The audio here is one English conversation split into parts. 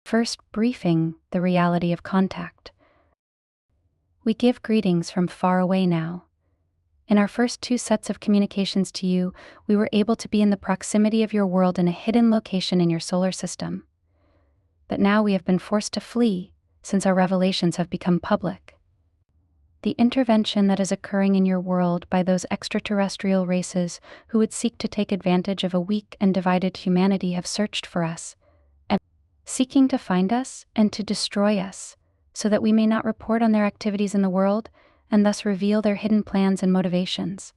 First, briefing the reality of contact. We give greetings from far away now. In our first 2 sets of communications to you, we were able to be in the proximity of your world in a hidden location in your solar system. But now we have been forced to flee, since our revelations have become public. The intervention that is occurring in your world by those extraterrestrial races who would seek to take advantage of a weak and divided humanity have searched for us, and seeking to find us and to destroy us, so that we may not report on their activities in the world and thus reveal their hidden plans and motivations.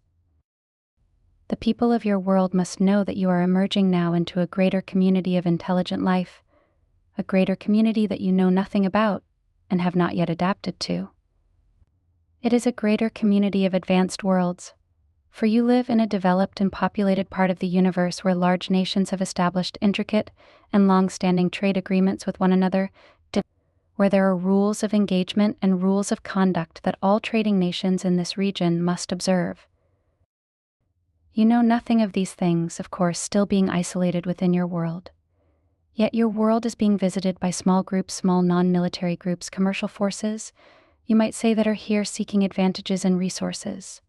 The people of your world must know that you are emerging now into a greater community of intelligent life, a greater community that you know nothing about and have not yet adapted to. It is a greater community of advanced worlds, for you live in a developed and populated part of the universe where large nations have established intricate and long-standing trade agreements with one another, where there are rules of engagement and rules of conduct that all trading nations in this region must observe. You know nothing of these things, of course, still being isolated within your world. Yet your world is being visited by small groups, small non-military groups, commercial forces, you might say, that are here seeking advantages and resources.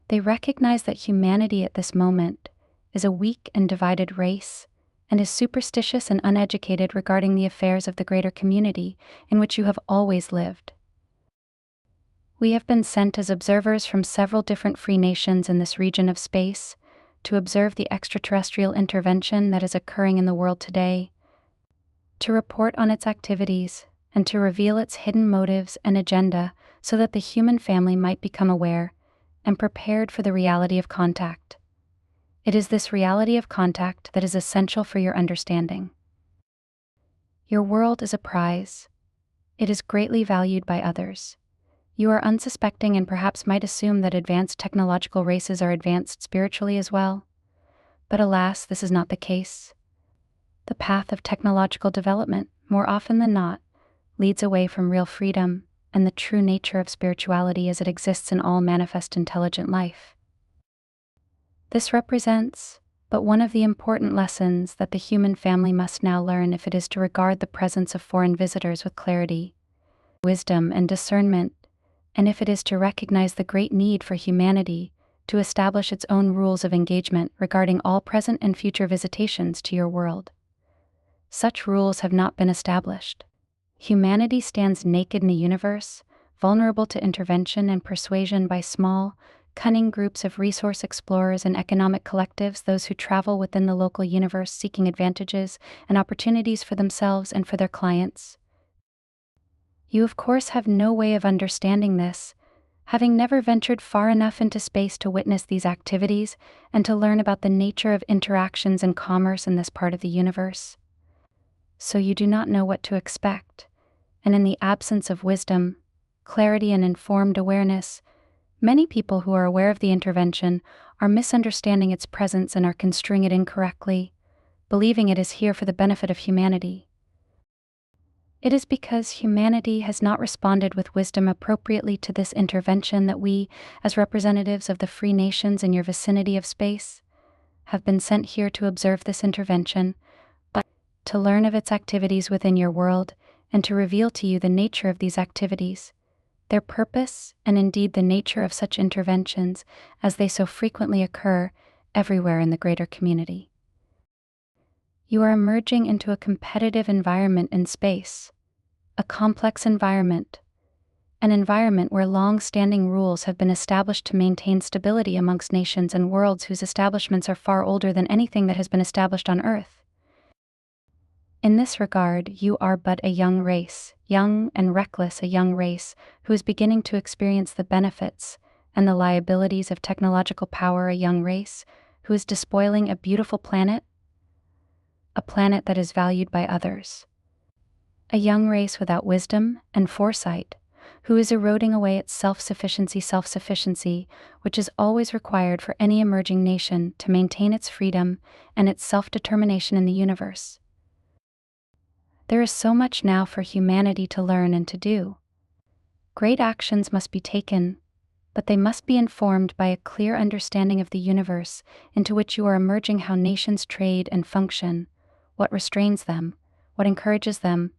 They recognize that humanity at this moment is a weak and divided race, and is superstitious and uneducated regarding the affairs of the greater community in which you have always lived. We have been sent as observers from several different free nations in this region of space to observe the extraterrestrial intervention that is occurring in the world today, to report on its activities, and to reveal its hidden motives and agenda so that the human family might become aware and prepared for the reality of contact. It is this reality of contact that is essential for your understanding. Your world is a prize. It is greatly valued by others. You are unsuspecting and perhaps might assume that advanced technological races are advanced spiritually as well. But alas, this is not the case. The path of technological development, more often than not, leads away from real freedom and the true nature of spirituality as it exists in all manifest intelligent life. This represents but one of the important lessons that the human family must now learn if it is to regard the presence of foreign visitors with clarity, wisdom, and discernment, and if it is to recognize the great need for humanity to establish its own rules of engagement regarding all present and future visitations to your world. Such rules have not been established. Humanity stands naked in the universe, vulnerable to intervention and persuasion by small, cunning groups of resource explorers and economic collectives, those who travel within the local universe seeking advantages and opportunities for themselves and for their clients. You, of course, have no way of understanding this, having never ventured far enough into space to witness these activities and to learn about the nature of interactions and commerce in this part of the universe. So you do not know what to expect, and in the absence of wisdom, clarity, and informed awareness, many people who are aware of the intervention are misunderstanding its presence and are construing it incorrectly, believing it is here for the benefit of humanity. It is because humanity has not responded with wisdom appropriately to this intervention that we, as representatives of the free nations in your vicinity of space, have been sent here to observe this intervention, but to learn of its activities within your world and to reveal to you the nature of these activities, their purpose, and indeed the nature of such interventions as they so frequently occur everywhere in the greater community. You are emerging into a competitive environment in space, a complex environment, an environment where long-standing rules have been established to maintain stability amongst nations and worlds whose establishments are far older than anything that has been established on Earth. In this regard, you are but a young race, young and reckless, a young race who is beginning to experience the benefits and the liabilities of technological power, a young race who is despoiling a beautiful planet, a planet that is valued by others. A young race without wisdom and foresight, who is eroding away its self-sufficiency, which is always required for any emerging nation to maintain its freedom and its self-determination in the universe. There is so much now for humanity to learn and to do. Great actions must be taken, but they must be informed by a clear understanding of the universe into which you are emerging, how nations trade and function, what restrains them, what encourages them,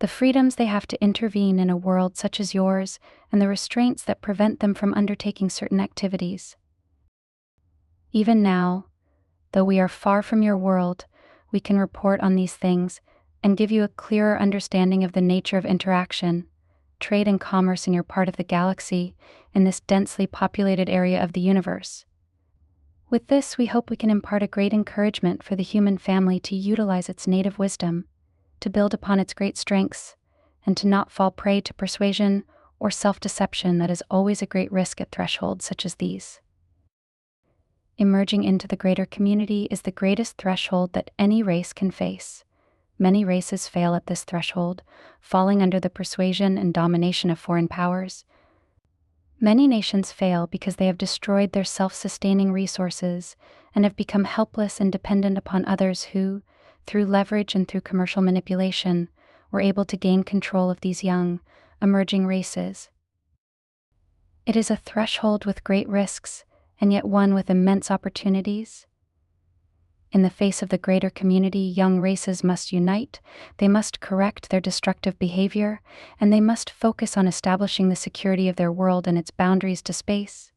the freedoms they have to intervene in a world such as yours, and the restraints that prevent them from undertaking certain activities. Even now, though we are far from your world, we can report on these things and give you a clearer understanding of the nature of interaction, trade and commerce in your part of the galaxy, in this densely populated area of the universe. With this, we hope we can impart a great encouragement for the human family to utilize its native wisdom, to build upon its great strengths, and to not fall prey to persuasion or self-deception that is always a great risk at thresholds such as these. Emerging into the greater community is the greatest threshold that any race can face. Many races fail at this threshold, falling under the persuasion and domination of foreign powers. Many nations fail because they have destroyed their self-sustaining resources and have become helpless and dependent upon others who, through leverage and through commercial manipulation, were able to gain control of these young, emerging races. It is a threshold with great risks, and yet one with immense opportunities. In the face of the greater community, young races must unite, they must correct their destructive behavior, and they must focus on establishing the security of their world and its boundaries to space.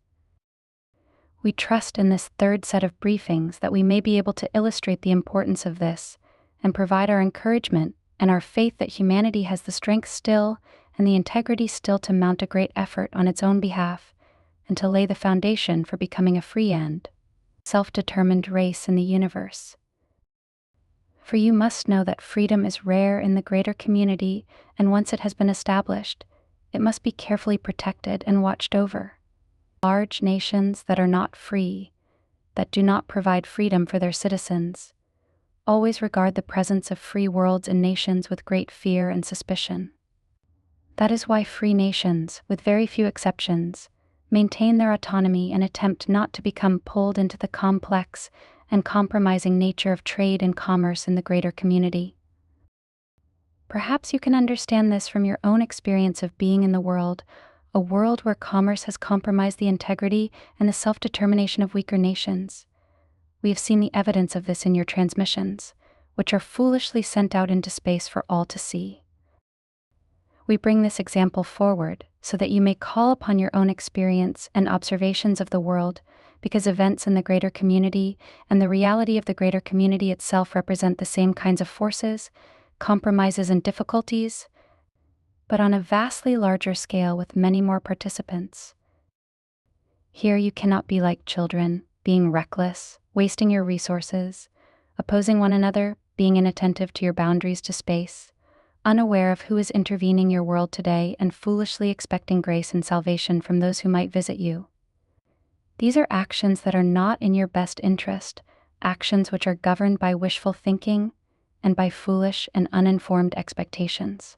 We trust in this third set of briefings that we may be able to illustrate the importance of this and provide our encouragement and our faith that humanity has the strength still and the integrity still to mount a great effort on its own behalf and to lay the foundation for becoming a free and self-determined race in the universe. For you must know that freedom is rare in the greater community, and once it has been established, it must be carefully protected and watched over. Large nations that are not free, that do not provide freedom for their citizens, always regard the presence of free worlds and nations with great fear and suspicion. That is why free nations, with very few exceptions, maintain their autonomy and attempt not to become pulled into the complex and compromising nature of trade and commerce in the greater community. Perhaps you can understand this from your own experience of being in the world, a world where commerce has compromised the integrity and the self-determination of weaker nations. We have seen the evidence of this in your transmissions, which are foolishly sent out into space for all to see. We bring this example forward so that you may call upon your own experience and observations of the world, because events in the greater community and the reality of the greater community itself represent the same kinds of forces, compromises and difficulties, but on a vastly larger scale with many more participants. Here you cannot be like children, being reckless, wasting your resources, opposing one another, being inattentive to your boundaries to space, unaware of who is intervening your world today and foolishly expecting grace and salvation from those who might visit you. These are actions that are not in your best interest, actions which are governed by wishful thinking and by foolish and uninformed expectations.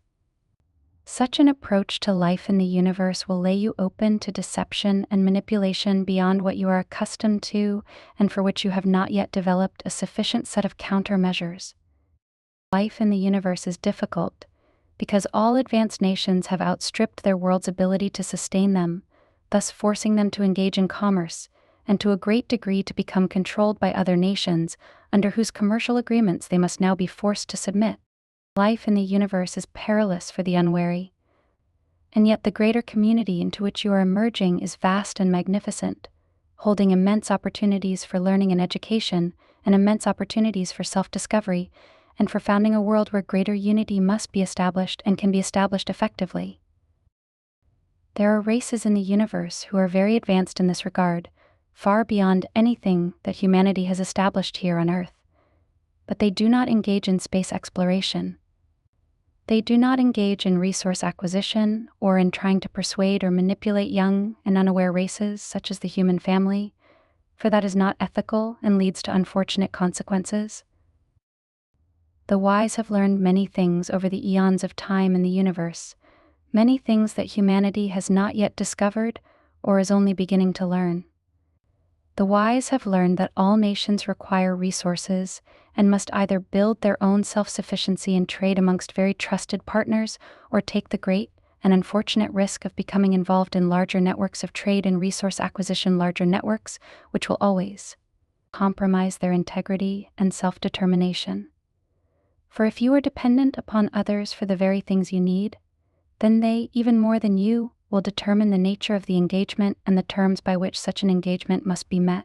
Such an approach to life in the universe will lay you open to deception and manipulation beyond what you are accustomed to and for which you have not yet developed a sufficient set of countermeasures. Life in the universe is difficult because all advanced nations have outstripped their world's ability to sustain them, thus forcing them to engage in commerce and to a great degree to become controlled by other nations under whose commercial agreements they must now be forced to submit. Life in the universe is perilous for the unwary, and yet the greater community into which you are emerging is vast and magnificent, holding immense opportunities for learning and education and immense opportunities for self-discovery and for founding a world where greater unity must be established and can be established effectively. There are races in the universe who are very advanced in this regard, far beyond anything that humanity has established here on Earth. But they do not engage in space exploration. They do not engage in resource acquisition or in trying to persuade or manipulate young and unaware races such as the human family, for that is not ethical and leads to unfortunate consequences. The wise have learned many things over the eons of time in the universe, many things that humanity has not yet discovered or is only beginning to learn. The wise have learned that all nations require resources and must either build their own self-sufficiency and trade amongst very trusted partners or take the great and unfortunate risk of becoming involved in larger networks of trade and resource acquisition, larger networks which will always compromise their integrity and self-determination. For if you are dependent upon others for the very things you need, then they, even more than you, will determine the nature of the engagement and the terms by which such an engagement must be met.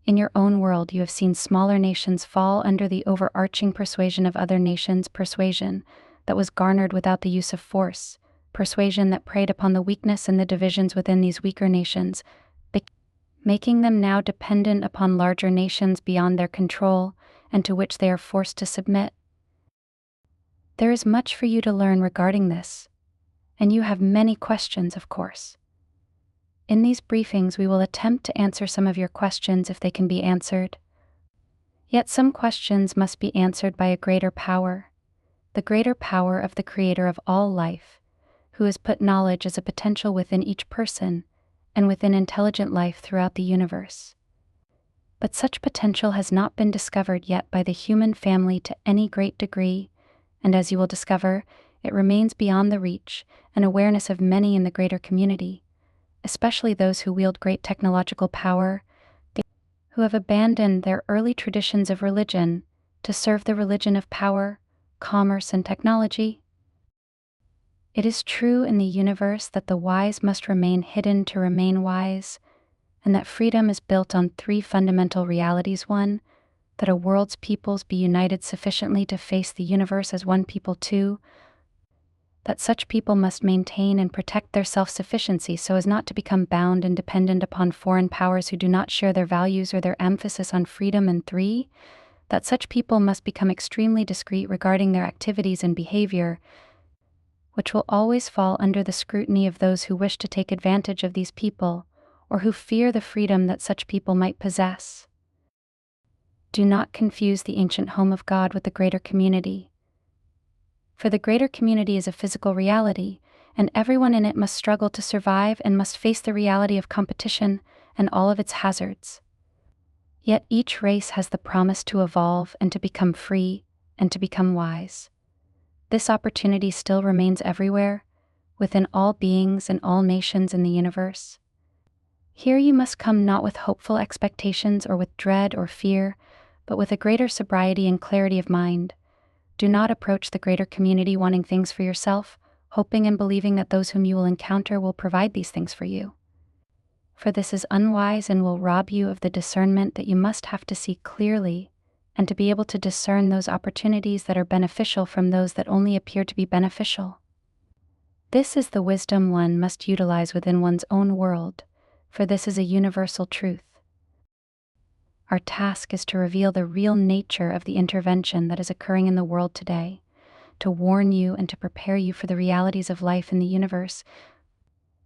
In your own world, you have seen smaller nations fall under the overarching persuasion of other nations, persuasion that was garnered without the use of force, persuasion that preyed upon the weakness and the divisions within these weaker nations, making them now dependent upon larger nations beyond their control and to which they are forced to submit. There is much for you to learn regarding this, and you have many questions, of course. In these briefings, we will attempt to answer some of your questions if they can be answered. Yet some questions must be answered by a greater power, the greater power of the Creator of all life, who has put knowledge as a potential within each person and within intelligent life throughout the universe. But such potential has not been discovered yet by the human family to any great degree, and as you will discover, it remains beyond the reach and awareness of many in the greater community, especially those who wield great technological power, who have abandoned their early traditions of religion to serve the religion of power, commerce, and technology. It is true in the universe that the wise must remain hidden to remain wise, and that freedom is built on three fundamental realities. One, that a world's peoples be united sufficiently to face the universe as one people. Two, that such people must maintain and protect their self-sufficiency so as not to become bound and dependent upon foreign powers who do not share their values or their emphasis on freedom. And three, that such people must become extremely discreet regarding their activities and behavior, which will always fall under the scrutiny of those who wish to take advantage of these people, or who fear the freedom that such people might possess. Do not confuse the ancient home of God with the greater community. For the greater community is a physical reality, and everyone in it must struggle to survive and must face the reality of competition and all of its hazards. Yet each race has the promise to evolve and to become free and to become wise. This opportunity still remains everywhere, within all beings and all nations in the universe. Here you must come not with hopeful expectations or with dread or fear, but with a greater sobriety and clarity of mind. Do not approach the greater community wanting things for yourself, hoping and believing that those whom you will encounter will provide these things for you. For this is unwise and will rob you of the discernment that you must have to see clearly, and to be able to discern those opportunities that are beneficial from those that only appear to be beneficial. This is the wisdom one must utilize within one's own world, for this is a universal truth. Our task is to reveal the real nature of the intervention that is occurring in the world today, to warn you and to prepare you for the realities of life in the universe,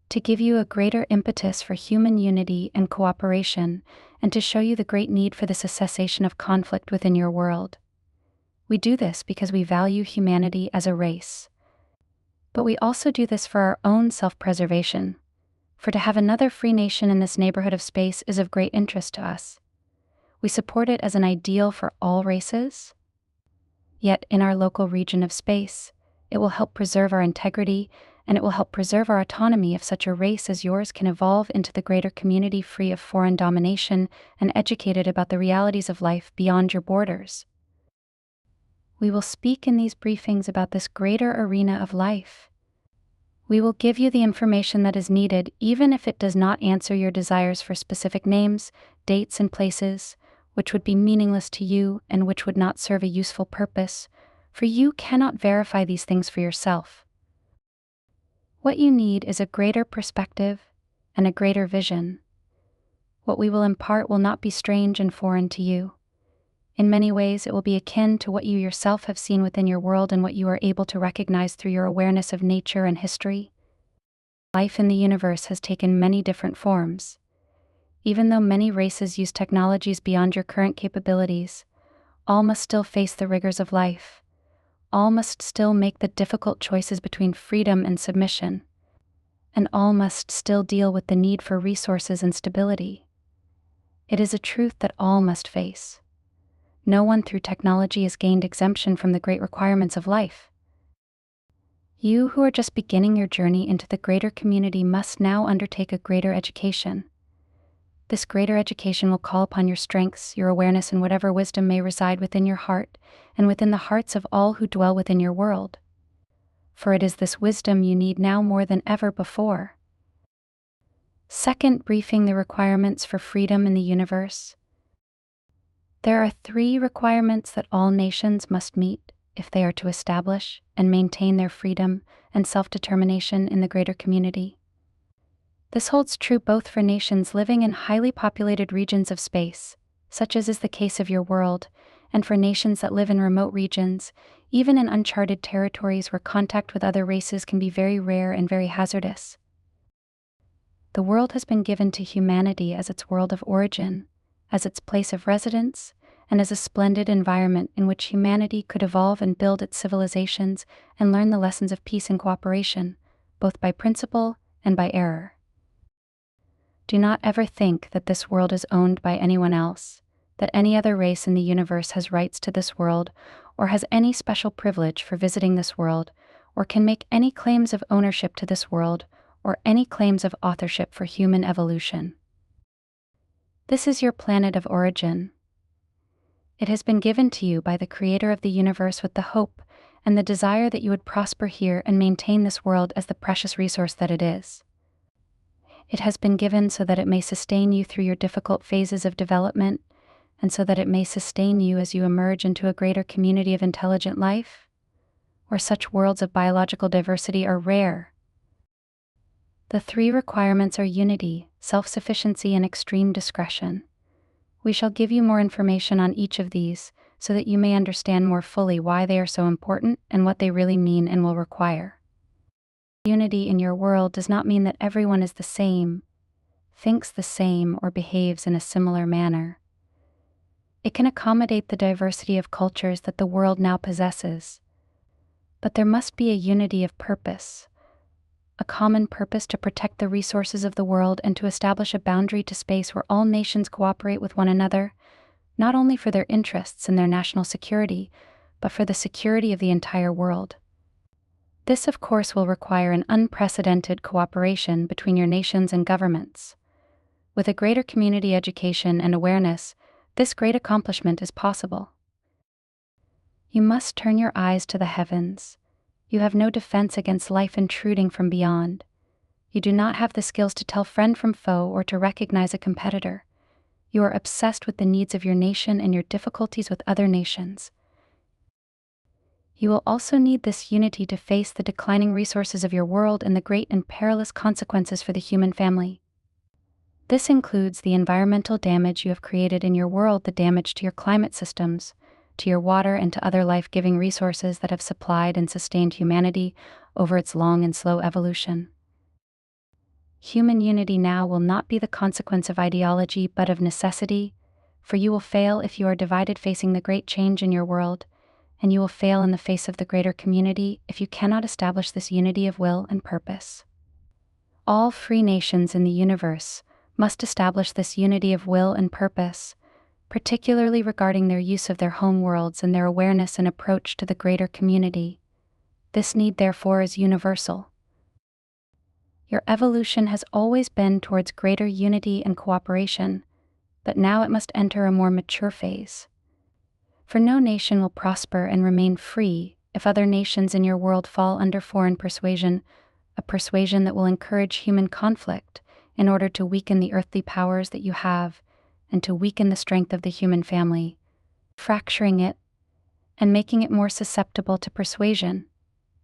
to give you a greater impetus for human unity and cooperation, and to show you the great need for the cessation of conflict within your world. We do this because we value humanity as a race. But we also do this for our own self-preservation, for to have another free nation in this neighborhood of space is of great interest to us. We support it as an ideal for all races. Yet in our local region of space, it will help preserve our integrity, and it will help preserve our autonomy if such a race as yours can evolve into the greater community free of foreign domination and educated about the realities of life beyond your borders. We will speak in these briefings about this greater arena of life. We will give you the information that is needed, even if it does not answer your desires for specific names, dates, and places, which would be meaningless to you and which would not serve a useful purpose, for you cannot verify these things for yourself. What you need is a greater perspective and a greater vision. What we will impart will not be strange and foreign to you. In many ways, it will be akin to what you yourself have seen within your world and what you are able to recognize through your awareness of nature and history. Life in the universe has taken many different forms. Even though many races use technologies beyond your current capabilities, all must still face the rigors of life. All must still make the difficult choices between freedom and submission. And all must still deal with the need for resources and stability. It is a truth that all must face. No one through technology has gained exemption from the great requirements of life. You who are just beginning your journey into the greater community must now undertake a greater education. This greater education will call upon your strengths, your awareness, and whatever wisdom may reside within your heart and within the hearts of all who dwell within your world. For it is this wisdom you need now more than ever before. Second, briefing the requirements for freedom in the universe. There are 3 requirements that all nations must meet if they are to establish and maintain their freedom and self-determination in the greater community. This holds true both for nations living in highly populated regions of space, such as is the case of your world, and for nations that live in remote regions, even in uncharted territories where contact with other races can be very rare and very hazardous. The world has been given to humanity as its world of origin, as its place of residence, and as a splendid environment in which humanity could evolve and build its civilizations and learn the lessons of peace and cooperation, both by principle and by error. Do not ever think that this world is owned by anyone else, that any other race in the universe has rights to this world, or has any special privilege for visiting this world, or can make any claims of ownership to this world, or any claims of authorship for human evolution. This is your planet of origin. It has been given to you by the Creator of the universe with the hope and the desire that you would prosper here and maintain this world as the precious resource that it is. It has been given so that it may sustain you through your difficult phases of development, and so that it may sustain you as you emerge into a greater community of intelligent life, where such worlds of biological diversity are rare. The 3 requirements are unity, self-sufficiency, and extreme discretion. We shall give you more information on each of these, so that you may understand more fully why they are so important and what they really mean and will require. Unity in your world does not mean that everyone is the same, thinks the same, or behaves in a similar manner. It can accommodate the diversity of cultures that the world now possesses. But there must be a unity of purpose, a common purpose to protect the resources of the world and to establish a boundary to space where all nations cooperate with one another, not only for their interests and their national security, but for the security of the entire world. This, of course, will require an unprecedented cooperation between your nations and governments. With a greater community education and awareness, this great accomplishment is possible. You must turn your eyes to the heavens. You have no defense against life intruding from beyond. You do not have the skills to tell friend from foe or to recognize a competitor. You are obsessed with the needs of your nation and your difficulties with other nations. You will also need this unity to face the declining resources of your world and the great and perilous consequences for the human family. This includes the environmental damage you have created in your world, the damage to your climate systems, to your water, and to other life-giving resources that have supplied and sustained humanity over its long and slow evolution. Human unity now will not be the consequence of ideology but of necessity, for you will fail if you are divided facing the great change in your world, and you will fail in the face of the greater community if you cannot establish this unity of will and purpose. All free nations in the universe must establish this unity of will and purpose, particularly regarding their use of their home worlds and their awareness and approach to the greater community. This need, therefore, is universal. Your evolution has always been towards greater unity and cooperation, but now it must enter a more mature phase. For no nation will prosper and remain free if other nations in your world fall under foreign persuasion, a persuasion that will encourage human conflict in order to weaken the earthly powers that you have and to weaken the strength of the human family, fracturing it and making it more susceptible to persuasion,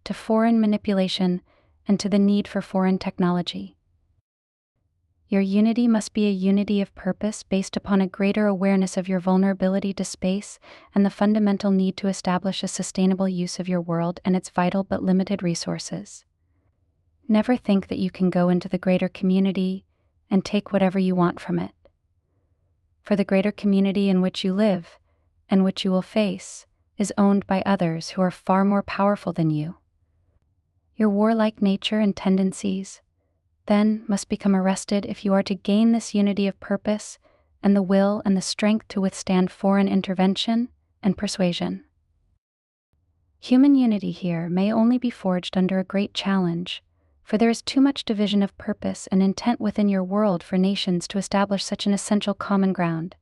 to foreign manipulation, and to the need for foreign technology. Your unity must be a unity of purpose based upon a greater awareness of your vulnerability to space and the fundamental need to establish a sustainable use of your world and its vital but limited resources. Never think that you can go into the greater community and take whatever you want from it. For the greater community in which you live, and which you will face, is owned by others who are far more powerful than you. Your warlike nature and tendencies, then, must become arrested if you are to gain this unity of purpose and the will and the strength to withstand foreign intervention and persuasion. Human unity here may only be forged under a great challenge, for there is too much division of purpose and intent within your world for nations to establish such an essential common ground.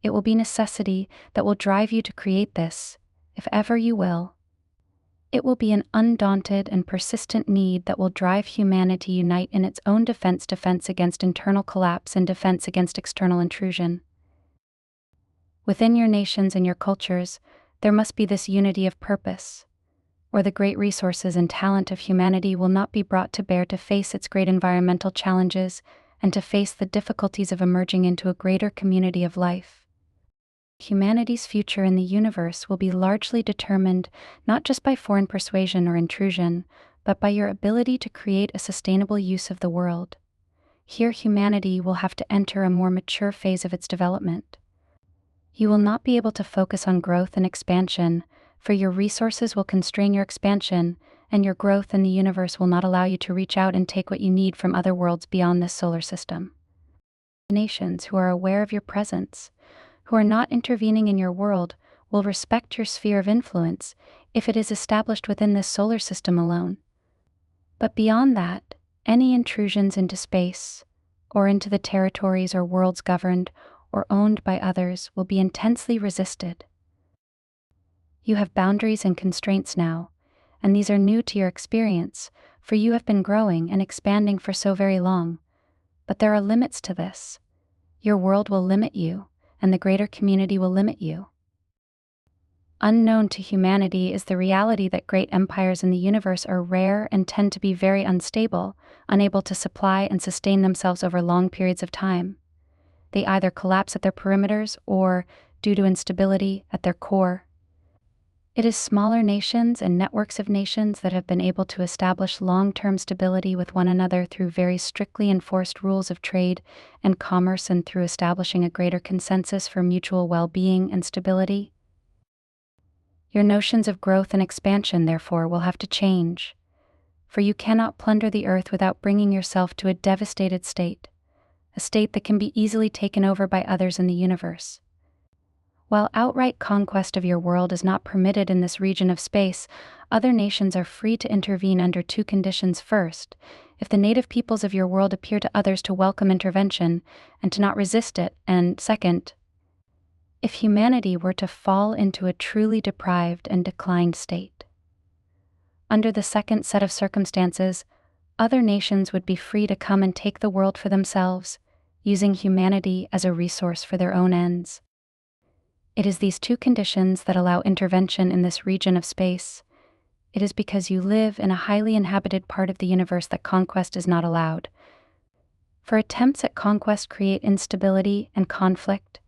It will be necessity that will drive you to create this, if ever you will. It will be an undaunted and persistent need that will drive humanity unite in its own defense against internal collapse and defense against external intrusion. Within your nations and your cultures, there must be this unity of purpose, or the great resources and talent of humanity will not be brought to bear to face its great environmental challenges and to face the difficulties of emerging into a greater community of life. Humanity's future in the universe will be largely determined not just by foreign persuasion or intrusion, but by your ability to create a sustainable use of the world. Here, humanity will have to enter a more mature phase of its development. You will not be able to focus on growth and expansion, for your resources will constrain your expansion, and your growth in the universe will not allow you to reach out and take what you need from other worlds beyond this solar system. Nations who are aware of your presence, who are not intervening in your world, will respect your sphere of influence if it is established within this solar system alone. But beyond that, any intrusions into space, or into the territories or worlds governed or owned by others will be intensely resisted. You have boundaries and constraints now, and these are new to your experience, for you have been growing and expanding for so very long. But there are limits to this. Your world will limit you, and the greater community will limit you. Unknown to humanity is the reality that great empires in the universe are rare and tend to be very unstable, unable to supply and sustain themselves over long periods of time. They either collapse at their perimeters or, due to instability, at their core. It is smaller nations and networks of nations that have been able to establish long-term stability with one another through very strictly enforced rules of trade and commerce and through establishing a greater consensus for mutual well-being and stability. Your notions of growth and expansion, therefore, will have to change, for you cannot plunder the earth without bringing yourself to a devastated state, a state that can be easily taken over by others in the universe. While outright conquest of your world is not permitted in this region of space, other nations are free to intervene under two conditions. First, if the native peoples of your world appear to others to welcome intervention and to not resist it, and second, if humanity were to fall into a truly deprived and declined state. Under the second set of circumstances, other nations would be free to come and take the world for themselves, using humanity as a resource for their own ends. It is these two conditions that allow intervention in this region of space. It is because you live in a highly inhabited part of the universe that conquest is not allowed. For attempts at conquest create instability and conflict,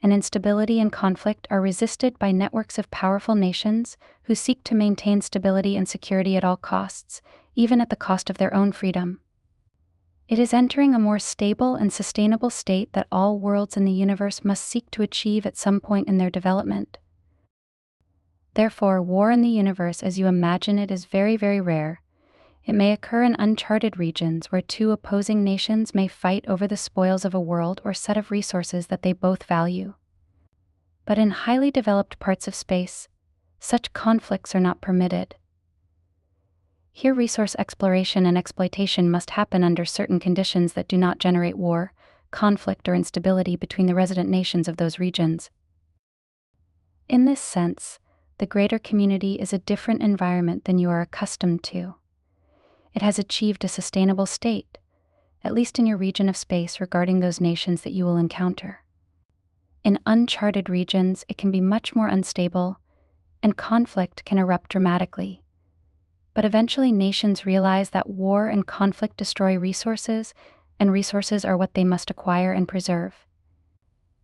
and instability and conflict are resisted by networks of powerful nations who seek to maintain stability and security at all costs, even at the cost of their own freedom. It is entering a more stable and sustainable state that all worlds in the universe must seek to achieve at some point in their development. Therefore, war in the universe as you imagine it is very, very rare. It may occur in uncharted regions where two opposing nations may fight over the spoils of a world or set of resources that they both value. But in highly developed parts of space, such conflicts are not permitted. Here, resource exploration and exploitation must happen under certain conditions that do not generate war, conflict, or instability between the resident nations of those regions. In this sense, the greater community is a different environment than you are accustomed to. It has achieved a sustainable state, at least in your region of space regarding those nations that you will encounter. In uncharted regions, it can be much more unstable, and conflict can erupt dramatically. But eventually nations realize that war and conflict destroy resources, and resources are what they must acquire and preserve.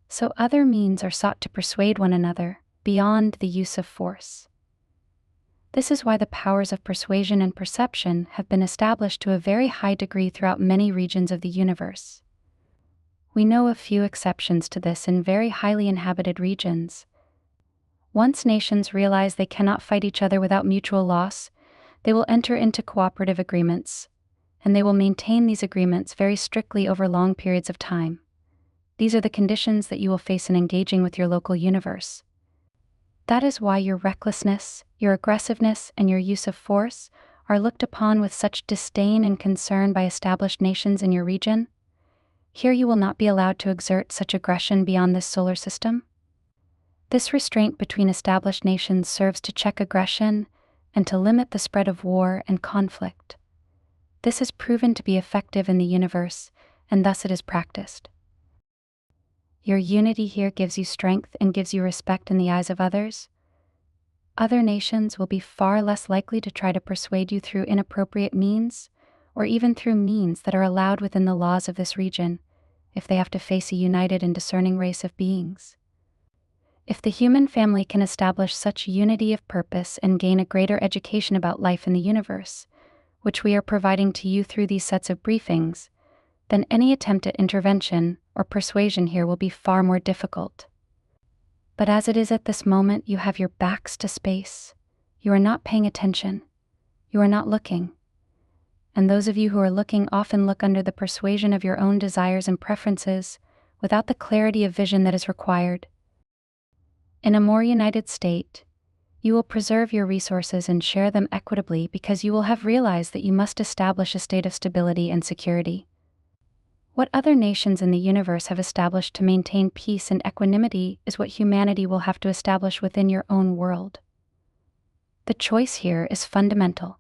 So other means are sought to persuade one another, beyond the use of force. This is why the powers of persuasion and perception have been established to a very high degree throughout many regions of the universe. We know a few exceptions to this in very highly inhabited regions. Once nations realize they cannot fight each other without mutual loss, they will enter into cooperative agreements, and they will maintain these agreements very strictly over long periods of time. These are the conditions that you will face in engaging with your local universe. That is why your recklessness, your aggressiveness, and your use of force are looked upon with such disdain and concern by established nations in your region? Here you will not be allowed to exert such aggression beyond this solar system. This restraint between established nations serves to check aggression and to limit the spread of war and conflict. This has proven to be effective in the universe, and thus it is practiced. Your unity here gives you strength and gives you respect in the eyes of others. Other nations will be far less likely to try to persuade you through inappropriate means, or even through means that are allowed within the laws of this region, if they have to face a united and discerning race of beings. If the human family can establish such unity of purpose and gain a greater education about life in the universe, which we are providing to you through these sets of briefings, then any attempt at intervention or persuasion here will be far more difficult. But as it is at this moment, you have your backs to space. You are not paying attention. You are not looking. And those of you who are looking often look under the persuasion of your own desires and preferences, without the clarity of vision that is required. In a more united state, you will preserve your resources and share them equitably because you will have realized that you must establish a state of stability and security. What other nations in the universe have established to maintain peace and equanimity is what humanity will have to establish within your own world. The choice here is fundamental.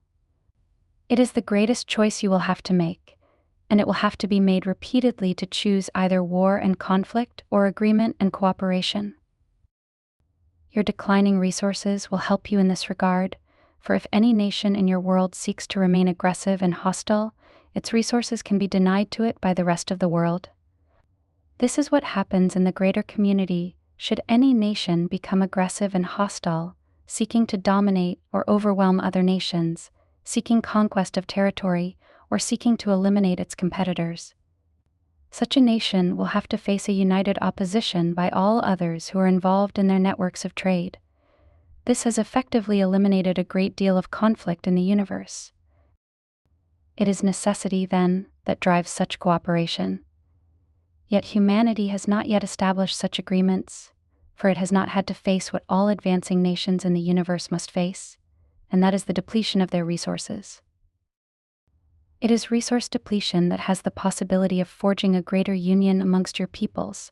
It is the greatest choice you will have to make, and it will have to be made repeatedly to choose either war and conflict or agreement and cooperation. Your declining resources will help you in this regard, for if any nation in your world seeks to remain aggressive and hostile, its resources can be denied to it by the rest of the world. This is what happens in the greater community should any nation become aggressive and hostile, seeking to dominate or overwhelm other nations, seeking conquest of territory, or seeking to eliminate its competitors. Such a nation will have to face a united opposition by all others who are involved in their networks of trade. This has effectively eliminated a great deal of conflict in the universe. It is necessity, then, that drives such cooperation. Yet humanity has not yet established such agreements, for it has not had to face what all advancing nations in the universe must face, and that is the depletion of their resources. It is resource depletion that has the possibility of forging a greater union amongst your peoples.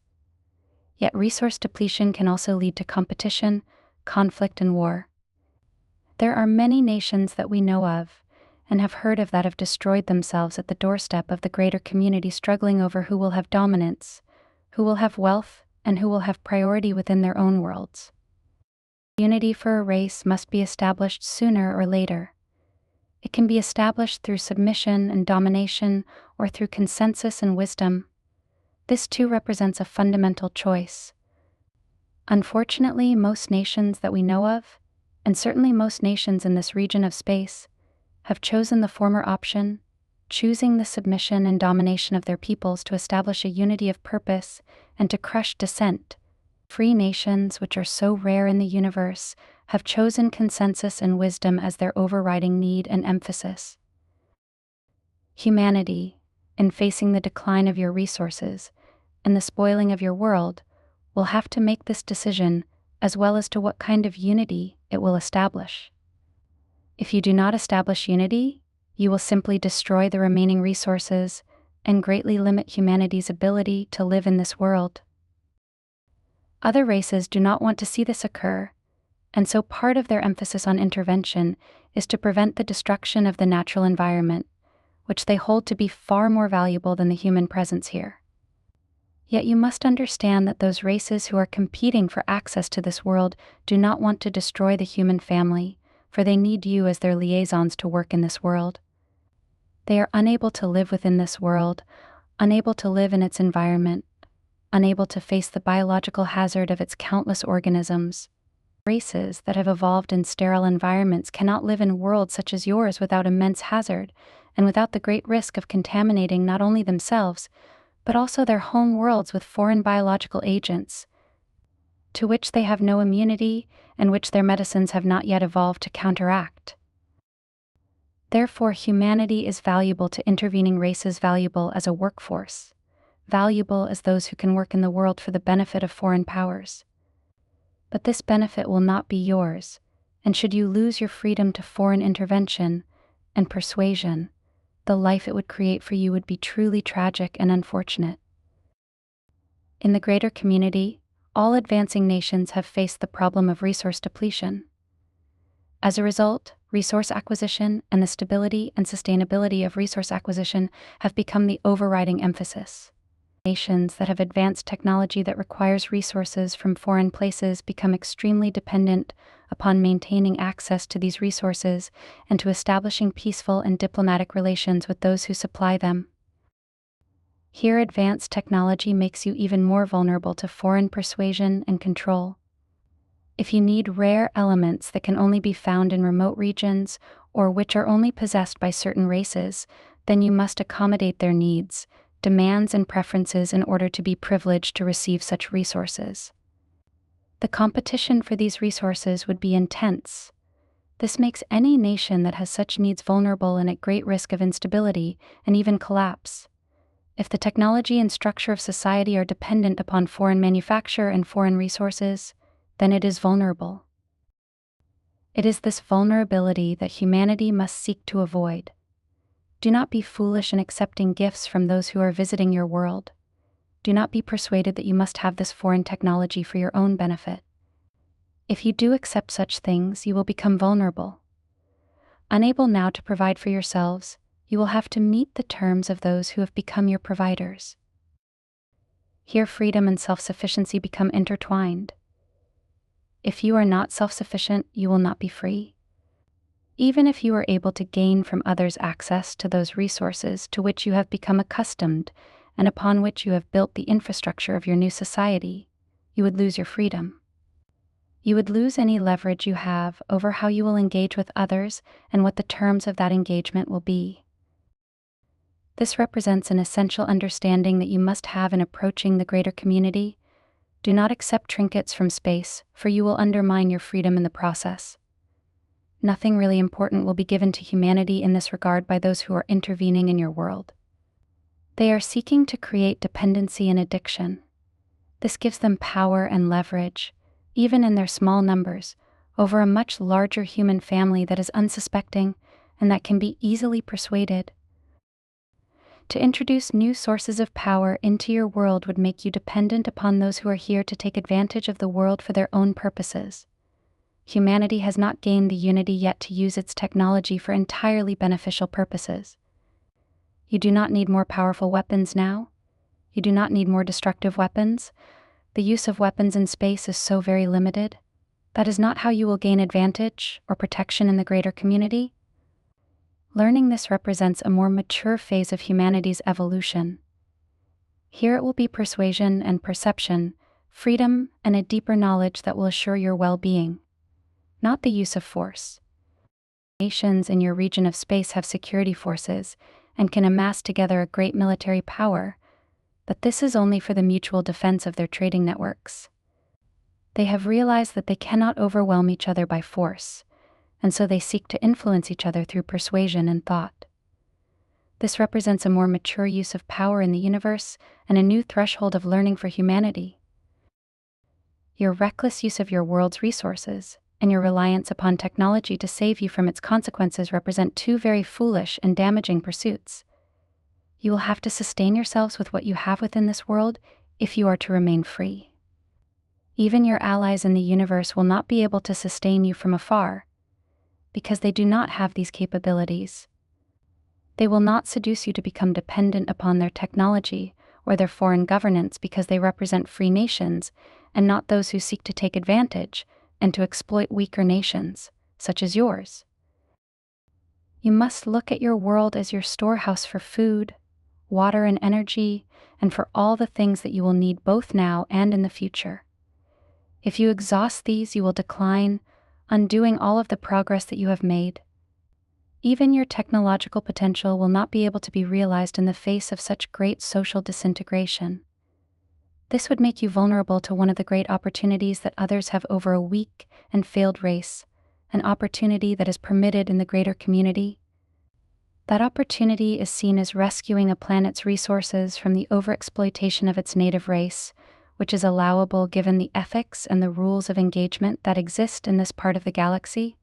Yet resource depletion can also lead to competition, conflict, and war. There are many nations that we know of, and have heard of, that have destroyed themselves at the doorstep of the greater community, struggling over who will have dominance, who will have wealth, and who will have priority within their own worlds. Unity for a race must be established sooner or later. It can be established through submission and domination, or through consensus and wisdom. This too represents a fundamental choice. Unfortunately, most nations that we know of, and certainly most nations in this region of space, have chosen the former option, choosing the submission and domination of their peoples to establish a unity of purpose and to crush dissent. Free nations, which are so rare in the universe, have chosen consensus and wisdom as their overriding need and emphasis. Humanity, in facing the decline of your resources and the spoiling of your world, will have to make this decision as well as to what kind of unity it will establish. If you do not establish unity, you will simply destroy the remaining resources and greatly limit humanity's ability to live in this world. Other races do not want to see this occur, and so part of their emphasis on intervention is to prevent the destruction of the natural environment, which they hold to be far more valuable than the human presence here. Yet you must understand that those races who are competing for access to this world do not want to destroy the human family, for they need you as their liaisons to work in this world. They are unable to live within this world, unable to live in its environment, unable to face the biological hazard of its countless organisms. Races that have evolved in sterile environments cannot live in worlds such as yours without immense hazard, and without the great risk of contaminating not only themselves, but also their home worlds with foreign biological agents, to which they have no immunity and which their medicines have not yet evolved to counteract. Therefore, humanity is valuable to intervening races, valuable as a workforce, valuable as those who can work in the world for the benefit of foreign powers. But this benefit will not be yours, and should you lose your freedom to foreign intervention, and persuasion, the life it would create for you would be truly tragic and unfortunate. In the greater community, all advancing nations have faced the problem of resource depletion. As a result, resource acquisition and the stability and sustainability of resource acquisition have become the overriding emphasis. Nations that have advanced technology that requires resources from foreign places become extremely dependent upon maintaining access to these resources and to establishing peaceful and diplomatic relations with those who supply them. Here, advanced technology makes you even more vulnerable to foreign persuasion and control. If you need rare elements that can only be found in remote regions or which are only possessed by certain races, then you must accommodate their needs, demands, and preferences in order to be privileged to receive such resources. The competition for these resources would be intense. This makes any nation that has such needs vulnerable and at great risk of instability and even collapse. If the technology and structure of society are dependent upon foreign manufacture and foreign resources, then it is vulnerable. It is this vulnerability that humanity must seek to avoid. Do not be foolish in accepting gifts from those who are visiting your world. Do not be persuaded that you must have this foreign technology for your own benefit. If you do accept such things, you will become vulnerable. Unable now to provide for yourselves, you will have to meet the terms of those who have become your providers. Here, freedom and self-sufficiency become intertwined. If you are not self-sufficient, you will not be free. Even if you are able to gain from others access to those resources to which you have become accustomed and upon which you have built the infrastructure of your new society, you would lose your freedom. You would lose any leverage you have over how you will engage with others and what the terms of that engagement will be. This represents an essential understanding that you must have in approaching the greater community. Do not accept trinkets from space, for you will undermine your freedom in the process. Nothing really important will be given to humanity in this regard by those who are intervening in your world. They are seeking to create dependency and addiction. This gives them power and leverage, even in their small numbers, over a much larger human family that is unsuspecting and that can be easily persuaded. To introduce new sources of power into your world would make you dependent upon those who are here to take advantage of the world for their own purposes. Humanity has not gained the unity yet to use its technology for entirely beneficial purposes. You do not need more powerful weapons now. You do not need more destructive weapons. The use of weapons in space is so very limited. That is not how you will gain advantage or protection in the greater community. Learning this represents a more mature phase of humanity's evolution. Here it will be persuasion and perception, freedom, and a deeper knowledge that will assure your well-being, not the use of force. Nations in your region of space have security forces and can amass together a great military power, but this is only for the mutual defense of their trading networks. They have realized that they cannot overwhelm each other by force, and so they seek to influence each other through persuasion and thought. This represents a more mature use of power in the universe and a new threshold of learning for humanity. Your reckless use of your world's resources and your reliance upon technology to save you from its consequences represent two very foolish and damaging pursuits. You will have to sustain yourselves with what you have within this world if you are to remain free. Even your allies in the universe will not be able to sustain you from afar, because they do not have these capabilities. They will not seduce you to become dependent upon their technology or their foreign governance because they represent free nations and not those who seek to take advantage and to exploit weaker nations, such as yours. You must look at your world as your storehouse for food, water, and energy, and for all the things that you will need both now and in the future. If you exhaust these, you will decline, undoing all of the progress that you have made. Even your technological potential will not be able to be realized in the face of such great social disintegration. This would make you vulnerable to one of the great opportunities that others have over a weak and failed race, an opportunity that is permitted in the greater community. That opportunity is seen as rescuing a planet's resources from the overexploitation of its native race, which is allowable given the ethics and the rules of engagement that exist in this part of the galaxy.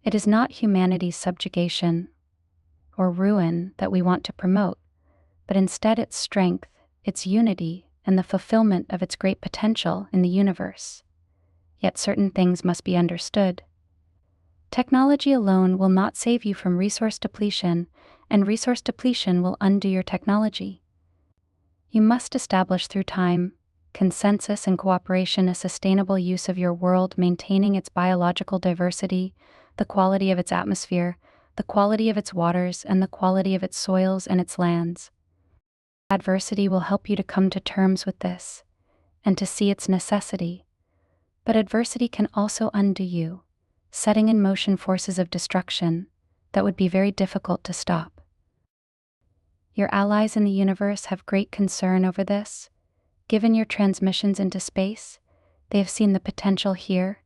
It is not humanity's subjugation or ruin that we want to promote, but instead its strength, its unity, and the fulfillment of its great potential in the universe. Yet certain things must be understood. Technology alone will not save you from resource depletion, and resource depletion will undo your technology. You must establish through time, consensus, and cooperation a sustainable use of your world, maintaining its biological diversity, the quality of its atmosphere, the quality of its waters, and the quality of its soils and its lands. Adversity will help you to come to terms with this and to see its necessity. But adversity can also undo you, setting in motion forces of destruction that would be very difficult to stop. Your allies in the universe have great concern over this. Given your transmissions into space, they have seen the potential here.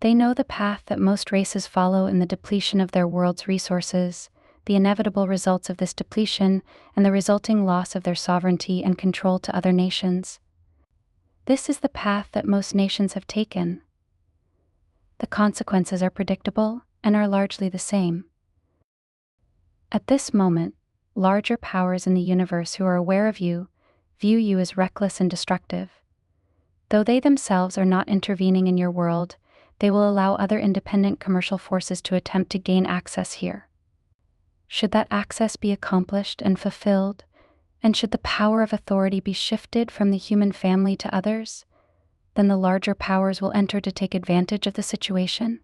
They know the path that most races follow in the depletion of their world's resources, the inevitable results of this depletion, and the resulting loss of their sovereignty and control to other nations. This is the path that most nations have taken. The consequences are predictable and are largely the same. At this moment, larger powers in the universe who are aware of you view you as reckless and destructive. Though they themselves are not intervening in your world, they will allow other independent commercial forces to attempt to gain access here. Should that access be accomplished and fulfilled, and should the power of authority be shifted from the human family to others, then the larger powers will enter to take advantage of the situation.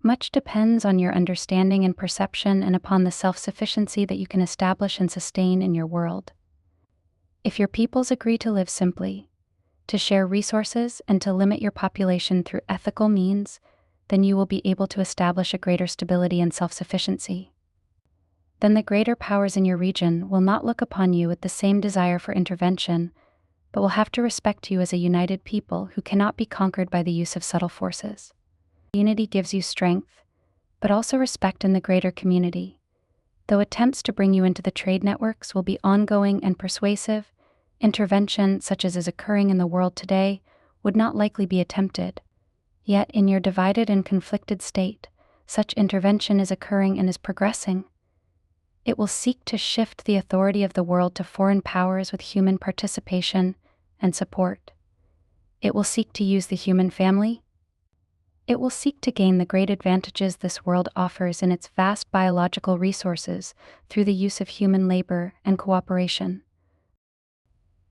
Much depends on your understanding and perception and upon the self-sufficiency that you can establish and sustain in your world. If your peoples agree to live simply, to share resources, and to limit your population through ethical means, then you will be able to establish a greater stability and self-sufficiency. Then the greater powers in your region will not look upon you with the same desire for intervention, but will have to respect you as a united people who cannot be conquered by the use of subtle forces. Unity gives you strength, but also respect in the greater community. Though attempts to bring you into the trade networks will be ongoing and persuasive, intervention such as is occurring in the world today would not likely be attempted. Yet in your divided and conflicted state, such intervention is occurring and is progressing. It will seek to shift the authority of the world to foreign powers with human participation and support. It will seek to use the human family. It will seek to gain the great advantages this world offers in its vast biological resources through the use of human labor and cooperation.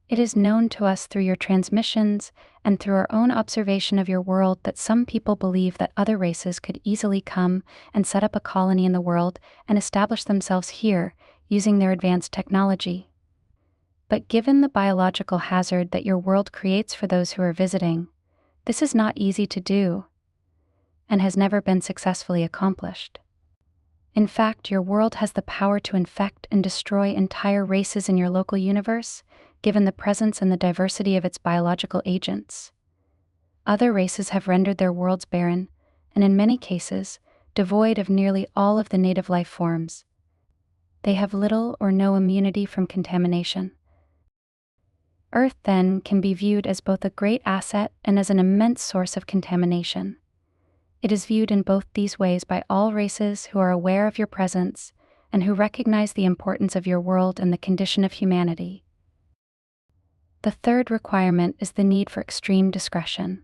It is known to us through your transmissions and through our own observation of your world that some people believe that other races could easily come and set up a colony in the world and establish themselves here using their advanced technology. But given the biological hazard that your world creates for those who are visiting, this is not easy to do and has never been successfully accomplished. In fact, your world has the power to infect and destroy entire races in your local universe, given the presence and the diversity of its biological agents. Other races have rendered their worlds barren, and in many cases, devoid of nearly all of the native life forms. They have little or no immunity from contamination. Earth, then, can be viewed as both a great asset and as an immense source of contamination. It is viewed in both these ways by all races who are aware of your presence and who recognize the importance of your world and the condition of humanity. The third requirement is the need for extreme discretion.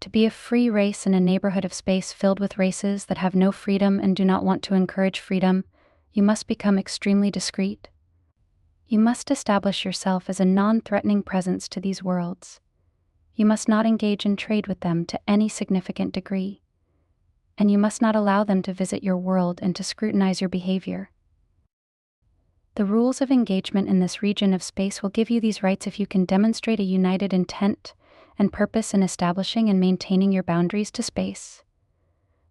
To be a free race in a neighborhood of space filled with races that have no freedom and do not want to encourage freedom, you must become extremely discreet. You must establish yourself as a non-threatening presence to these worlds. You must not engage in trade with them to any significant degree, and you must not allow them to visit your world and to scrutinize your behavior. The rules of engagement in this region of space will give you these rights if you can demonstrate a united intent and purpose in establishing and maintaining your boundaries to space.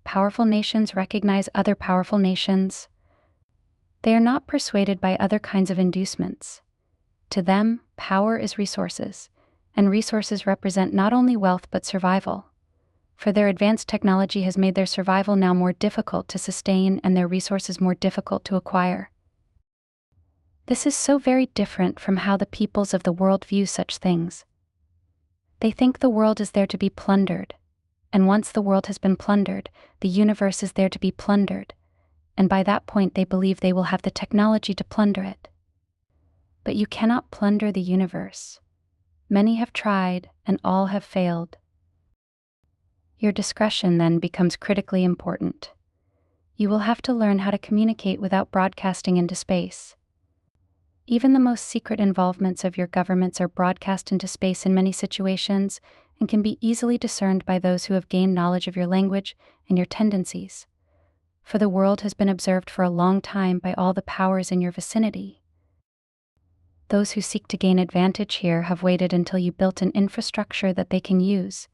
Powerful nations recognize other powerful nations. They are not persuaded by other kinds of inducements. To them, power is resources, and resources represent not only wealth but survival. For their advanced technology has made their survival now more difficult to sustain and their resources more difficult to acquire. This is so very different from how the peoples of the world view such things. They think the world is there to be plundered, And once the world has been plundered, the universe is there to be plundered, and by that point they believe they will have the technology to plunder it. But you cannot plunder the universe. Many have tried, and all have failed. Your discretion then becomes critically important. You will have to learn how to communicate without broadcasting into space. Even the most secret involvements of your governments are broadcast into space in many situations and can be easily discerned by those who have gained knowledge of your language and your tendencies. For the world has been observed for a long time by all the powers in your vicinity. Those who seek to gain advantage here have waited until you built an infrastructure that they can use,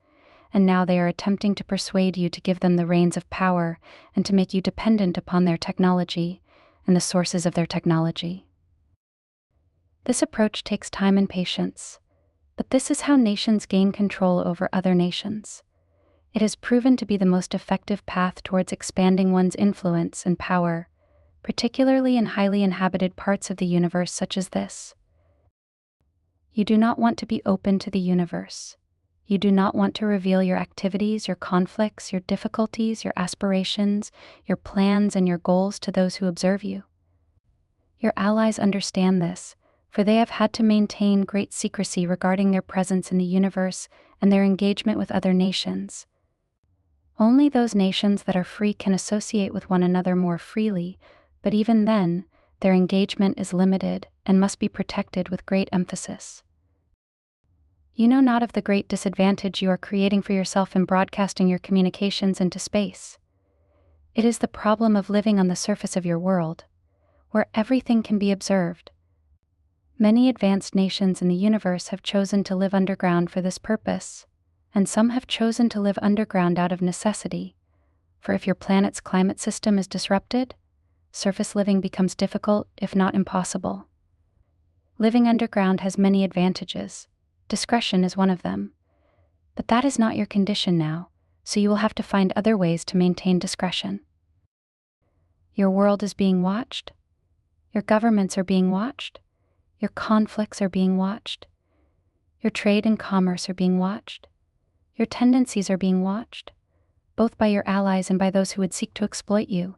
and now they are attempting to persuade you to give them the reins of power and to make you dependent upon their technology and the sources of their technology. This approach takes time and patience, but this is how nations gain control over other nations. It has proven to be the most effective path towards expanding one's influence and power, particularly in highly inhabited parts of the universe such as this. You do not want to be open to the universe. You do not want to reveal your activities, your conflicts, your difficulties, your aspirations, your plans, and your goals to those who observe you. Your allies understand this, for they have had to maintain great secrecy regarding their presence in the universe and their engagement with other nations. Only those nations that are free can associate with one another more freely, but even then, their engagement is limited and must be protected with great emphasis. You know not of the great disadvantage you are creating for yourself in broadcasting your communications into space. It is the problem of living on the surface of your world, where everything can be observed. Many advanced nations in the universe have chosen to live underground for this purpose, and some have chosen to live underground out of necessity, for if your planet's climate system is disrupted, surface living becomes difficult, if not impossible. Living underground has many advantages. Discretion is one of them. But that is not your condition now, so you will have to find other ways to maintain discretion. Your world is being watched. Your governments are being watched. Your conflicts are being watched. Your trade and commerce are being watched. Your tendencies are being watched, both by your allies and by those who would seek to exploit you.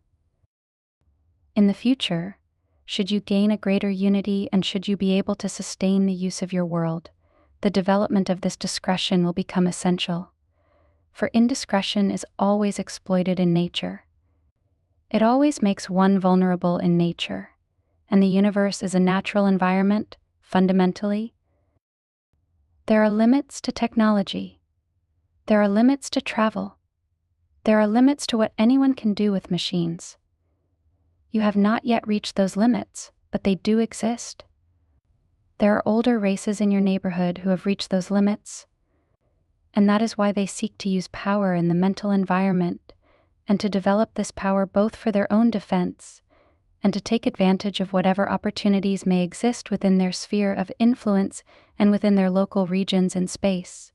In the future, should you gain a greater unity and should you be able to sustain the use of your world, the development of this discretion will become essential. For indiscretion is always exploited in nature. It always makes one vulnerable in nature, and the universe is a natural environment, fundamentally. There are limits to technology. There are limits to travel. There are limits to what anyone can do with machines. You have not yet reached those limits, but they do exist. There are older races in your neighborhood who have reached those limits, and that is why they seek to use power in the mental environment and to develop this power both for their own defense and to take advantage of whatever opportunities may exist within their sphere of influence and within their local regions in space.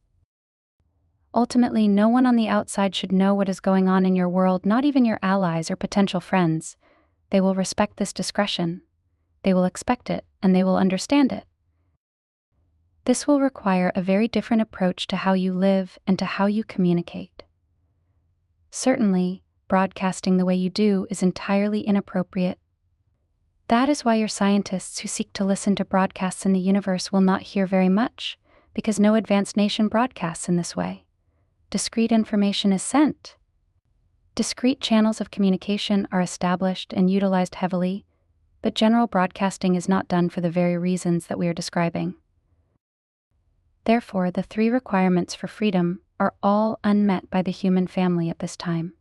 Ultimately, no one on the outside should know what is going on in your world, not even your allies or potential friends. They will respect this discretion. They will expect it, and they will understand it. This will require a very different approach to how you live and to how you communicate. Certainly, broadcasting the way you do is entirely inappropriate. That is why your scientists who seek to listen to broadcasts in the universe will not hear very much, because no advanced nation broadcasts in this way. Discrete information is sent. Discrete channels of communication are established and utilized heavily, but general broadcasting is not done for the very reasons that we are describing. Therefore, the three requirements for freedom are all unmet by the human family at this time.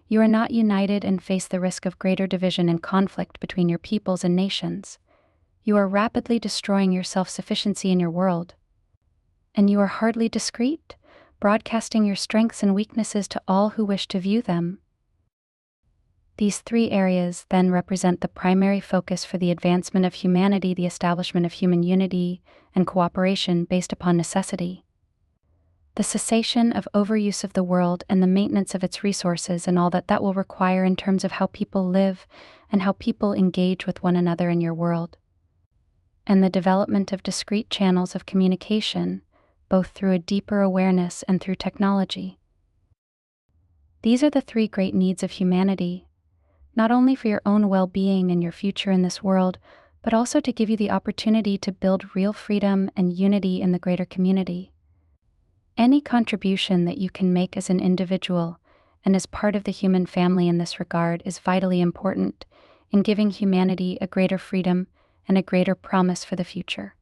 You are not united and face the risk of greater division and conflict between your peoples and nations. You are rapidly destroying your self-sufficiency in your world. And you are hardly discreet, broadcasting your strengths and weaknesses to all who wish to view them. These three areas then represent the primary focus for the advancement of humanity, the establishment of human unity and cooperation based upon necessity, the cessation of overuse of the world and the maintenance of its resources and all that that will require in terms of how people live and how people engage with one another in your world, and the development of discrete channels of communication, both through a deeper awareness and through technology. These are the three great needs of humanity, not only for your own well-being and your future in this world, but also to give you the opportunity to build real freedom and unity in the greater community. Any contribution that you can make as an individual and as part of the human family in this regard is vitally important in giving humanity a greater freedom and a greater promise for the future.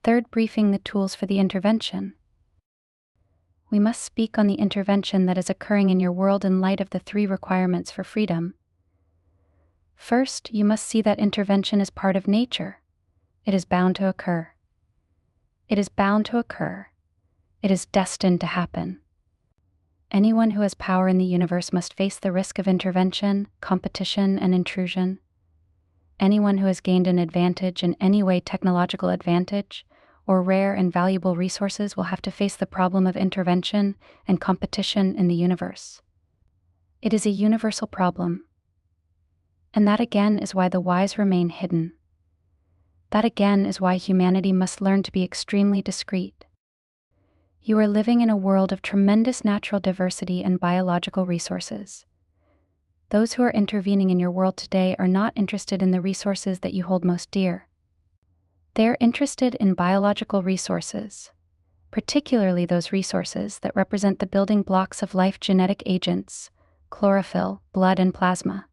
Third, briefing the tools for the intervention. We must speak on the intervention that is occurring in your world in light of the three requirements for freedom. First, you must see that intervention is part of nature. It is bound to occur. It is bound to occur. It is destined to happen. Anyone who has power in the universe must face the risk of intervention, competition, and intrusion. Anyone who has gained an advantage in any way, technological advantage, or rare and valuable resources, will have to face the problem of intervention and competition in the universe. It is a universal problem. And that again is why the whys remain hidden. That again is why humanity must learn to be extremely discreet. You are living in a world of tremendous natural diversity and biological resources. Those who are intervening in your world today are not interested in the resources that you hold most dear. They are interested in biological resources, particularly those resources that represent the building blocks of life: genetic agents, chlorophyll, blood, and plasma.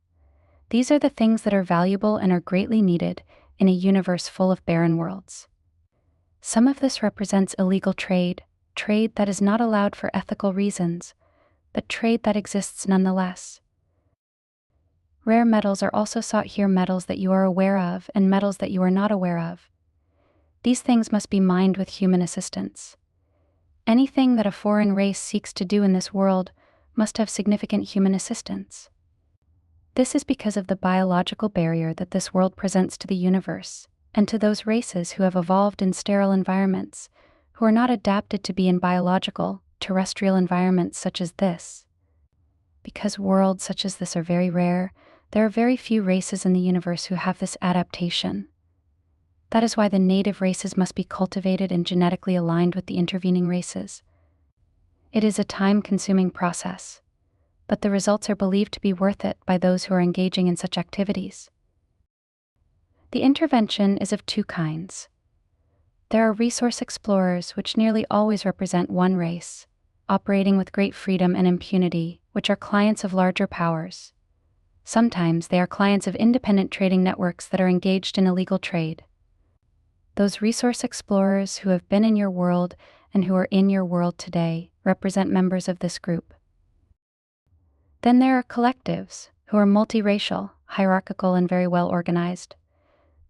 These are the things that are valuable and are greatly needed in a universe full of barren worlds. Some of this represents illegal trade that is not allowed for ethical reasons, but trade that exists nonetheless. Rare metals are also sought here, metals that you are aware of and metals that you are not aware of. These things must be mined with human assistance. Anything that a foreign race seeks to do in this world must have significant human assistance. This is because of the biological barrier that this world presents to the universe, and to those races who have evolved in sterile environments, who are not adapted to be in biological, terrestrial environments such as this. Because worlds such as this are very rare, there are very few races in the universe who have this adaptation. That is why the native races must be cultivated and genetically aligned with the intervening races. It is a time-consuming process, but the results are believed to be worth it by those who are engaging in such activities. The intervention is of two kinds. There are resource explorers, which nearly always represent one race, operating with great freedom and impunity, which are clients of larger powers. Sometimes they are clients of independent trading networks that are engaged in illegal trade. Those resource explorers who have been in your world and who are in your world today represent members of this group. Then there are collectives, who are multiracial, hierarchical, and very well organized.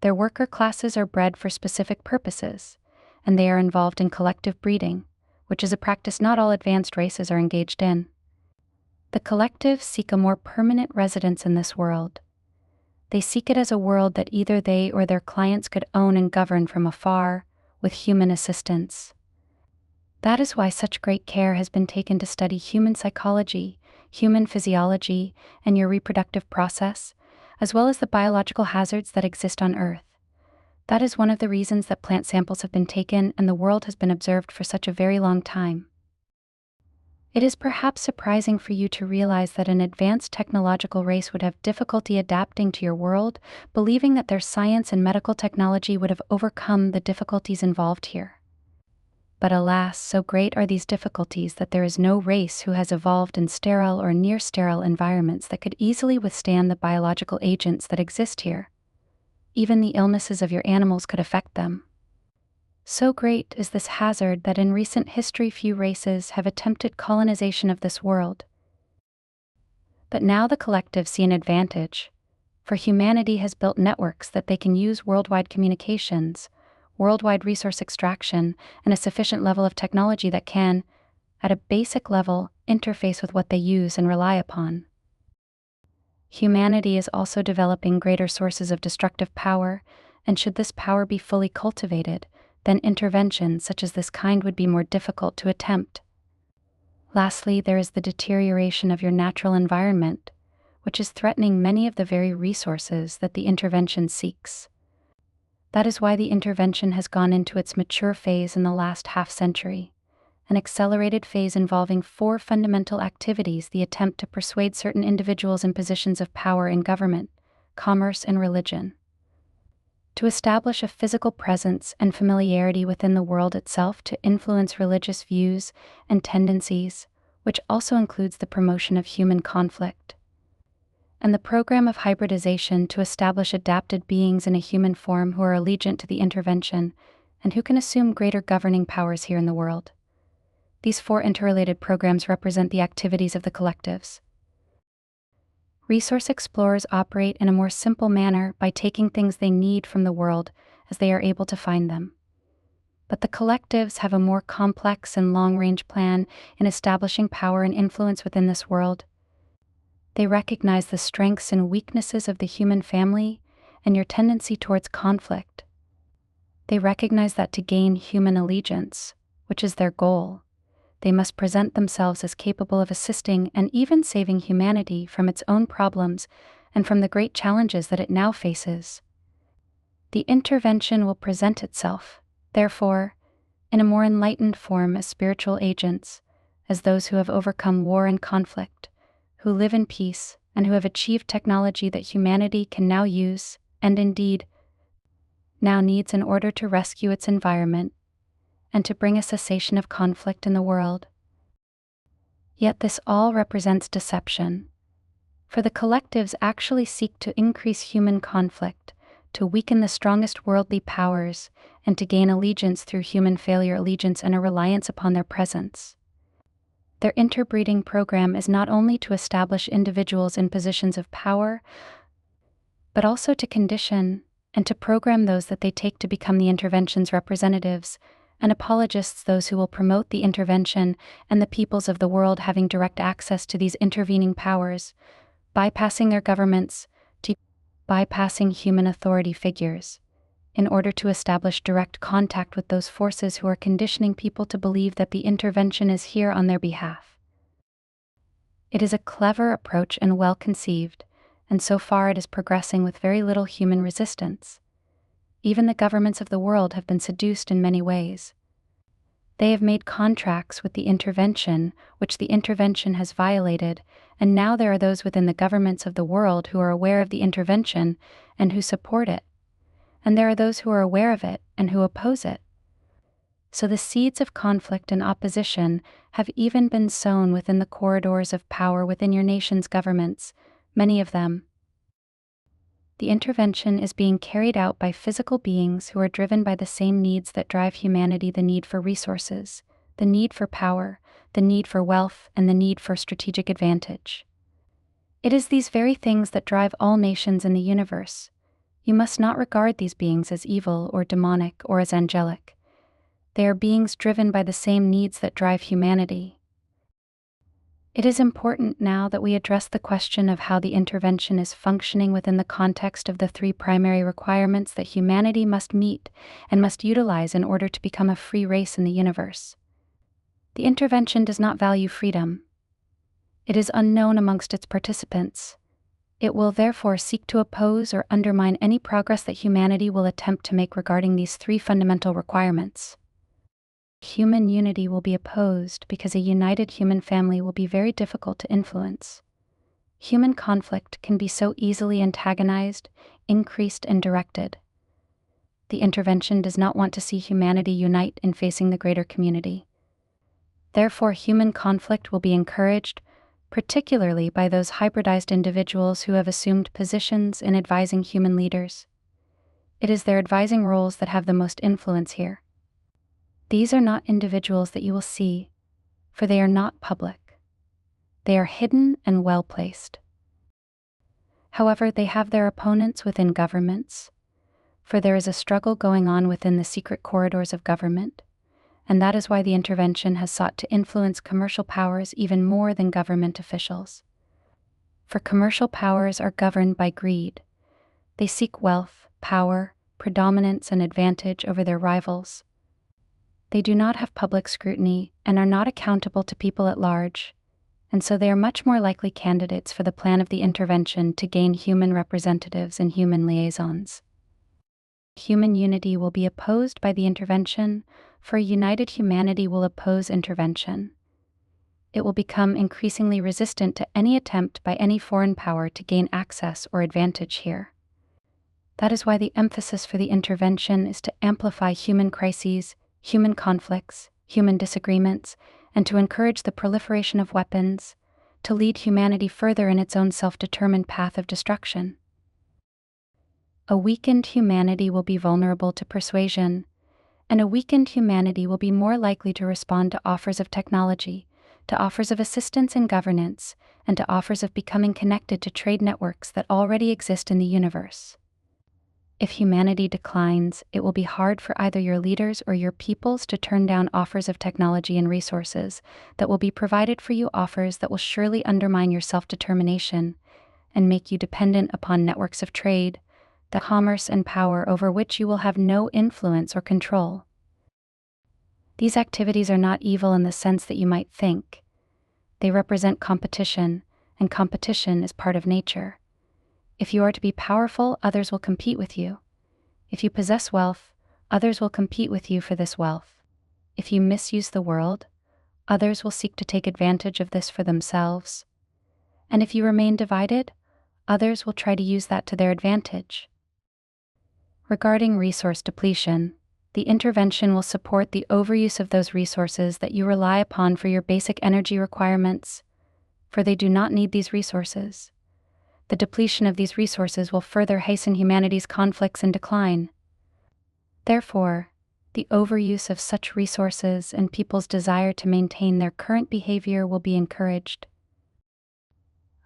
Their worker classes are bred for specific purposes, and they are involved in collective breeding, which is a practice not all advanced races are engaged in. The collectives seek a more permanent residence in this world. They seek it as a world that either they or their clients could own and govern from afar, with human assistance. That is why such great care has been taken to study human psychology, human physiology, and your reproductive process, as well as the biological hazards that exist on Earth. That is one of the reasons that plant samples have been taken and the world has been observed for such a very long time. It is perhaps surprising for you to realize that an advanced technological race would have difficulty adapting to your world, believing that their science and medical technology would have overcome the difficulties involved here. But alas, so great are these difficulties that there is no race who has evolved in sterile or near-sterile environments that could easily withstand the biological agents that exist here. Even the illnesses of your animals could affect them. So great is this hazard that in recent history few races have attempted colonization of this world. But now the collectives see an advantage, for humanity has built networks that they can use worldwide communications, worldwide resource extraction, and a sufficient level of technology that can, at a basic level, interface with what they use and rely upon. Humanity is also developing greater sources of destructive power, and should this power be fully cultivated, then intervention such as this kind would be more difficult to attempt. Lastly, there is the deterioration of your natural environment, which is threatening many of the very resources that the intervention seeks. That is why the intervention has gone into its mature phase in the last half-century, an accelerated phase involving 4 fundamental activities: the attempt to persuade certain individuals in positions of power in government, commerce, and religion; to establish a physical presence and familiarity within the world itself to influence religious views and tendencies, which also includes the promotion of human conflict; and the program of hybridization to establish adapted beings in a human form who are allegiant to the intervention and who can assume greater governing powers here in the world. These 4 interrelated programs represent the activities of the collectives. Resource explorers operate in a more simple manner by taking things they need from the world as they are able to find them. But the collectives have a more complex and long-range plan in establishing power and influence within this world. They recognize the strengths and weaknesses of the human family and your tendency towards conflict. They recognize that to gain human allegiance, which is their goal, they must present themselves as capable of assisting and even saving humanity from its own problems and from the great challenges that it now faces. The intervention will present itself, therefore, in a more enlightened form as spiritual agents, as those who have overcome war and conflict, who live in peace, and who have achieved technology that humanity can now use, and indeed, now needs in order to rescue its environment and to bring a cessation of conflict in the world. Yet this all represents deception, for the collectives actually seek to increase human conflict, to weaken the strongest worldly powers, and to gain allegiance through human failure, allegiance, and a reliance upon their presence. Their interbreeding program is not only to establish individuals in positions of power, but also to condition and to program those that they take to become the intervention's representatives and apologists, those who will promote the intervention, and the peoples of the world having direct access to these intervening powers, bypassing their governments, to bypassing human authority figures, in order to establish direct contact with those forces who are conditioning people to believe that the intervention is here on their behalf. It is a clever approach and well conceived, and so far it is progressing with very little human resistance. Even the governments of the world have been seduced in many ways. They have made contracts with the intervention, which the intervention has violated, and now there are those within the governments of the world who are aware of the intervention and who support it. And there are those who are aware of it and who oppose it. So the seeds of conflict and opposition have even been sown within the corridors of power within your nation's governments, many of them. The intervention is being carried out by physical beings who are driven by the same needs that drive humanity: the need for resources, the need for power, the need for wealth, and the need for strategic advantage. It is these very things that drive all nations in the universe. You must not regard these beings as evil or demonic or as angelic. They are beings driven by the same needs that drive humanity. It is important now that we address the question of how the intervention is functioning within the context of the 3 primary requirements that humanity must meet and must utilize in order to become a free race in the universe. The intervention does not value freedom. It is unknown amongst its participants. It will therefore seek to oppose or undermine any progress that humanity will attempt to make regarding these 3 fundamental requirements. Human unity will be opposed because a united human family will be very difficult to influence. Human conflict can be so easily antagonized, increased, and directed. The intervention does not want to see humanity unite in facing the greater community. Therefore, human conflict will be encouraged, particularly by those hybridized individuals who have assumed positions in advising human leaders. It is their advising roles that have the most influence here. These are not individuals that you will see, for they are not public. They are hidden and well-placed. However, they have their opponents within governments, for there is a struggle going on within the secret corridors of government, and that is why the intervention has sought to influence commercial powers even more than government officials. For commercial powers are governed by greed. They seek wealth, power, predominance, and advantage over their rivals. They do not have public scrutiny and are not accountable to people at large, and so they are much more likely candidates for the plan of the intervention to gain human representatives and human liaisons. Human unity will be opposed by the intervention, for a united humanity will oppose intervention. It will become increasingly resistant to any attempt by any foreign power to gain access or advantage here. That is why the emphasis for the intervention is to amplify human crises, human conflicts, human disagreements, and to encourage the proliferation of weapons, to lead humanity further in its own self-determined path of destruction. A weakened humanity will be vulnerable to persuasion, and a weakened humanity will be more likely to respond to offers of technology, to offers of assistance in governance, and to offers of becoming connected to trade networks that already exist in the universe. If humanity declines, it will be hard for either your leaders or your peoples to turn down offers of technology and resources that will be provided for you, offers that will surely undermine your self-determination and make you dependent upon networks of trade, the commerce and power over which you will have no influence or control. These activities are not evil in the sense that you might think. They represent competition, and competition is part of nature. If you are to be powerful, others will compete with you. If you possess wealth, others will compete with you for this wealth. If you misuse the world, others will seek to take advantage of this for themselves. And if you remain divided, others will try to use that to their advantage. Regarding resource depletion, the intervention will support the overuse of those resources that you rely upon for your basic energy requirements, for they do not need these resources. The depletion of these resources will further hasten humanity's conflicts and decline. Therefore, the overuse of such resources and people's desire to maintain their current behavior will be encouraged.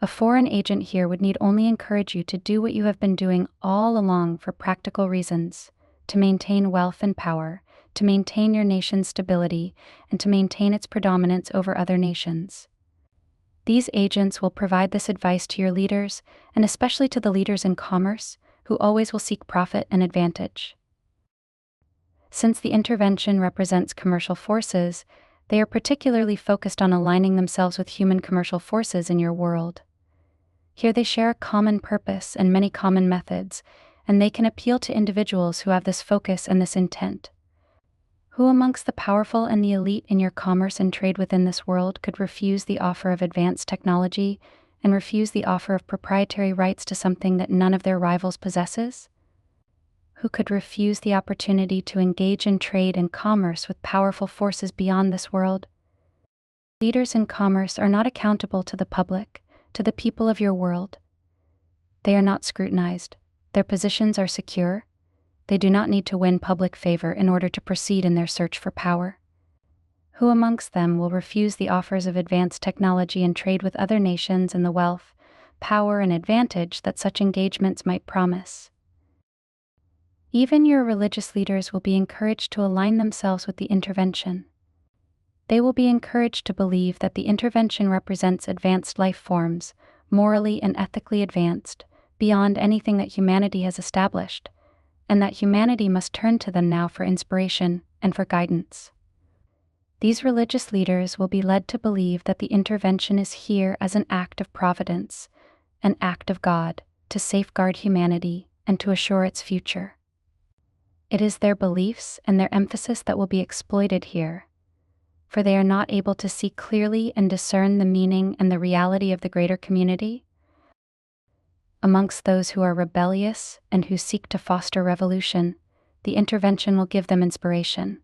A foreign agent here would need only encourage you to do what you have been doing all along for practical reasons, to maintain wealth and power, to maintain your nation's stability, and to maintain its predominance over other nations. These agents will provide this advice to your leaders, and especially to the leaders in commerce, who always will seek profit and advantage. Since the intervention represents commercial forces, they are particularly focused on aligning themselves with human commercial forces in your world. Here they share a common purpose and many common methods, and they can appeal to individuals who have this focus and this intent. Who amongst the powerful and the elite in your commerce and trade within this world could refuse the offer of advanced technology and refuse the offer of proprietary rights to something that none of their rivals possesses? Who could refuse the opportunity to engage in trade and commerce with powerful forces beyond this world? Leaders in commerce are not accountable to the public, to the people of your world. They are not scrutinized. Their positions are secure. They do not need to win public favor in order to proceed in their search for power. Who amongst them will refuse the offers of advanced technology and trade with other nations and the wealth, power, and advantage that such engagements might promise? Even your religious leaders will be encouraged to align themselves with the intervention. They will be encouraged to believe that the intervention represents advanced life forms, morally and ethically advanced, beyond anything that humanity has established, and that humanity must turn to them now for inspiration and for guidance. These religious leaders will be led to believe that the intervention is here as an act of providence, an act of God, to safeguard humanity and to assure its future. It is their beliefs and their emphasis that will be exploited here, for they are not able to see clearly and discern the meaning and the reality of the greater community. Amongst those who are rebellious and who seek to foster revolution, the intervention will give them inspiration.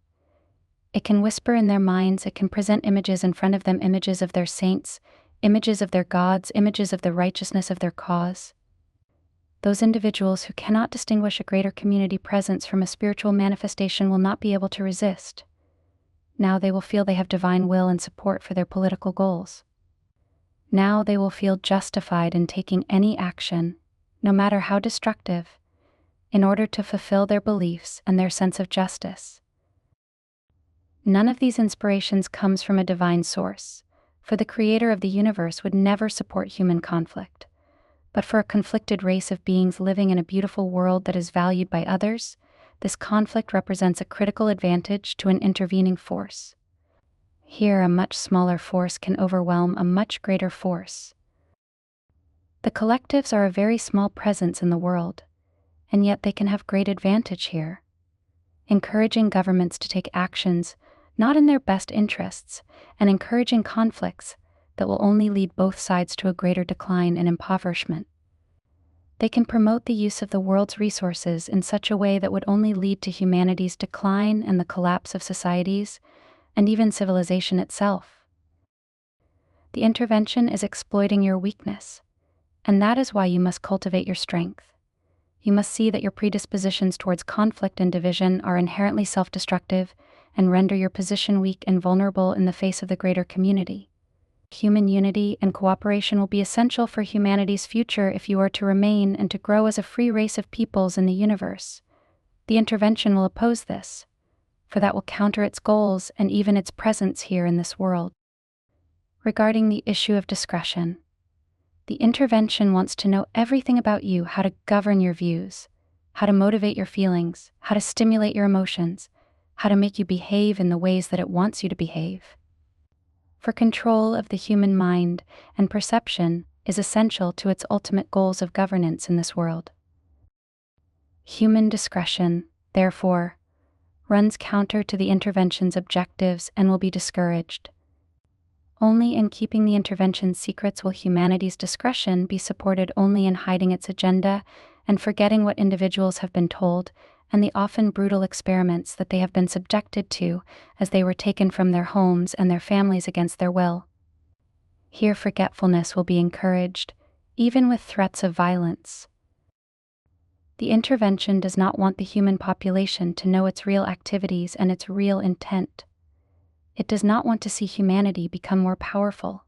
It can whisper in their minds, it can present images in front of them, images of their saints, images of their gods, images of the righteousness of their cause. Those individuals who cannot distinguish a greater community presence from a spiritual manifestation will not be able to resist. Now they will feel they have divine will and support for their political goals. Now they will feel justified in taking any action, no matter how destructive, in order to fulfill their beliefs and their sense of justice. None of these inspirations comes from a divine source, for the creator of the universe would never support human conflict. But for a conflicted race of beings living in a beautiful world that is valued by others, this conflict represents a critical advantage to an intervening force. Here, a much smaller force can overwhelm a much greater force. The collectives are a very small presence in the world, and yet they can have great advantage here. encouraging governments to take actions not in their best interests, and encouraging conflicts that will only lead both sides to a greater decline and impoverishment. They can promote the use of the world's resources in such a way that would only lead to humanity's decline and the collapse of societies, and even civilization itself. The intervention is exploiting your weakness, and that is why you must cultivate your strength. You must see that your predispositions towards conflict and division are inherently self-destructive and render your position weak and vulnerable in the face of the greater community. Human unity and cooperation will be essential for humanity's future if you are to remain and to grow as a free race of peoples in the universe. The intervention will oppose this, for that will counter its goals and even its presence here in this world. Regarding the issue of discretion, the intervention wants to know everything about you: how to govern your views, how to motivate your feelings, how to stimulate your emotions, how to make you behave in the ways that it wants you to behave. For control of the human mind and perception is essential to its ultimate goals of governance in this world. Human discretion, therefore, runs counter to the intervention's objectives and will be discouraged. Only in keeping the intervention's secrets will humanity's discretion be supported. Only in hiding its agenda and forgetting what individuals have been told and the often brutal experiments that they have been subjected to as they were taken from their homes and their families against their will. Here forgetfulness will be encouraged, even with threats of violence. The intervention does not want the human population to know its real activities and its real intent. It does not want to see humanity become more powerful.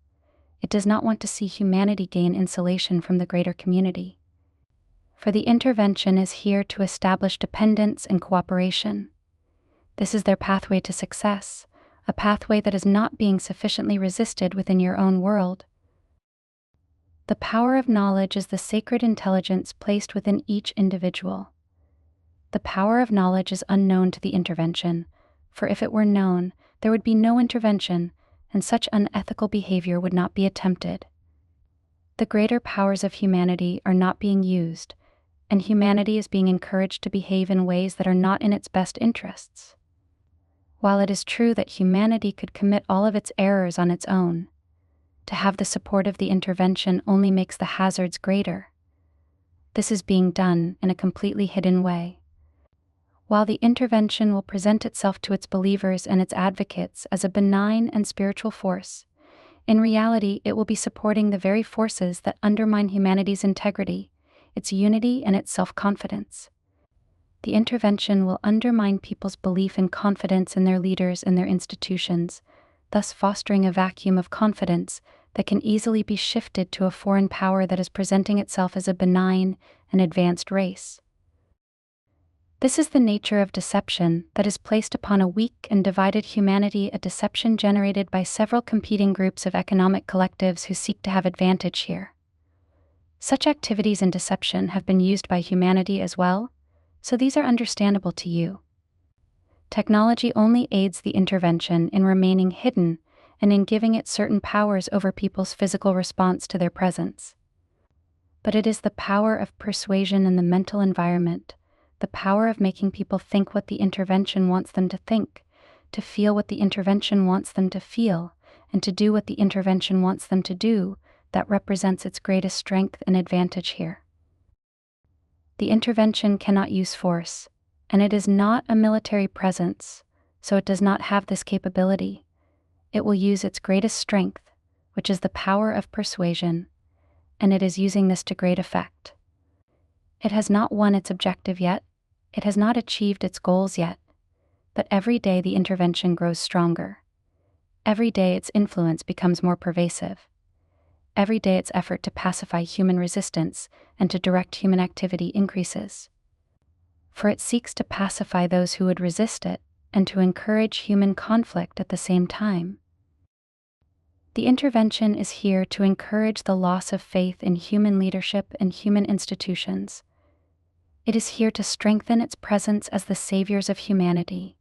It does not want to see humanity gain insulation from the greater community. For the intervention is here to establish dependence and cooperation. This is their pathway to success, a pathway that is not being sufficiently resisted within your own world. The power of knowledge is the sacred intelligence placed within each individual. The power of knowledge is unknown to the intervention, for if it were known, there would be no intervention, and such unethical behavior would not be attempted. The greater powers of humanity are not being used, and humanity is being encouraged to behave in ways that are not in its best interests. While it is true that humanity could commit all of its errors on its own, to have the support of the intervention only makes the hazards greater. This is being done in a completely hidden way. While the intervention will present itself to its believers and its advocates as a benign and spiritual force, in reality it will be supporting the very forces that undermine humanity's integrity, its unity, and its self-confidence. The intervention will undermine people's belief and confidence in their leaders and their institutions, thus fostering a vacuum of confidence that can easily be shifted to a foreign power that is presenting itself as a benign and advanced race. This is the nature of deception that is placed upon a weak and divided humanity, a deception generated by several competing groups of economic collectives who seek to have advantage here. Such activities and deception have been used by humanity as well, so these are understandable to you. Technology only aids the intervention in remaining hidden and in giving it certain powers over people's physical response to their presence. But it is the power of persuasion in the mental environment, the power of making people think what the intervention wants them to think, to feel what the intervention wants them to feel, and to do what the intervention wants them to do, that represents its greatest strength and advantage here. The intervention cannot use force, and it is not a military presence, so it does not have this capability. It will use its greatest strength, which is the power of persuasion, and it is using this to great effect. It has not won its objective yet, it has not achieved its goals yet, but every day the intervention grows stronger. Every day its influence becomes more pervasive. Every day its effort to pacify human resistance and to direct human activity increases. For it seeks to pacify those who would resist it and to encourage human conflict at the same time. The intervention is here to encourage the loss of faith in human leadership and human institutions. It is here to strengthen its presence as the saviors of humanity.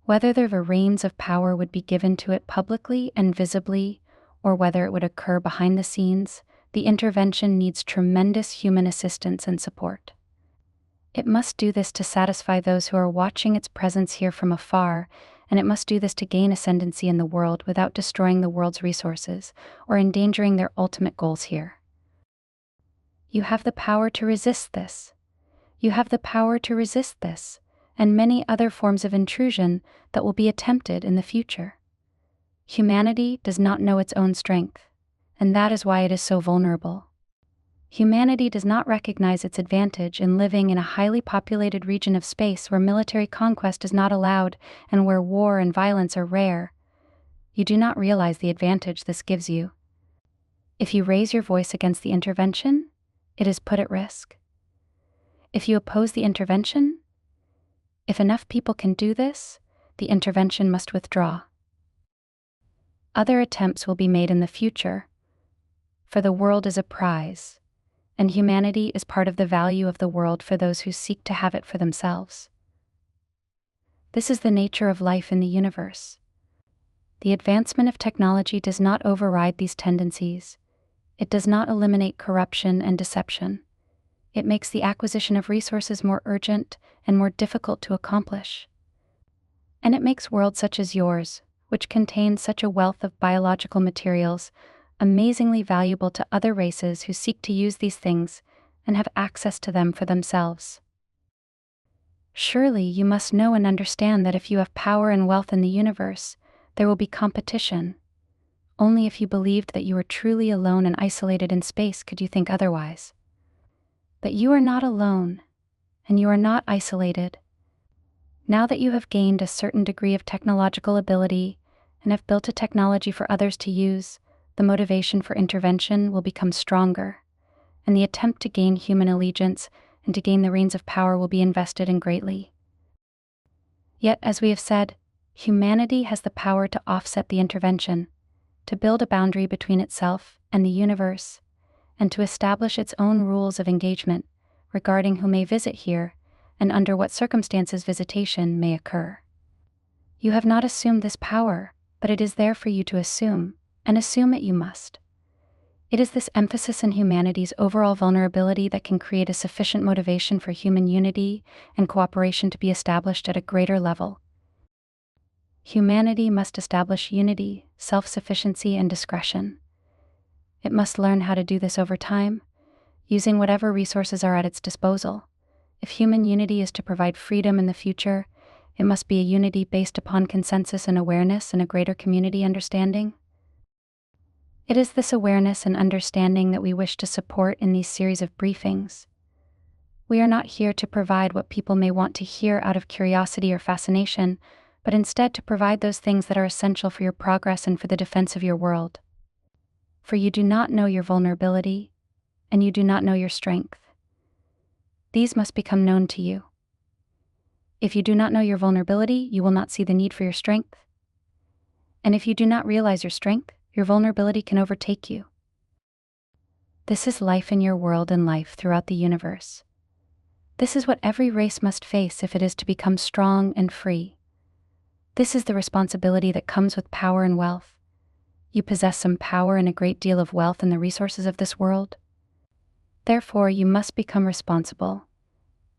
Whether the reins of power would be given to it publicly and visibly, or whether it would occur behind the scenes, the intervention needs tremendous human assistance and support. It must do this to satisfy those who are watching its presence here from afar, and it must do this to gain ascendancy in the world without destroying the world's resources or endangering their ultimate goals here. You have the power to resist this. You have the power to resist this, and many other forms of intrusion that will be attempted in the future. Humanity does not know its own strength, and that is why it is so vulnerable. Humanity does not recognize its advantage in living in a highly populated region of space where military conquest is not allowed and where war and violence are rare. You do not realize the advantage this gives you. If you raise your voice against the intervention, it is put at risk. If you oppose the intervention, if enough people can do this, the intervention must withdraw. Other attempts will be made in the future, for the world is a prize, and humanity is part of the value of the world for those who seek to have it for themselves. This is the nature of life in the universe. The advancement of technology does not override these tendencies. It does not eliminate corruption and deception. It makes the acquisition of resources more urgent and more difficult to accomplish. And it makes worlds such as yours, which contains such a wealth of biological materials, amazingly valuable to other races who seek to use these things and have access to them for themselves. Surely you must know and understand that if you have power and wealth in the universe, there will be competition. Only if you believed that you were truly alone and isolated in space could you think otherwise. But you are not alone, and you are not isolated. Now that you have gained a certain degree of technological ability and have built a technology for others to use, the motivation for intervention will become stronger, and the attempt to gain human allegiance and to gain the reins of power will be invested in greatly. Yet, as we have said, humanity has the power to offset the intervention, to build a boundary between itself and the universe, and to establish its own rules of engagement regarding who may visit here and under what circumstances visitation may occur. You have not assumed this power, but it is there for you to assume, and assume it you must. It is this emphasis in humanity's overall vulnerability that can create a sufficient motivation for human unity and cooperation to be established at a greater level. Humanity must establish unity, self-sufficiency, and discretion. It must learn how to do this over time, using whatever resources are at its disposal. If human unity is to provide freedom in the future, it must be a unity based upon consensus and awareness and a greater community understanding. It is this awareness and understanding that we wish to support in these series of briefings. We are not here to provide what people may want to hear out of curiosity or fascination, but instead to provide those things that are essential for your progress and for the defense of your world. For you do not know your vulnerability, and you do not know your strength. These must become known to you. If you do not know your vulnerability, you will not see the need for your strength. And if you do not realize your strength, your vulnerability can overtake you. This is life in your world and life throughout the universe. This is what every race must face if it is to become strong and free. This is the responsibility that comes with power and wealth. You possess some power and a great deal of wealth in the resources of this world. Therefore, you must become responsible,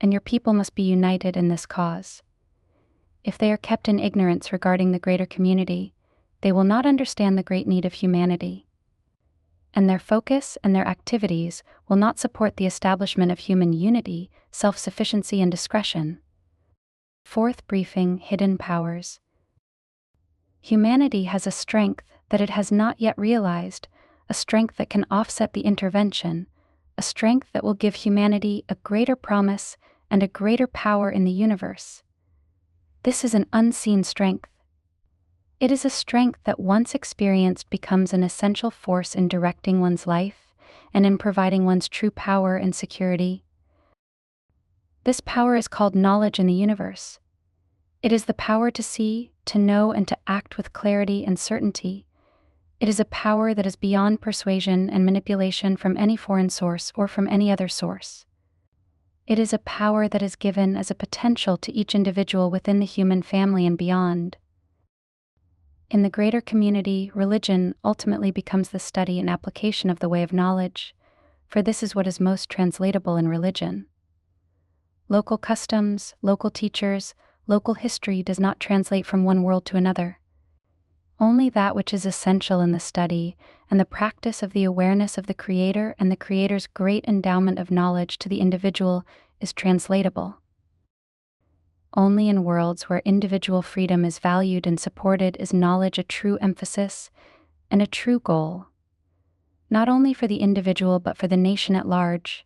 and your people must be united in this cause. If they are kept in ignorance regarding the greater community, they will not understand the great need of humanity, and their focus and their activities will not support the establishment of human unity, self-sufficiency, and discretion. Fourth briefing: Hidden Powers. Humanity has a strength that it has not yet realized, a strength that can offset the intervention, a strength that will give humanity a greater promise and a greater power in the universe. This is an unseen strength. It is a strength that once experienced becomes an essential force in directing one's life and in providing one's true power and security. This power is called knowledge in the universe. It is the power to see, to know, and to act with clarity and certainty. It is a power that is beyond persuasion and manipulation from any foreign source or from any other source. It is a power that is given as a potential to each individual within the human family and beyond. In the greater community, religion ultimately becomes the study and application of the way of knowledge, for this is what is most translatable in religion. Local customs, local teachers, local history does not translate from one world to another. Only that which is essential in the study and the practice of the awareness of the Creator and the Creator's great endowment of knowledge to the individual is translatable. Only in worlds where individual freedom is valued and supported is knowledge a true emphasis and a true goal, not only for the individual but for the nation at large.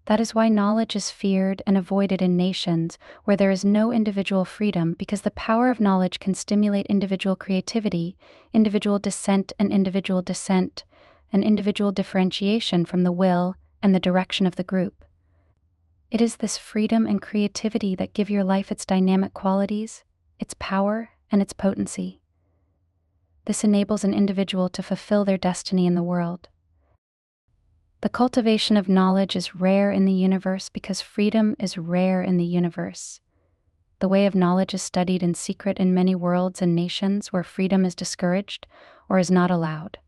That is why knowledge is feared and avoided in nations where there is no individual freedom, because the power of knowledge can stimulate individual creativity, individual dissent, and individual differentiation from the will and the direction of the group. It is this freedom and creativity that give your life its dynamic qualities, its power, and its potency. This enables an individual to fulfill their destiny in the world. The cultivation of knowledge is rare in the universe because freedom is rare in the universe. The way of knowledge is studied in secret in many worlds and nations where freedom is discouraged or is not allowed.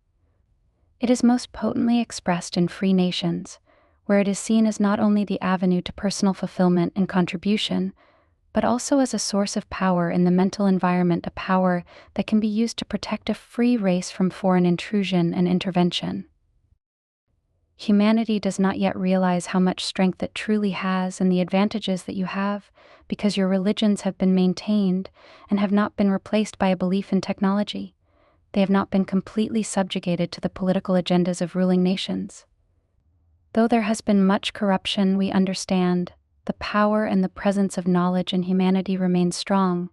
It is most potently expressed in free nations, where it is seen as not only the avenue to personal fulfillment and contribution, but also as a source of power in the mental environment, a power that can be used to protect a free race from foreign intrusion and intervention. Humanity does not yet realize how much strength it truly has and the advantages that you have because your religions have been maintained and have not been replaced by a belief in technology. They have not been completely subjugated to the political agendas of ruling nations. Though there has been much corruption, we understand the power and the presence of knowledge in humanity remains strong,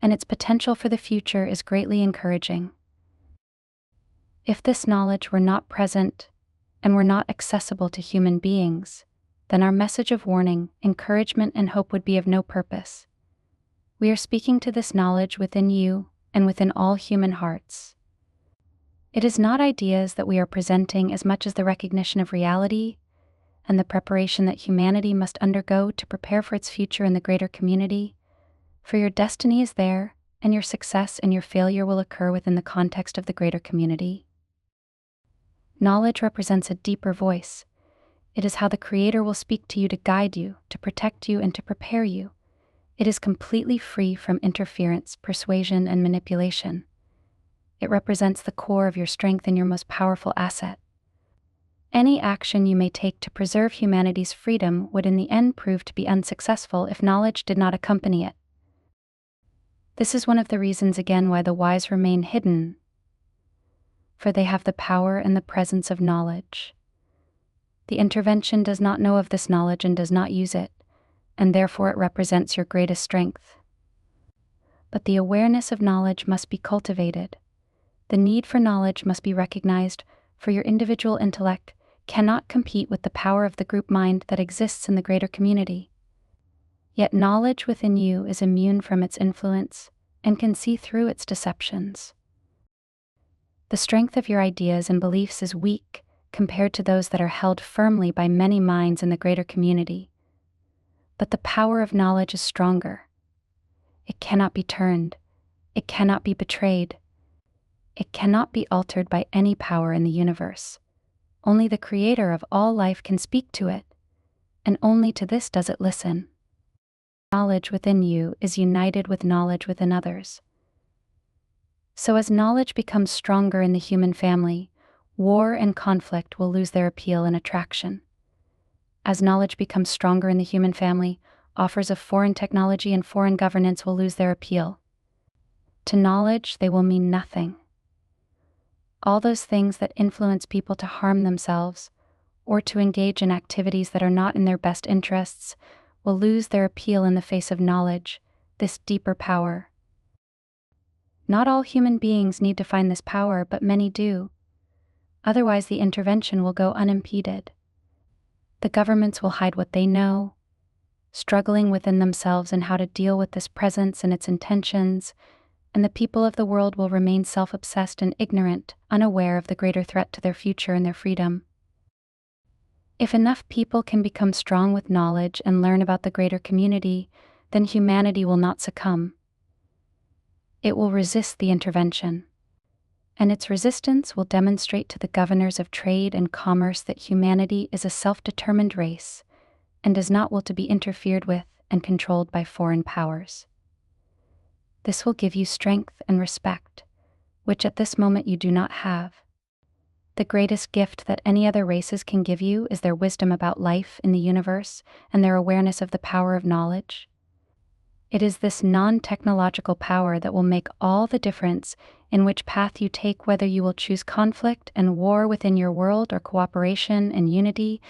and its potential for the future is greatly encouraging. If this knowledge were not present and were not accessible to human beings, then our message of warning, encouragement, and hope would be of no purpose. We are speaking to this knowledge within you and within all human hearts. It is not ideas that we are presenting as much as the recognition of reality and the preparation that humanity must undergo to prepare for its future in the greater community. For your destiny is there, and your success and your failure will occur within the context of the greater community. Knowledge represents a deeper voice. It is how the Creator will speak to you to guide you, to protect you, and to prepare you. It is completely free from interference, persuasion, and manipulation. It represents the core of your strength and your most powerful asset. Any action you may take to preserve humanity's freedom would in the end prove to be unsuccessful if knowledge did not accompany it. This is one of the reasons again why the wise remain hidden, for they have the power and the presence of knowledge. The intervention does not know of this knowledge and does not use it, and therefore it represents your greatest strength. But the awareness of knowledge must be cultivated. The need for knowledge must be recognized, for your individual intellect cannot compete with the power of the group mind that exists in the greater community. Yet knowledge within you is immune from its influence and can see through its deceptions. The strength of your ideas and beliefs is weak compared to those that are held firmly by many minds in the greater community. But the power of knowledge is stronger. It cannot be turned. It cannot be betrayed. It cannot be altered by any power in the universe. Only the Creator of all life can speak to it, and only to this does it listen. Knowledge within you is united with knowledge within others. So as knowledge becomes stronger in the human family, war and conflict will lose their appeal and attraction. As knowledge becomes stronger in the human family, offers of foreign technology and foreign governance will lose their appeal. To knowledge, they will mean nothing. All those things that influence people to harm themselves or to engage in activities that are not in their best interests will lose their appeal in the face of knowledge, this deeper power. Not all human beings need to find this power, but many do. Otherwise, the intervention will go unimpeded. The governments will hide what they know, struggling within themselves in how to deal with this presence and its intentions, and the people of the world will remain self-obsessed and ignorant, unaware of the greater threat to their future and their freedom. If enough people can become strong with knowledge and learn about the greater community, then humanity will not succumb. It will resist the intervention, and its resistance will demonstrate to the governors of trade and commerce that humanity is a self-determined race, and does not will to be interfered with and controlled by foreign powers. This will give you strength and respect, which at this moment you do not have. The greatest gift that any other races can give you is their wisdom about life in the universe and their awareness of the power of knowledge. It is this non-technological power that will make all the difference in which path you take, whether you will choose conflict and war within your world or cooperation and unity,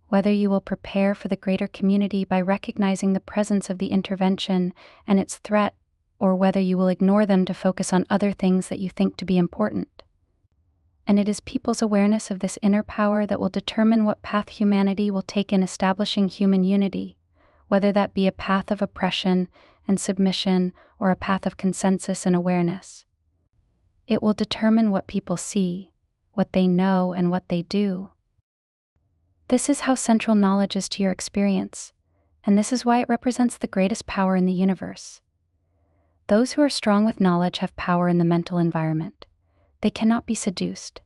whether you will prepare for the greater community by recognizing the presence of the intervention and its threat, or whether you will ignore them to focus on other things that you think to be important. And it is people's awareness of this inner power that will determine what path humanity will take in establishing human unity, whether that be a path of oppression and submission or a path of consensus and awareness. It will determine what people see, what they know, and what they do. This is how central knowledge is to your experience, and this is why it represents the greatest power in the universe. Those who are strong with knowledge have power in the mental environment. They cannot be seduced,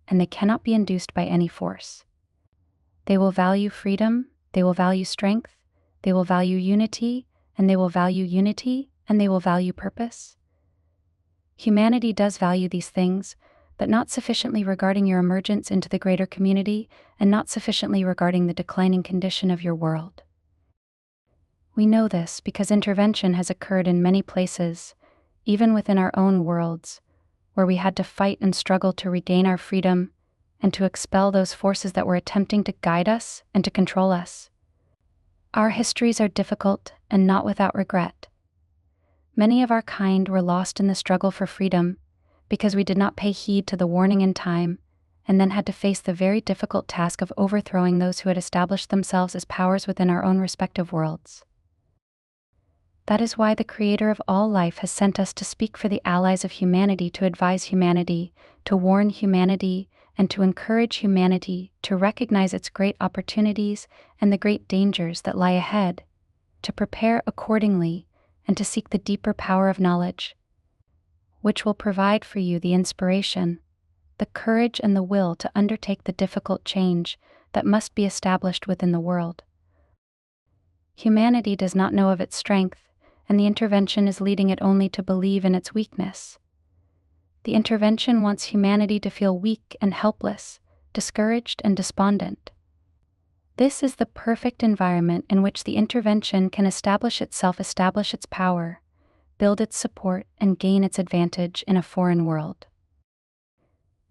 and they cannot be induced by any force. They will value freedom, they will value strength, they will value unity, and they will value unity, and they will value purpose. Humanity does value these things, but not sufficiently regarding your emergence into the greater community, and not sufficiently regarding the declining condition of your world. We know this because intervention has occurred in many places, even within our own worlds, where we had to fight and struggle to regain our freedom and to expel those forces that were attempting to guide us and to control us. Our histories are difficult and not without regret. Many of our kind were lost in the struggle for freedom because we did not pay heed to the warning in time, and then had to face the very difficult task of overthrowing those who had established themselves as powers within our own respective worlds. That is why the Creator of all life has sent us to speak for the Allies of Humanity, to advise humanity, to warn humanity, and to encourage humanity to recognize its great opportunities and the great dangers that lie ahead, to prepare accordingly, and to seek the deeper power of knowledge, which will provide for you the inspiration, the courage, and the will to undertake the difficult change that must be established within the world. Humanity does not know of its strength, and the intervention is leading it only to believe in its weakness. The intervention wants humanity to feel weak and helpless, discouraged and despondent. This is the perfect environment in which the intervention can establish itself, establish its power, build its support, and gain its advantage in a foreign world.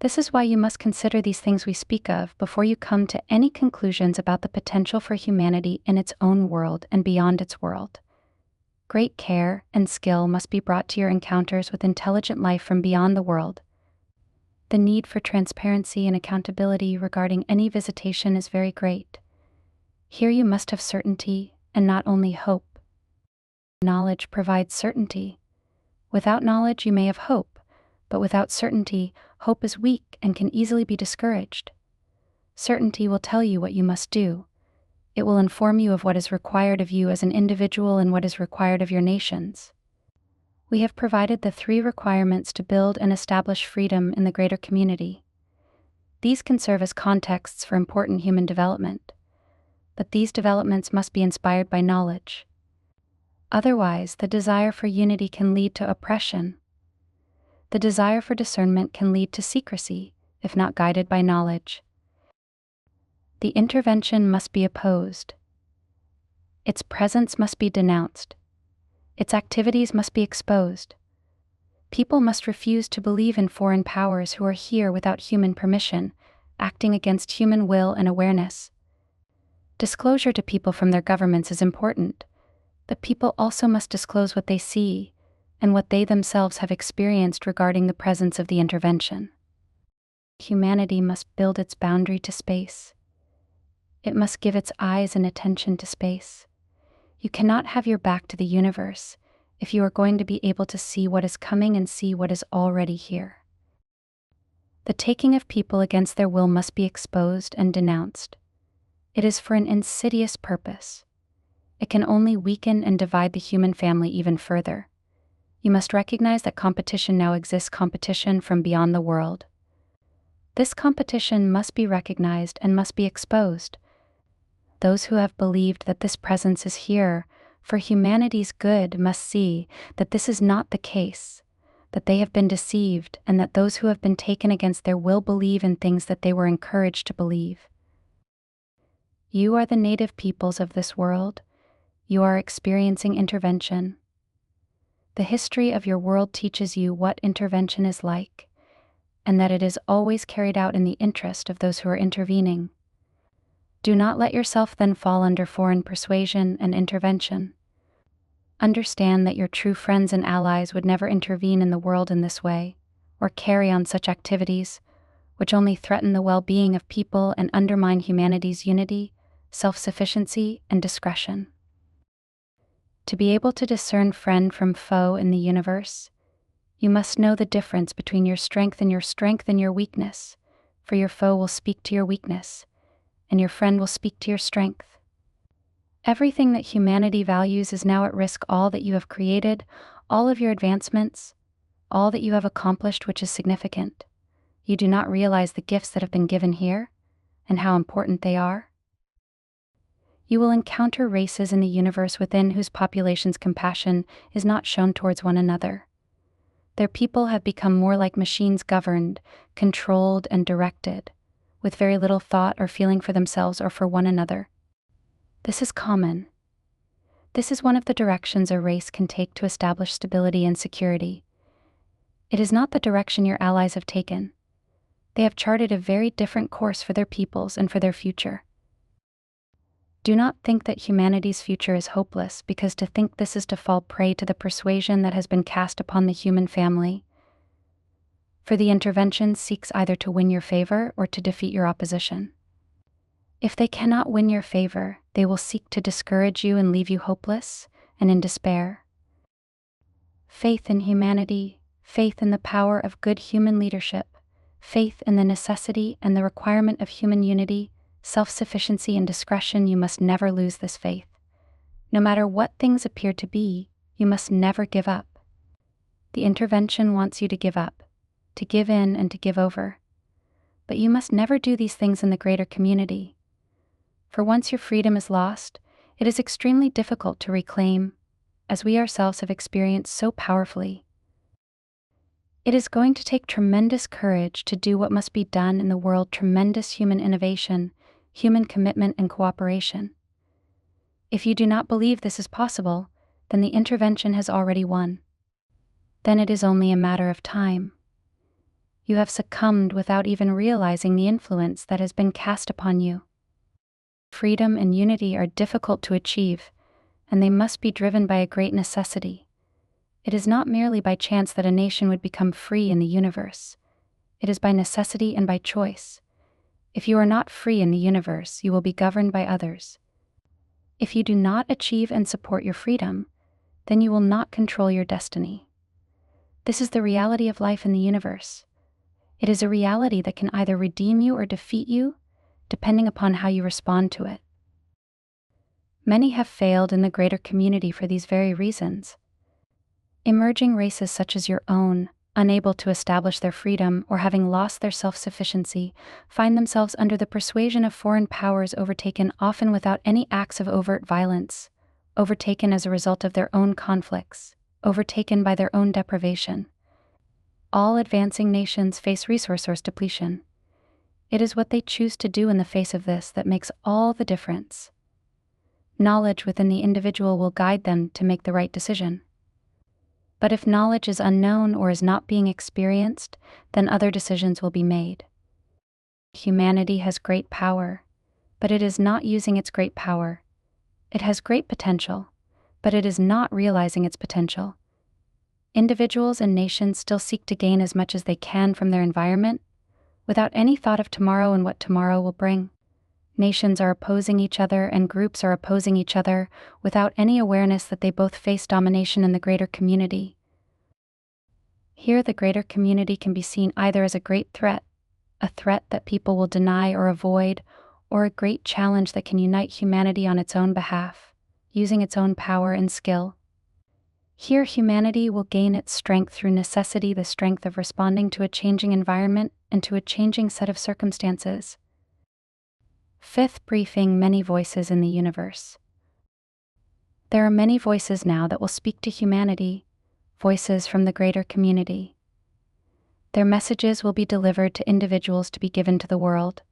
This is why you must consider these things we speak of before you come to any conclusions about the potential for humanity in its own world and beyond its world. Great care and skill must be brought to your encounters with intelligent life from beyond the world. The need for transparency and accountability regarding any visitation is very great. Here you must have certainty and not only hope. Knowledge provides certainty. Without knowledge you may have hope, but without certainty, hope is weak and can easily be discouraged. Certainty will tell you what you must do. It will inform you of what is required of you as an individual and what is required of your nations. We have provided the 3 requirements to build and establish freedom in the greater community. These can serve as contexts for important human development, but these developments must be inspired by knowledge. Otherwise, the desire for unity can lead to oppression. The desire for discernment can lead to secrecy, if not guided by knowledge. The intervention must be opposed. Its presence must be denounced. Its activities must be exposed. People must refuse to believe in foreign powers who are here without human permission, acting against human will and awareness. Disclosure to people from their governments is important, but people also must disclose what they see and what they themselves have experienced regarding the presence of the intervention. Humanity must build its boundary to space. It must give its eyes and attention to space. You cannot have your back to the universe if you are going to be able to see what is coming and see what is already here. The taking of people against their will must be exposed and denounced. It is for an insidious purpose. It can only weaken and divide the human family even further. You must recognize that competition now exists, competition from beyond the world. This competition must be recognized and must be exposed. Those who have believed that this presence is here for humanity's good must see that this is not the case, that they have been deceived, and that those who have been taken against their will believe in things that they were encouraged to believe. You are the native peoples of this world. You are experiencing intervention. The history of your world teaches you what intervention is like, and that it is always carried out in the interest of those who are intervening. Do not let yourself then fall under foreign persuasion and intervention. Understand that your true friends and allies would never intervene in the world in this way, or carry on such activities, which only threaten the well-being of people and undermine humanity's unity, self-sufficiency, and discretion. To be able to discern friend from foe in the universe, you must know the difference between your strength and your weakness, for your foe will speak to your weakness, and your friend will speak to your strength. Everything that humanity values is now at risk. All that you have created, all of your advancements, all that you have accomplished which is significant. You do not realize the gifts that have been given here, and how important they are. You will encounter races in the universe within whose population's compassion is not shown towards one another. Their people have become more like machines, governed, controlled, and directed, with very little thought or feeling for themselves or for one another. This is common. This is one of the directions a race can take to establish stability and security. It is not the direction your allies have taken. They have charted a very different course for their peoples and for their future. Do not think that humanity's future is hopeless, because to think this is to fall prey to the persuasion that has been cast upon the human family. For the intervention seeks either to win your favor or to defeat your opposition. If they cannot win your favor, they will seek to discourage you and leave you hopeless and in despair. Faith in humanity, faith in the power of good human leadership, faith in the necessity and the requirement of human unity, self-sufficiency and discretion, you must never lose this faith. No matter what things appear to be, you must never give up. The intervention wants you to give up, to give in and to give over. But you must never do these things in the greater community. For once your freedom is lost, it is extremely difficult to reclaim, as we ourselves have experienced so powerfully. It is going to take tremendous courage to do what must be done in the world, tremendous human innovation, human commitment and cooperation. If you do not believe this is possible, then the intervention has already won. Then it is only a matter of time. You have succumbed without even realizing the influence that has been cast upon you. Freedom and unity are difficult to achieve, and they must be driven by a great necessity. It is not merely by chance that a nation would become free in the universe. It is by necessity and by choice. If you are not free in the universe, you will be governed by others. If you do not achieve and support your freedom, then you will not control your destiny. This is the reality of life in the universe. It is a reality that can either redeem you or defeat you, depending upon how you respond to it. Many have failed in the greater community for these very reasons. Emerging races such as your own, unable to establish their freedom or having lost their self-sufficiency, find themselves under the persuasion of foreign powers, overtaken often without any acts of overt violence, overtaken as a result of their own conflicts, overtaken by their own deprivation. All advancing nations face resource depletion. It is what they choose to do in the face of this that makes all the difference. Knowledge within the individual will guide them to make the right decision. But if knowledge is unknown or is not being experienced, then other decisions will be made. Humanity has great power, but it is not using its great power. It has great potential, but it is not realizing its potential. Individuals and nations still seek to gain as much as they can from their environment, without any thought of tomorrow and what tomorrow will bring. Nations are opposing each other and groups are opposing each other without any awareness that they both face domination in the greater community. Here the greater community can be seen either as a great threat, a threat that people will deny or avoid, or a great challenge that can unite humanity on its own behalf, using its own power and skill. Here humanity will gain its strength through necessity, the strength of responding to a changing environment and to a changing set of circumstances. Fifth briefing: many voices in the universe. There are many voices now that will speak to humanity, voices from the greater community. Their messages will be delivered to individuals to be given to the world.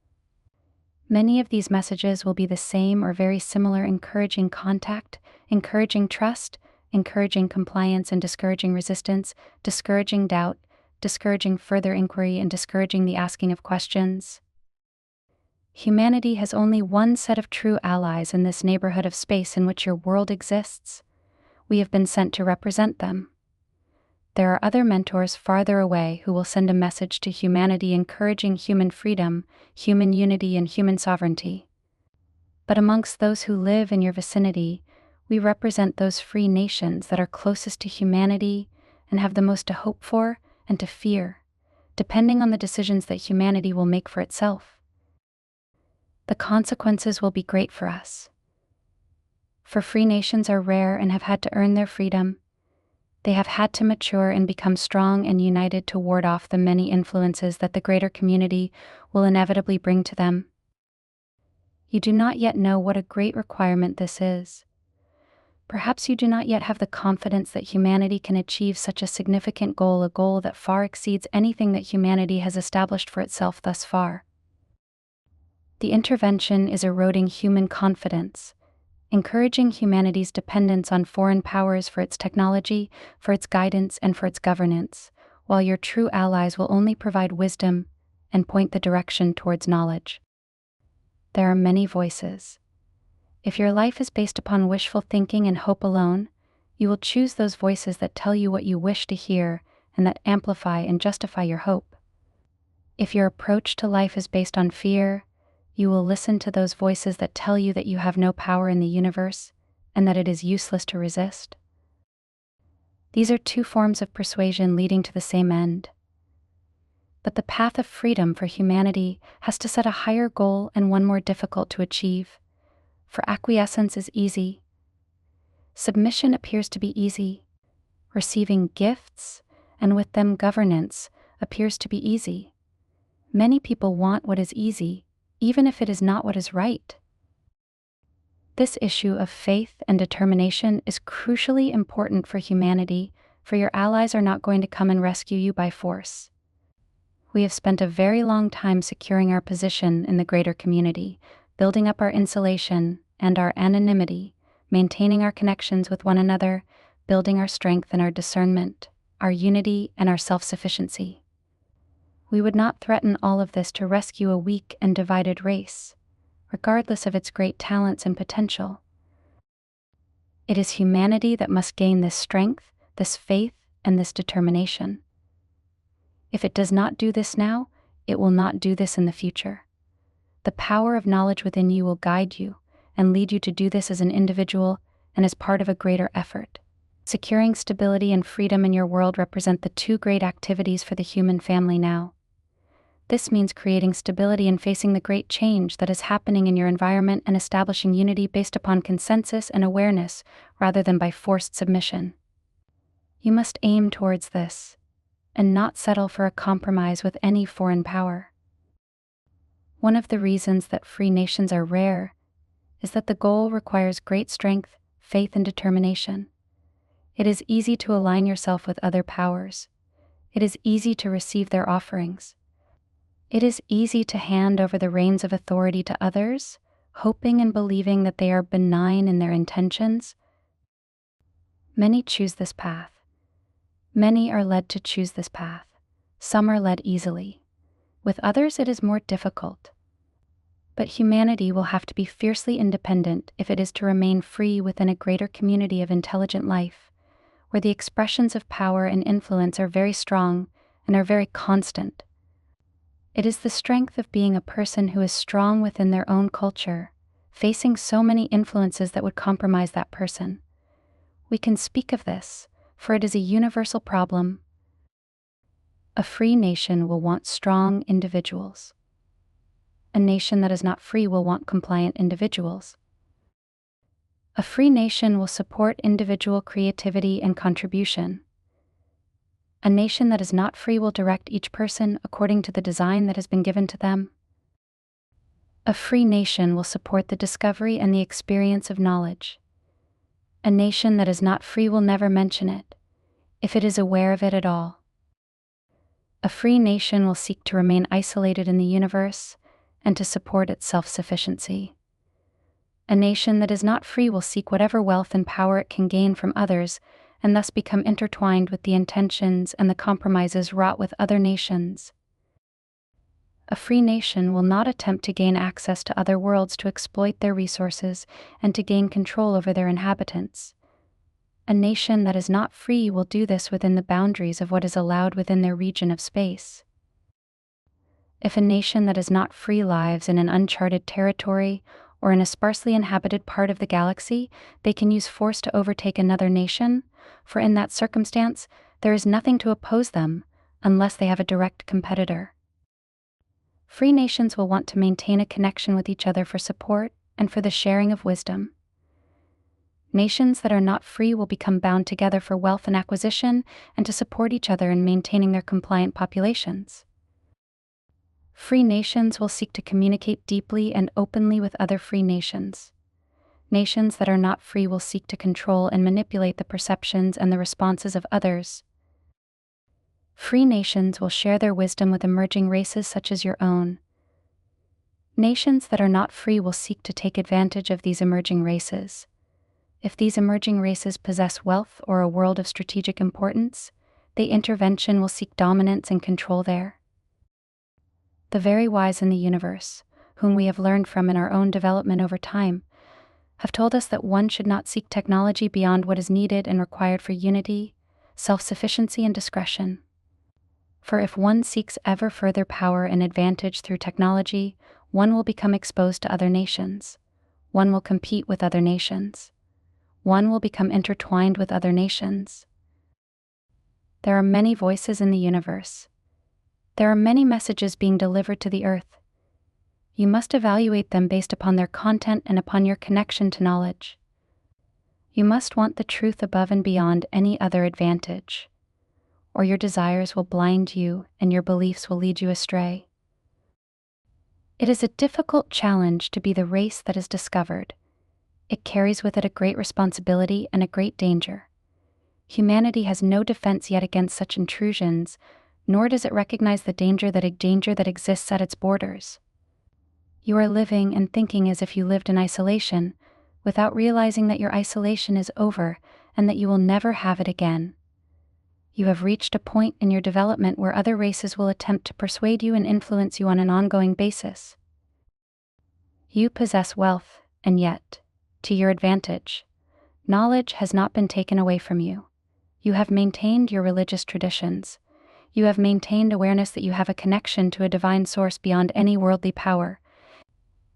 Many of these messages will be the same or very similar, encouraging contact, encouraging trust, encouraging compliance and discouraging resistance, discouraging doubt, discouraging further inquiry, and discouraging the asking of questions. Humanity has only one set of true allies in this neighborhood of space in which your world exists. We have been sent to represent them. There are other mentors farther away who will send a message to humanity encouraging human freedom, human unity, and human sovereignty. But amongst those who live in your vicinity, we represent those free nations that are closest to humanity and have the most to hope for and to fear, depending on the decisions that humanity will make for itself. The consequences will be great for us. For free nations are rare and have had to earn their freedom. They have had to mature and become strong and united to ward off the many influences that the greater community will inevitably bring to them. You do not yet know what a great requirement this is. Perhaps you do not yet have the confidence that humanity can achieve such a significant goal, a goal that far exceeds anything that humanity has established for itself thus far. The intervention is eroding human confidence, encouraging humanity's dependence on foreign powers for its technology, for its guidance, and for its governance, while your true allies will only provide wisdom and point the direction towards knowledge. There are many voices. If your life is based upon wishful thinking and hope alone, you will choose those voices that tell you what you wish to hear and that amplify and justify your hope. If your approach to life is based on fear, you will listen to those voices that tell you that you have no power in the universe and that it is useless to resist. These are two forms of persuasion leading to the same end. But the path of freedom for humanity has to set a higher goal and one more difficult to achieve. For acquiescence is easy. Submission appears to be easy. Receiving gifts, and with them governance, appears to be easy. Many people want what is easy, even if it is not what is right. This issue of faith and determination is crucially important for humanity, for your allies are not going to come and rescue you by force. We have spent a very long time securing our position in the greater community, building up our insulation and our anonymity, maintaining our connections with one another, building our strength and our discernment, our unity and our self-sufficiency. We would not threaten all of this to rescue a weak and divided race, regardless of its great talents and potential. It is humanity that must gain this strength, this faith, and this determination. If it does not do this now, it will not do this in the future. The power of knowledge within you will guide you and lead you to do this as an individual and as part of a greater effort. Securing stability and freedom in your world represent the two great activities for the human family now. This means creating stability and facing the great change that is happening in your environment and establishing unity based upon consensus and awareness rather than by forced submission. You must aim towards this and not settle for a compromise with any foreign power. One of the reasons that free nations are rare is that the goal requires great strength, faith, and determination. It is easy to align yourself with other powers. It is easy to receive their offerings. It is easy to hand over the reins of authority to others, hoping and believing that they are benign in their intentions. Many choose this path. Many are led to choose this path. Some are led easily. With others, it is more difficult. But humanity will have to be fiercely independent if it is to remain free within a greater community of intelligent life, where the expressions of power and influence are very strong and are very constant. It is the strength of being a person who is strong within their own culture, facing so many influences that would compromise that person. We can speak of this, for it is a universal problem. A free nation will want strong individuals. A nation that is not free will want compliant individuals. A free nation will support individual creativity and contribution. A nation that is not free will direct each person according to the design that has been given to them. A free nation will support the discovery and the experience of knowledge. A nation that is not free will never mention it, if it is aware of it at all. A free nation will seek to remain isolated in the universe and to support its self-sufficiency. A nation that is not free will seek whatever wealth and power it can gain from others and thus become intertwined with the intentions and the compromises wrought with other nations. A free nation will not attempt to gain access to other worlds to exploit their resources and to gain control over their inhabitants. A nation that is not free will do this within the boundaries of what is allowed within their region of space. If a nation that is not free lives in an uncharted territory or in a sparsely inhabited part of the galaxy, they can use force to overtake another nation, for in that circumstance, there is nothing to oppose them unless they have a direct competitor. Free nations will want to maintain a connection with each other for support and for the sharing of wisdom. Nations that are not free will become bound together for wealth and acquisition and to support each other in maintaining their compliant populations. Free nations will seek to communicate deeply and openly with other free nations. Nations that are not free will seek to control and manipulate the perceptions and the responses of others. Free nations will share their wisdom with emerging races such as your own. Nations that are not free will seek to take advantage of these emerging races. If these emerging races possess wealth or a world of strategic importance, the intervention will seek dominance and control there. The very wise in the universe, whom we have learned from in our own development over time, have told us that one should not seek technology beyond what is needed and required for unity, self-sufficiency, and discretion. For if one seeks ever further power and advantage through technology, one will become exposed to other nations. One will compete with other nations. One will become intertwined with other nations. There are many voices in the universe. There are many messages being delivered to the earth. You must evaluate them based upon their content and upon your connection to knowledge. You must want the truth above and beyond any other advantage, or your desires will blind you and your beliefs will lead you astray. It is a difficult challenge to be the race that is discovered. It carries with it a great responsibility and a great danger. Humanity has no defense yet against such intrusions, nor does it recognize the danger that exists at its borders. You are living and thinking as if you lived in isolation, without realizing that your isolation is over and that you will never have it again. You have reached a point in your development where other races will attempt to persuade you and influence you on an ongoing basis. You possess wealth, and yet, to your advantage, knowledge has not been taken away from you. You have maintained your religious traditions. You have maintained awareness that you have a connection to a divine source beyond any worldly power.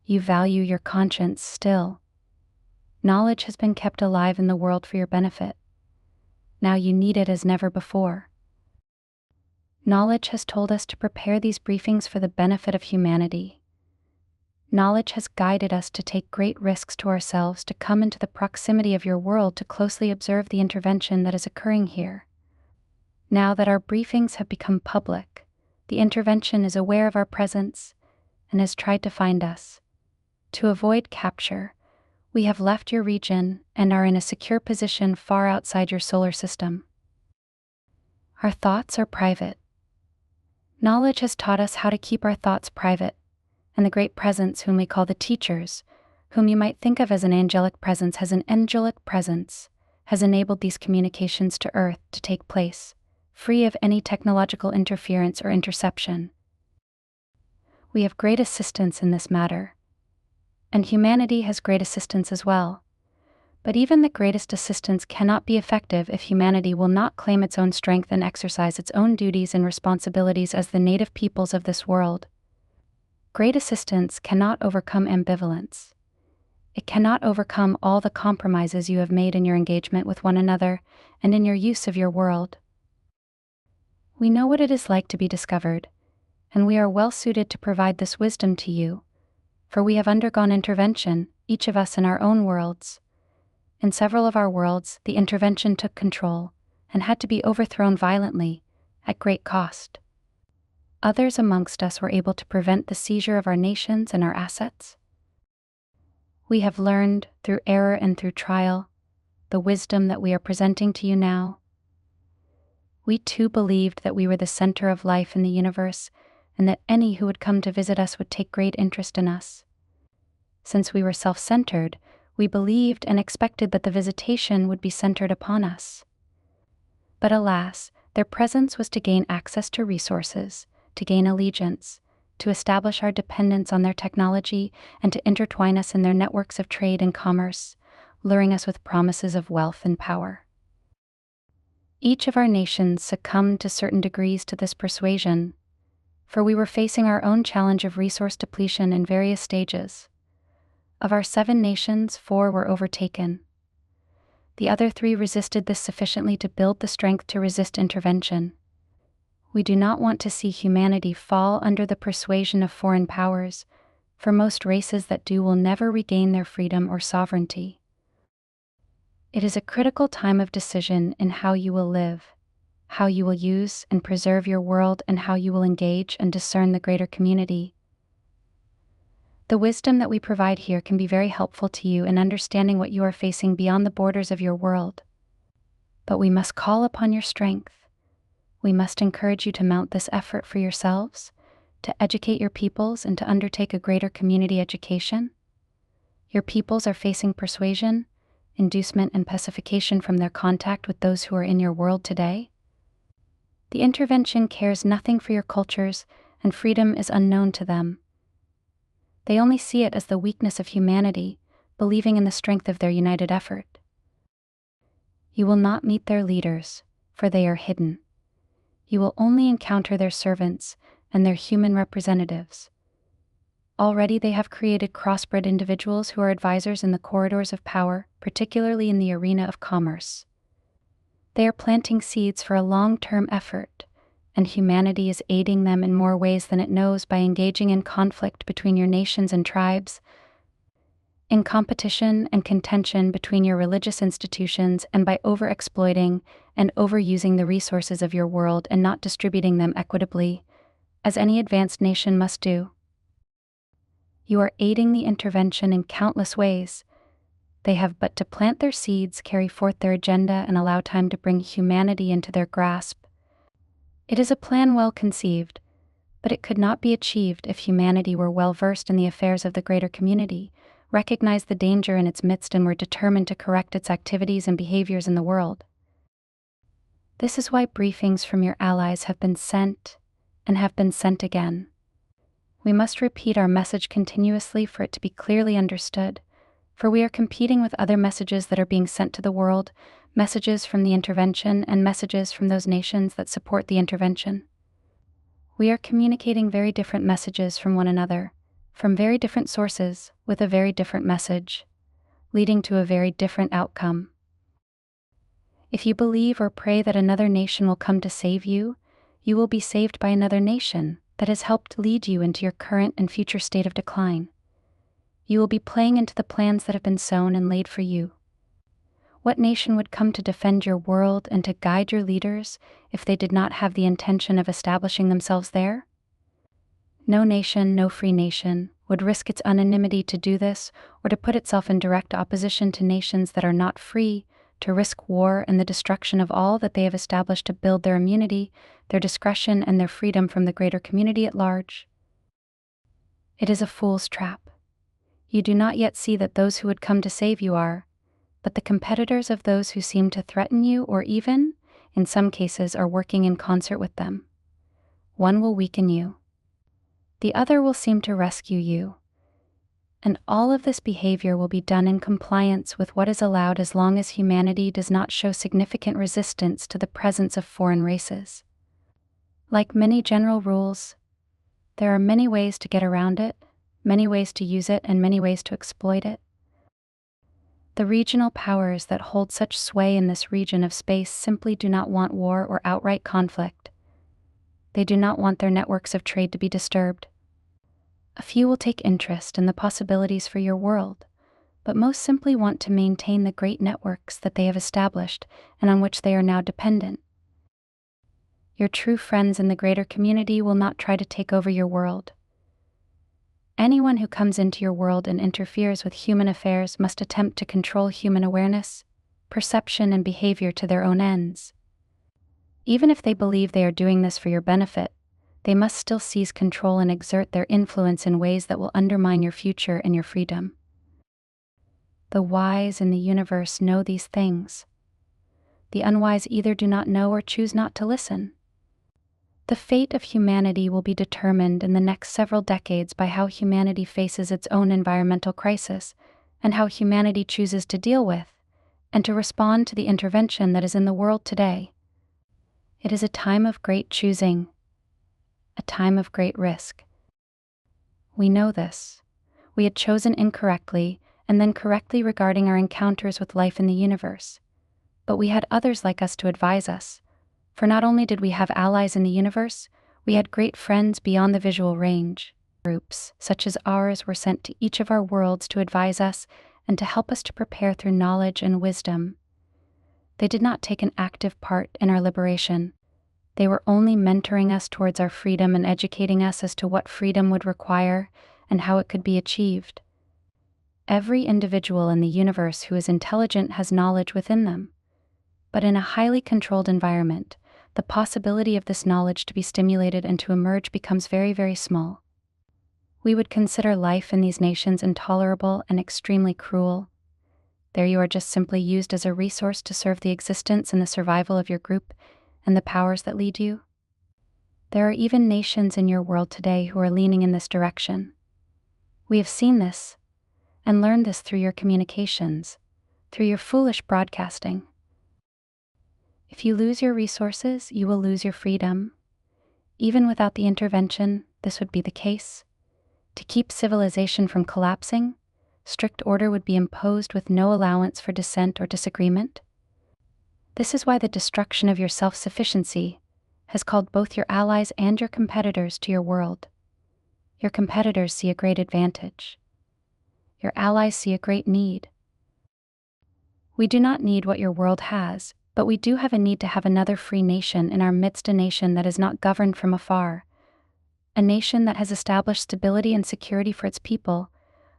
You value your conscience still. Knowledge has been kept alive in the world for your benefit. Now you need it as never before. Knowledge has told us to prepare these briefings for the benefit of humanity. Knowledge has guided us to take great risks to ourselves to come into the proximity of your world to closely observe the intervention that is occurring here. Now that our briefings have become public, the intervention is aware of our presence and has tried to find us. To avoid capture, we have left your region and are in a secure position far outside your solar system. Our thoughts are private. Knowledge has taught us how to keep our thoughts private, and the great presence whom we call the teachers, whom you might think of as an angelic presence, has enabled these communications to Earth to take place, free of any technological interference or interception. We have great assistance in this matter, and humanity has great assistance as well. But even the greatest assistance cannot be effective if humanity will not claim its own strength and exercise its own duties and responsibilities as the native peoples of this world. Great assistance cannot overcome ambivalence. It cannot overcome all the compromises you have made in your engagement with one another and in your use of your world. We know what it is like to be discovered, and we are well suited to provide this wisdom to you, for we have undergone intervention, each of us in our own worlds. In several of our worlds, the intervention took control and had to be overthrown violently, at great cost. others amongst us were able to prevent the seizure of our nations and our assets. We have learned, through error and through trial, the wisdom that we are presenting to you now. We too believed that we were the center of life in the universe, and that any who would come to visit us would take great interest in us. Since we were self-centered, we believed and expected that the visitation would be centered upon us. But alas, their presence was to gain access to resources, to gain allegiance, to establish our dependence on their technology, and to intertwine us in their networks of trade and commerce, luring us with promises of wealth and power. Each of our nations succumbed to certain degrees to this persuasion, for we were facing our own challenge of resource depletion in various stages. Of our 7 nations, 4 were overtaken. The other 3 resisted this sufficiently to build the strength to resist intervention. We do not want to see humanity fall under the persuasion of foreign powers, for most races that do will never regain their freedom or sovereignty. It is a critical time of decision in how you will live, how you will use and preserve your world, and how you will engage and discern the greater community. The wisdom that we provide here can be very helpful to you in understanding what you are facing beyond the borders of your world. But we must call upon your strength. We must encourage you to mount this effort for yourselves, to educate your peoples and to undertake a greater community education. Your peoples are facing persuasion, inducement, and pacification from their contact with those who are in your world today. The intervention cares nothing for your cultures, and freedom is unknown to them. They only see it as the weakness of humanity, believing in the strength of their united effort. You will not meet their leaders, for they are hidden. You will only encounter their servants and their human representatives. Already they have created crossbred individuals who are advisors in the corridors of power, particularly in the arena of commerce. They are planting seeds for a long-term effort, and humanity is aiding them in more ways than it knows by engaging in conflict between your nations and tribes, in competition and contention between your religious institutions, and by overexploiting and overusing the resources of your world and not distributing them equitably, as any advanced nation must do. You are aiding the intervention in countless ways. They have but to plant their seeds, carry forth their agenda, and allow time to bring humanity into their grasp. It is a plan well conceived, but it could not be achieved if humanity were well versed in the affairs of the greater community, recognized the danger in its midst, and were determined to correct its activities and behaviors in the world. This is why briefings from your allies have been sent and have been sent again. We must repeat our message continuously for it to be clearly understood, for we are competing with other messages that are being sent to the world, messages from the intervention and messages from those nations that support the intervention. We are communicating very different messages from one another, from very different sources, with a very different message, leading to a very different outcome. If you believe or pray that another nation will come to save you, you will be saved by another nation that has helped lead you into your current and future state of decline. You will be playing into the plans that have been sown and laid for you. What nation would come to defend your world and to guide your leaders if they did not have the intention of establishing themselves there? No nation, no free nation, would risk its anonymity to do this, or to put itself in direct opposition to nations that are not free, to risk war and the destruction of all that they have established to build their immunity, their discretion, and their freedom from the greater community at large. It is a fool's trap. You do not yet see that those who would come to save you are but the competitors of those who seem to threaten you, or even, in some cases, are working in concert with them. One will weaken you. The other will seem to rescue you. And all of this behavior will be done in compliance with what is allowed as long as humanity does not show significant resistance to the presence of foreign races. Like many general rules, there are many ways to get around it, many ways to use it, and many ways to exploit it. The regional powers that hold such sway in this region of space simply do not want war or outright conflict. They do not want their networks of trade to be disturbed. A few will take interest in the possibilities for your world, but most simply want to maintain the great networks that they have established and on which they are now dependent. Your true friends in the greater community will not try to take over your world. Anyone who comes into your world and interferes with human affairs must attempt to control human awareness, perception, and behavior to their own ends. Even if they believe they are doing this for your benefit, they must still seize control and exert their influence in ways that will undermine your future and your freedom. The wise in the universe know these things. The unwise either do not know or choose not to listen. The fate of humanity will be determined in the next several decades by how humanity faces its own environmental crisis and how humanity chooses to deal with and to respond to the intervention that is in the world today. It is a time of great choosing, a time of great risk. We know this. We had chosen incorrectly and then correctly regarding our encounters with life in the universe. But we had others like us to advise us. For not only did we have allies in the universe, we had great friends beyond the visual range. Groups such as ours were sent to each of our worlds to advise us and to help us to prepare through knowledge and wisdom. They did not take an active part in our liberation. They were only mentoring us towards our freedom and educating us as to what freedom would require and how it could be achieved. Every individual in the universe who is intelligent has knowledge within them. But in a highly controlled environment, the possibility of this knowledge to be stimulated and to emerge becomes very, very small. We would consider life in these nations intolerable and extremely cruel. There you are just simply used as a resource to serve the existence and the survival of your group and the powers that lead you. There are even nations in your world today who are leaning in this direction. We have seen this and learned this through your communications, through your foolish broadcasting. If you lose your resources, you will lose your freedom. Even without the intervention, this would be the case. To keep civilization from collapsing, strict order would be imposed with no allowance for dissent or disagreement. This is why the destruction of your self-sufficiency has called both your allies and your competitors to your world. Your competitors see a great advantage. Your allies see a great need. We do not need what your world has, but we do have a need to have another free nation in our midst, a nation that is not governed from afar, a nation that has established stability and security for its people,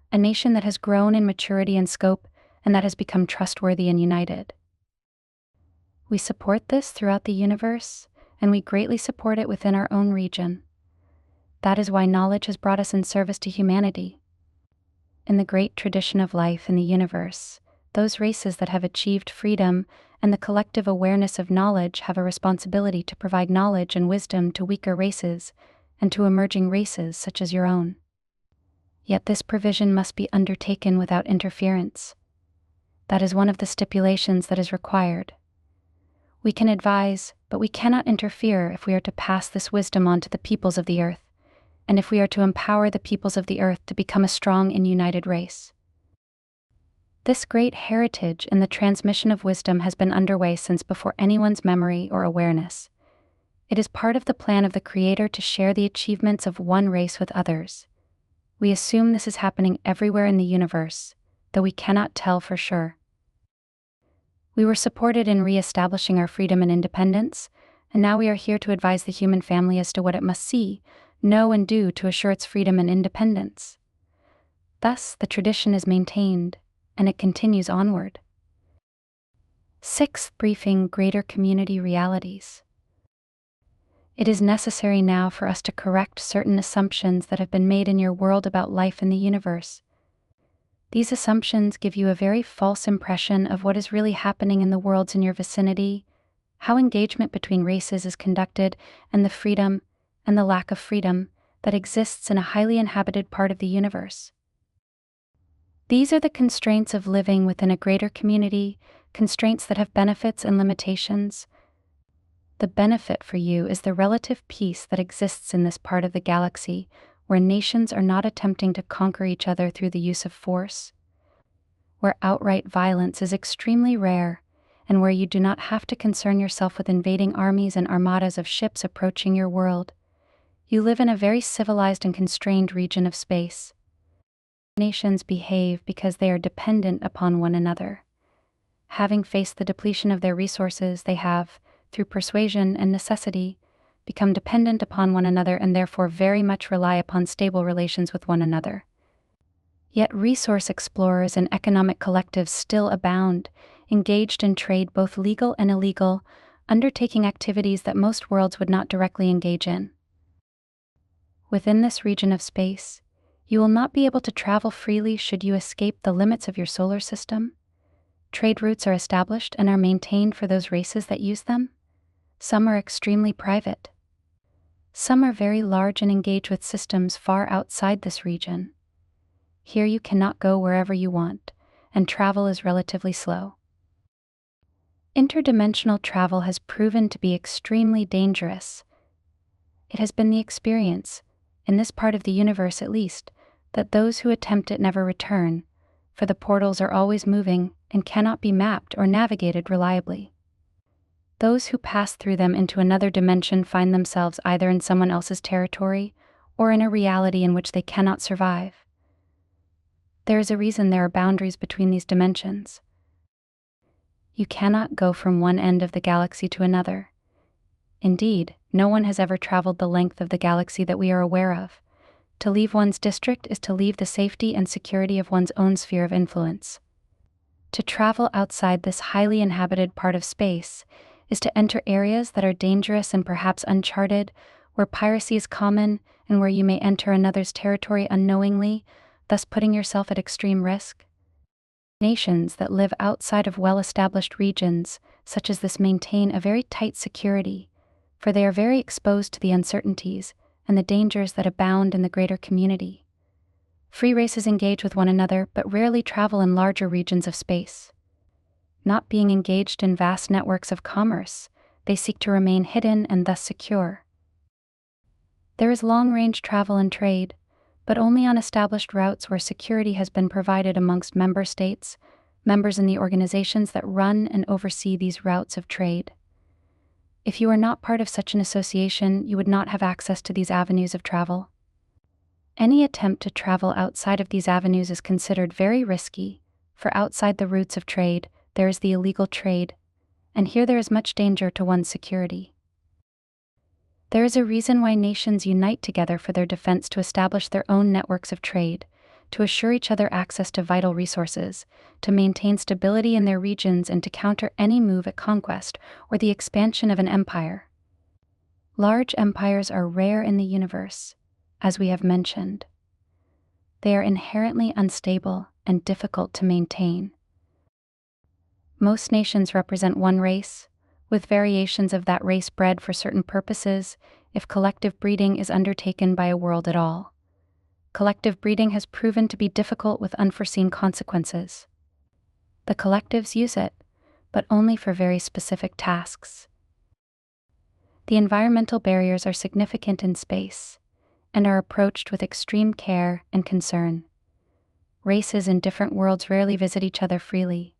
a nation that has grown in maturity and scope, and that has become trustworthy and united. We support this throughout the universe, and we greatly support it within our own region. That is why knowledge has brought us in service to humanity. In the great tradition of life in the universe, those races that have achieved freedom and the collective awareness of knowledge have a responsibility to provide knowledge and wisdom to weaker races and to emerging races such as your own. Yet this provision must be undertaken without interference. That is one of the stipulations that is required. We can advise, but we cannot interfere if we are to pass this wisdom on to the peoples of the earth, and if we are to empower the peoples of the earth to become a strong and united race. This great heritage in the transmission of wisdom has been underway since before anyone's memory or awareness. It is part of the plan of the Creator to share the achievements of one race with others. We assume this is happening everywhere in the universe, though we cannot tell for sure. We were supported in re-establishing our freedom and independence, and now we are here to advise the human family as to what it must see, know, and do to assure its freedom and independence. Thus, the tradition is maintained, and it continues onward. 6th Briefing: Greater Community Realities. It is necessary now for us to correct certain assumptions that have been made in your world about life in the universe. These assumptions give you a very false impression of what is really happening in the worlds in your vicinity, how engagement between races is conducted, and the freedom and the lack of freedom that exists in a highly inhabited part of the universe. These are the constraints of living within a greater community, constraints that have benefits and limitations. The benefit for you is the relative peace that exists in this part of the galaxy, where nations are not attempting to conquer each other through the use of force, where outright violence is extremely rare, and where you do not have to concern yourself with invading armies and armadas of ships approaching your world. You live in a very civilized and constrained region of space. Nations behave because they are dependent upon one another. Having faced the depletion of their resources, they have, through persuasion and necessity, become dependent upon one another and therefore very much rely upon stable relations with one another. Yet resource explorers and economic collectives still abound, engaged in trade both legal and illegal, undertaking activities that most worlds would not directly engage in. Within this region of space, you will not be able to travel freely should you escape the limits of your solar system. Trade routes are established and are maintained for those races that use them. Some are extremely private. Some are very large and engage with systems far outside this region. Here you cannot go wherever you want, and travel is relatively slow. Interdimensional travel has proven to be extremely dangerous. It has been the experience, in this part of the universe at least, that those who attempt it never return, for the portals are always moving and cannot be mapped or navigated reliably. Those who pass through them into another dimension find themselves either in someone else's territory or in a reality in which they cannot survive. There is a reason there are boundaries between these dimensions. You cannot go from one end of the galaxy to another. Indeed, no one has ever traveled the length of the galaxy that we are aware of. To leave one's district is to leave the safety and security of one's own sphere of influence. To travel outside this highly inhabited part of space is to enter areas that are dangerous and perhaps uncharted, where piracy is common and where you may enter another's territory unknowingly, thus putting yourself at extreme risk. Nations that live outside of well-established regions, such as this, maintain a very tight security, for they are very exposed to the uncertainties and the dangers that abound in the greater community. Free races engage with one another but rarely travel in larger regions of space. Not being engaged in vast networks of commerce, they seek to remain hidden and thus secure. There is long-range travel and trade, but only on established routes where security has been provided amongst member states, members in the organizations that run and oversee these routes of trade. If you are not part of such an association, you would not have access to these avenues of travel. Any attempt to travel outside of these avenues is considered very risky, for outside the routes of trade, there is the illegal trade, and here there is much danger to one's security. There is a reason why nations unite together for their defense to establish their own networks of trade, to assure each other access to vital resources, to maintain stability in their regions, and to counter any move at conquest or the expansion of an empire. Large empires are rare in the universe, as we have mentioned. They are inherently unstable and difficult to maintain. Most nations represent one race, with variations of that race bred for certain purposes, if collective breeding is undertaken by a world at all. Collective breeding has proven to be difficult with unforeseen consequences. The collectives use it, but only for very specific tasks. The environmental barriers are significant in space, and are approached with extreme care and concern. Races in different worlds rarely visit each other freely.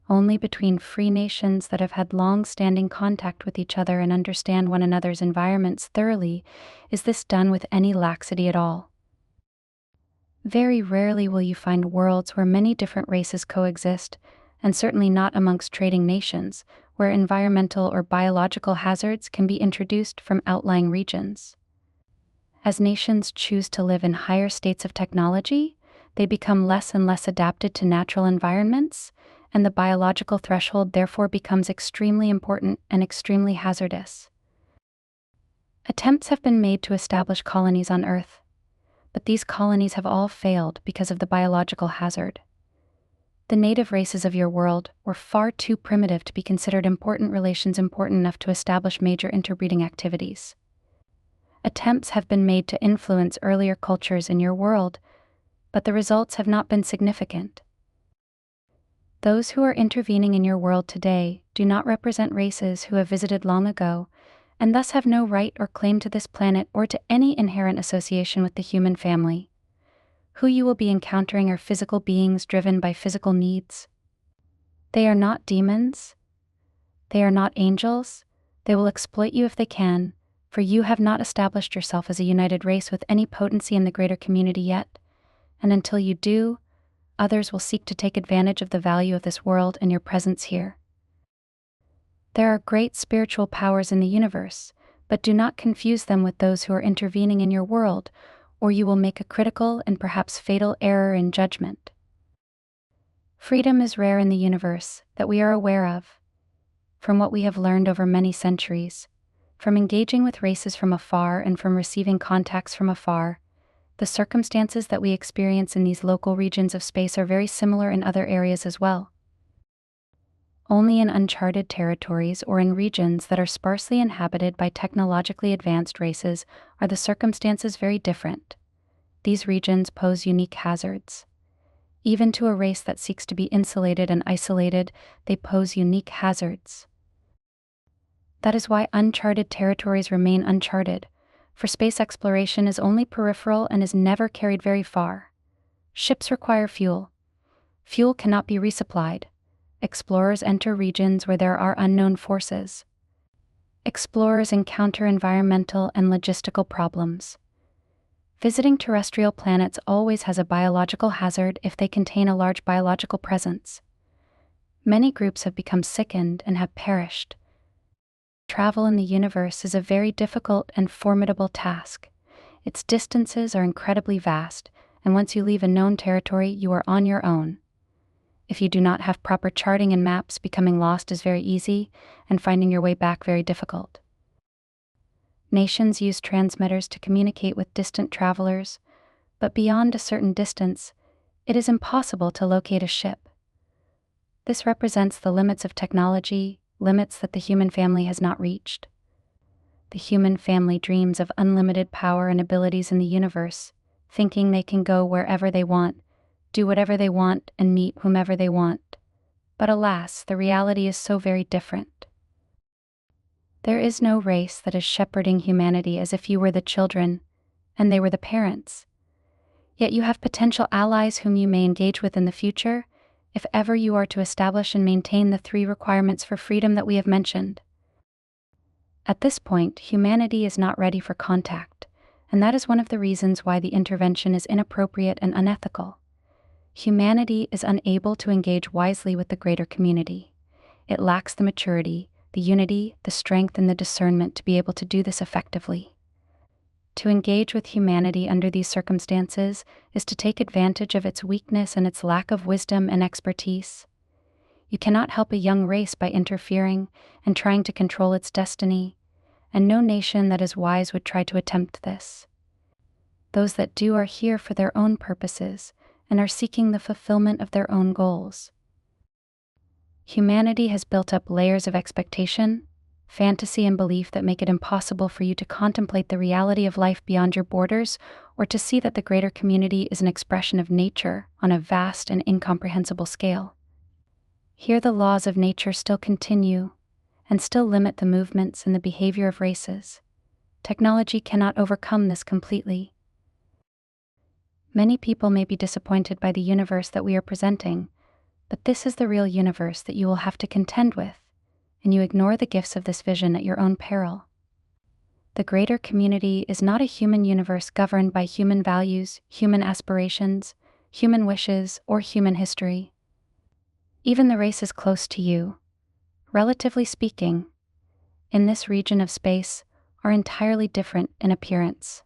Only between free nations that have had long-standing contact with each other and understand one another's environments thoroughly is this done with any laxity at all. Very rarely will you find worlds where many different races coexist, and certainly not amongst trading nations, where environmental or biological hazards can be introduced from outlying regions. As nations choose to live in higher states of technology, they become less and less adapted to natural environments, and the biological threshold therefore becomes extremely important and extremely hazardous. Attempts have been made to establish colonies on Earth, but these colonies have all failed because of the biological hazard. The native races of your world were far too primitive to be considered important enough to establish major interbreeding activities. Attempts have been made to influence earlier cultures in your world, but the results have not been significant. Those who are intervening in your world today do not represent races who have visited long ago, and thus have no right or claim to this planet or to any inherent association with the human family. Who you will be encountering are physical beings driven by physical needs. They are not demons. They are not angels. They will exploit you if they can, for you have not established yourself as a united race with any potency in the greater community yet, and until you do, others will seek to take advantage of the value of this world and your presence here. There are great spiritual powers in the universe, but do not confuse them with those who are intervening in your world, or you will make a critical and perhaps fatal error in judgment. Freedom is rare in the universe that we are aware of. From what we have learned over many centuries, from engaging with races from afar and from receiving contacts from afar, the circumstances that we experience in these local regions of space are very similar in other areas as well. Only in uncharted territories or in regions that are sparsely inhabited by technologically advanced races are the circumstances very different. These regions pose unique hazards. Even to a race that seeks to be insulated and isolated, they pose unique hazards. That is why uncharted territories remain uncharted, for space exploration is only peripheral and is never carried very far. Ships require fuel. Fuel cannot be resupplied. Explorers enter regions where there are unknown forces. Explorers encounter environmental and logistical problems. Visiting terrestrial planets always has a biological hazard if they contain a large biological presence. Many groups have become sickened and have perished. Travel in the universe is a very difficult and formidable task. Its distances are incredibly vast, and once you leave a known territory, you are on your own. If you do not have proper charting and maps, becoming lost is very easy, and finding your way back very difficult. Nations use transmitters to communicate with distant travelers, but beyond a certain distance, it is impossible to locate a ship. This represents the limits of technology, limits that the human family has not reached. The human family dreams of unlimited power and abilities in the universe, thinking they can go wherever they want, do whatever they want, and meet whomever they want. But alas, the reality is so very different. There is no race that is shepherding humanity as if you were the children, and they were the parents. Yet you have potential allies whom you may engage with in the future, if ever you are to establish and maintain the 3 requirements for freedom that we have mentioned. At this point, humanity is not ready for contact, and that is one of the reasons why the intervention is inappropriate and unethical. Humanity is unable to engage wisely with the greater community. It lacks the maturity, the unity, the strength, and the discernment to be able to do this effectively. To engage with humanity under these circumstances is to take advantage of its weakness and its lack of wisdom and expertise. You cannot help a young race by interfering and trying to control its destiny, and no nation that is wise would try to attempt this. Those that do are here for their own purposes and are seeking the fulfillment of their own goals. Humanity has built up layers of expectation, fantasy, and belief that make it impossible for you to contemplate the reality of life beyond your borders or to see that the greater community is an expression of nature on a vast and incomprehensible scale. Here the laws of nature still continue and still limit the movements and the behavior of races. Technology cannot overcome this completely. Many people may be disappointed by the universe that we are presenting, but this is the real universe that you will have to contend with, and you ignore the gifts of this vision at your own peril. The greater community is not a human universe governed by human values, human aspirations, human wishes, or human history. Even the races close to you, relatively speaking, in this region of space, are entirely different in appearance,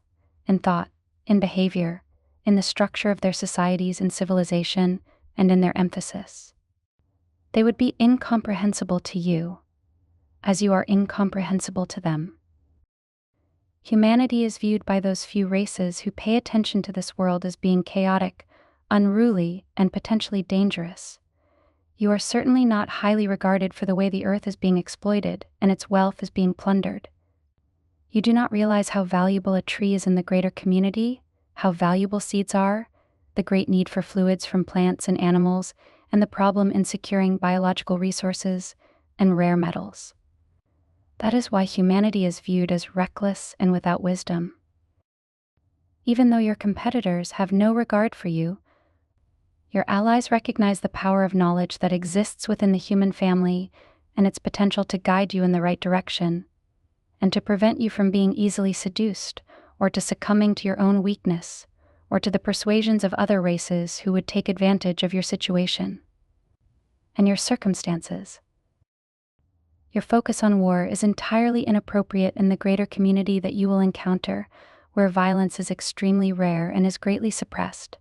in thought, in behavior, in the structure of their societies and civilization, and in their emphasis. They would be incomprehensible to you, as you are incomprehensible to them. Humanity is viewed by those few races who pay attention to this world as being chaotic, unruly, and potentially dangerous. You are certainly not highly regarded for the way the earth is being exploited and its wealth is being plundered. You do not realize how valuable a tree is in the greater community, how valuable seeds are, the great need for fluids from plants and animals, and the problem in securing biological resources and rare metals. That is why humanity is viewed as reckless and without wisdom. Even though your competitors have no regard for you, your allies recognize the power of knowledge that exists within the human family and its potential to guide you in the right direction, and to prevent you from being easily seduced or to succumbing to your own weakness or to the persuasions of other races who would take advantage of your situation and your circumstances. Your focus on war is entirely inappropriate in the greater community that you will encounter, where violence is extremely rare and is greatly suppressed.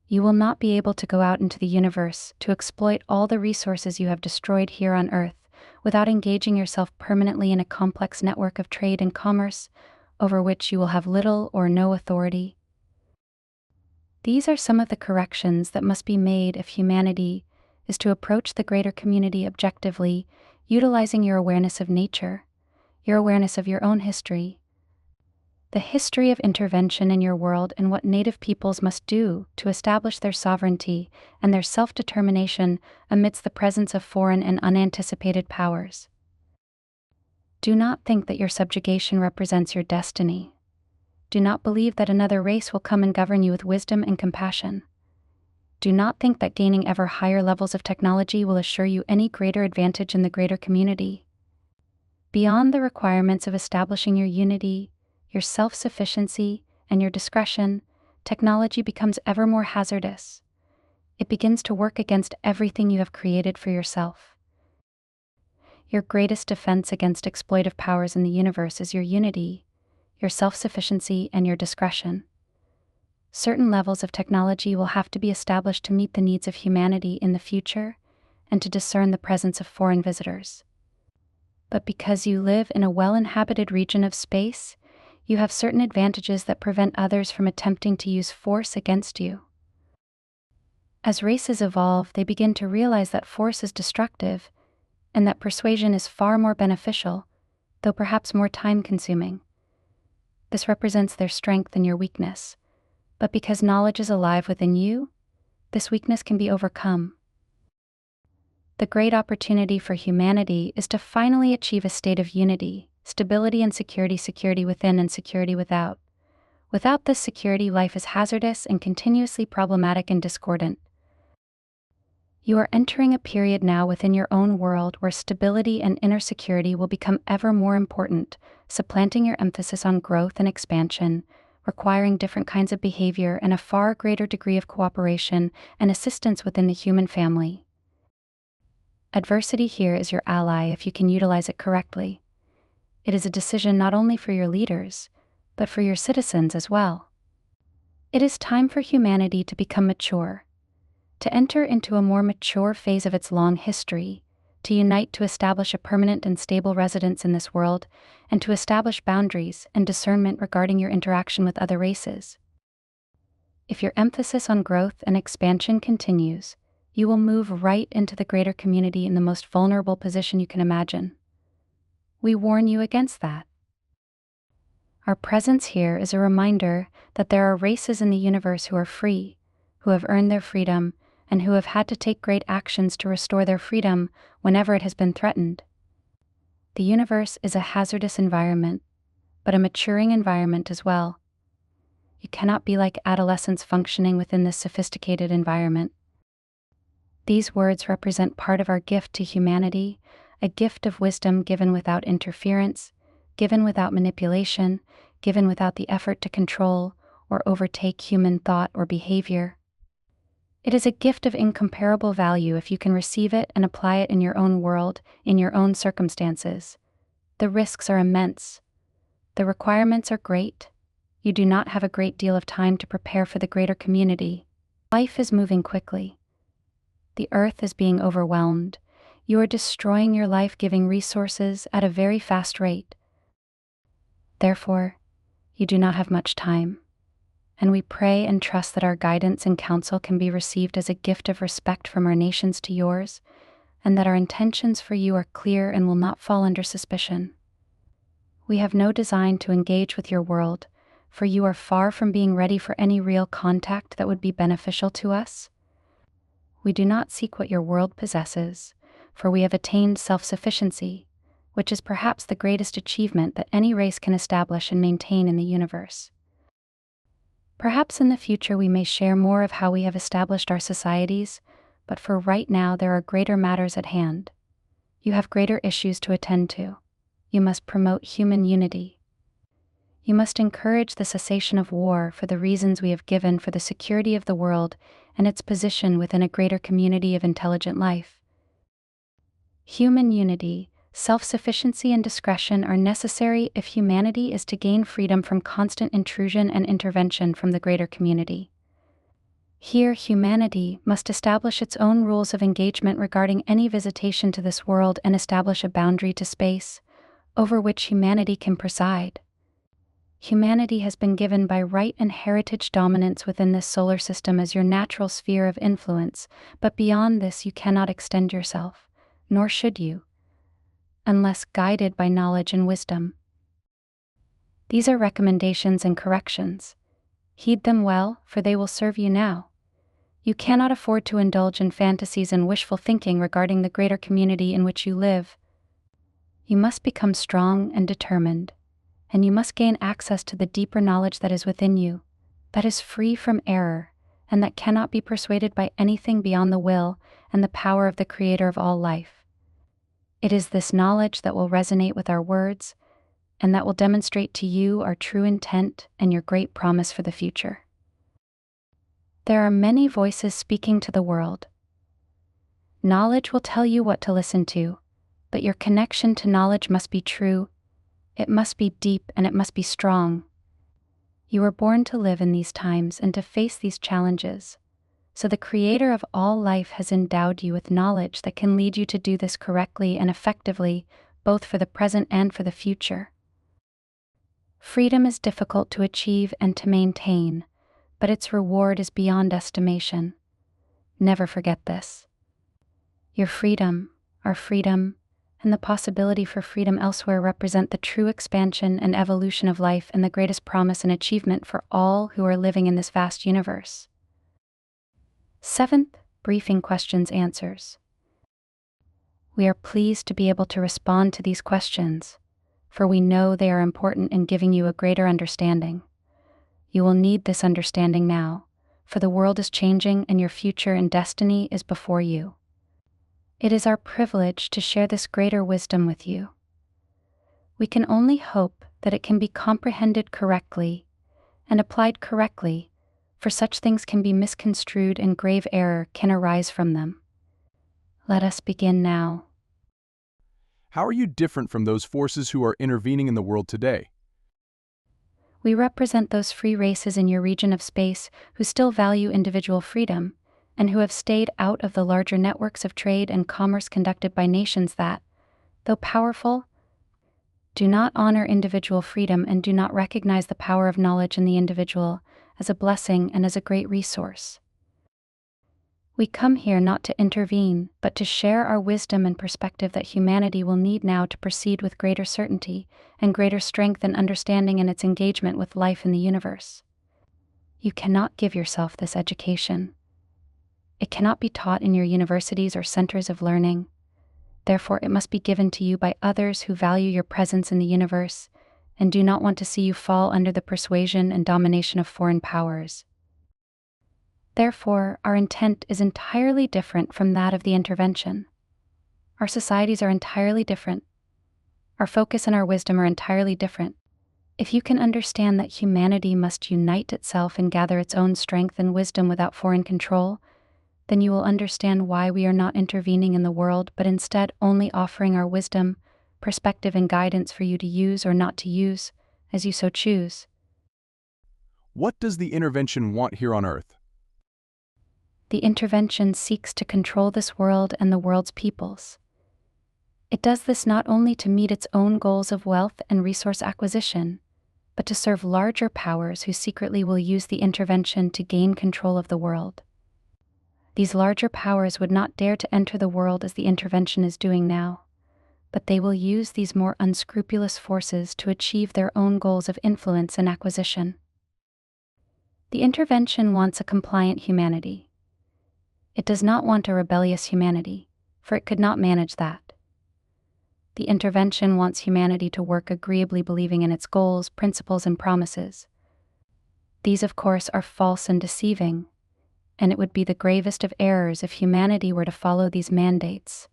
You will not be able to go out into the universe to exploit all the resources you have destroyed here on Earth without engaging yourself permanently in a complex network of trade and commerce, over which you will have little or no authority. These are some of the corrections that must be made if humanity is to approach the greater community objectively, utilizing your awareness of nature, your awareness of your own history, the history of intervention in your world, and what native peoples must do to establish their sovereignty and their self-determination amidst the presence of foreign and unanticipated powers. Do not think that your subjugation represents your destiny. Do not believe that another race will come and govern you with wisdom and compassion. Do not think that gaining ever higher levels of technology will assure you any greater advantage in the greater community. Beyond the requirements of establishing your unity, your self-sufficiency, and your discretion, technology becomes ever more hazardous. It begins to work against everything you have created for yourself. Your greatest defense against exploitive powers in the universe is your unity, your self-sufficiency, and your discretion. Certain levels of technology will have to be established to meet the needs of humanity in the future and to discern the presence of foreign visitors. But because you live in a well-inhabited region of space, you have certain advantages that prevent others from attempting to use force against you. As races evolve, they begin to realize that force is destructive and that persuasion is far more beneficial, though perhaps more time-consuming. This represents their strength and your weakness, but because knowledge is alive within you, this weakness can be overcome. The great opportunity for humanity is to finally achieve a state of unity, stability and security, security within and security without. Without this security, life is hazardous and continuously problematic and discordant. You are entering a period now within your own world where stability and inner security will become ever more important, supplanting your emphasis on growth and expansion, requiring different kinds of behavior and a far greater degree of cooperation and assistance within the human family. Adversity here is your ally if you can utilize it correctly. It is a decision not only for your leaders, but for your citizens as well. It is time for humanity to become mature, to enter into a more mature phase of its long history, to unite to establish a permanent and stable residence in this world, and to establish boundaries and discernment regarding your interaction with other races. If your emphasis on growth and expansion continues, you will move right into the greater community in the most vulnerable position you can imagine. We warn you against that. Our presence here is a reminder that there are races in the universe who are free, who have earned their freedom, and who have had to take great actions to restore their freedom whenever it has been threatened. The universe is a hazardous environment, but a maturing environment as well. You cannot be like adolescents functioning within this sophisticated environment. These words represent part of our gift to humanity, a gift of wisdom given without interference, given without manipulation, given without the effort to control or overtake human thought or behavior. It is a gift of incomparable value if you can receive it and apply it in your own world, in your own circumstances. The risks are immense. The requirements are great. You do not have a great deal of time to prepare for the greater community. Life is moving quickly. The earth is being overwhelmed. You are destroying your life-giving resources at a very fast rate. Therefore, you do not have much time, and we pray and trust that our guidance and counsel can be received as a gift of respect from our nations to yours, and that our intentions for you are clear and will not fall under suspicion. We have no design to engage with your world, for you are far from being ready for any real contact that would be beneficial to us. We do not seek what your world possesses, for we have attained self-sufficiency, which is perhaps the greatest achievement that any race can establish and maintain in the universe. Perhaps in the future we may share more of how we have established our societies, but for right now there are greater matters at hand. You have greater issues to attend to. You must promote human unity. You must encourage the cessation of war for the reasons we have given for the security of the world and its position within a greater community of intelligent life. Human unity, Self-sufficiency and discretion are necessary if humanity is to gain freedom from constant intrusion and intervention from the greater community. Here, humanity must establish its own rules of engagement regarding any visitation to this world and establish a boundary to space, over which humanity can preside. Humanity has been given by right and heritage dominance within this solar system as your natural sphere of influence, but beyond this you cannot extend yourself, nor should you, unless guided by knowledge and wisdom. These are recommendations and corrections. Heed them well, for they will serve you now. You cannot afford to indulge in fantasies and wishful thinking regarding the greater community in which you live. You must become strong and determined, and you must gain access to the deeper knowledge that is within you, that is free from error, and that cannot be persuaded by anything beyond the will and the power of the Creator of all life. It is this knowledge that will resonate with our words, and that will demonstrate to you our true intent and your great promise for the future. There are many voices speaking to the world. Knowledge will tell you what to listen to, but your connection to knowledge must be true, it must be deep, and it must be strong. You were born to live in these times and to face these challenges, so the Creator of all life has endowed you with knowledge that can lead you to do this correctly and effectively, both for the present and for the future. Freedom is difficult to achieve and to maintain, but its reward is beyond estimation. Never forget this. Your freedom, our freedom, and the possibility for freedom elsewhere represent the true expansion and evolution of life and the greatest promise and achievement for all who are living in this vast universe. 7th, Briefing Questions Answers. We are pleased to be able to respond to these questions, for we know they are important in giving you a greater understanding. You will need this understanding now, for the world is changing and your future and destiny is before you. It is our privilege to share this greater wisdom with you. We can only hope that it can be comprehended correctly and applied correctly, for such things can be misconstrued and grave error can arise from them. Let us begin now. How are you different from those forces who are intervening in the world today? We represent those free races in your region of space who still value individual freedom, and who have stayed out of the larger networks of trade and commerce conducted by nations that, though powerful, do not honor individual freedom and do not recognize the power of knowledge in the individual as a blessing and as a great resource. We come here not to intervene, but to share our wisdom and perspective that humanity will need now to proceed with greater certainty and greater strength and understanding in its engagement with life in the universe. You cannot give yourself this education. It cannot be taught in your universities or centers of learning. Therefore, it must be given to you by others who value your presence in the universe and do not want to see you fall under the persuasion and domination of foreign powers. Therefore, our intent is entirely different from that of the intervention. Our societies are entirely different. Our focus and our wisdom are entirely different. If you can understand that humanity must unite itself and gather its own strength and wisdom without foreign control, then you will understand why we are not intervening in the world, but instead only offering our wisdom, perspective, and guidance for you to use or not to use, as you so choose. What does the intervention want here on Earth? The intervention seeks to control this world and the world's peoples. It does this not only to meet its own goals of wealth and resource acquisition, but to serve larger powers who secretly will use the intervention to gain control of the world. These larger powers would not dare to enter the world as the intervention is doing now, but they will use these more unscrupulous forces to achieve their own goals of influence and acquisition. The intervention wants a compliant humanity. It does not want a rebellious humanity, for it could not manage that. The intervention wants humanity to work agreeably, believing in its goals, principles, and promises. These, of course, are false and deceiving, and it would be the gravest of errors if humanity were to follow these mandates.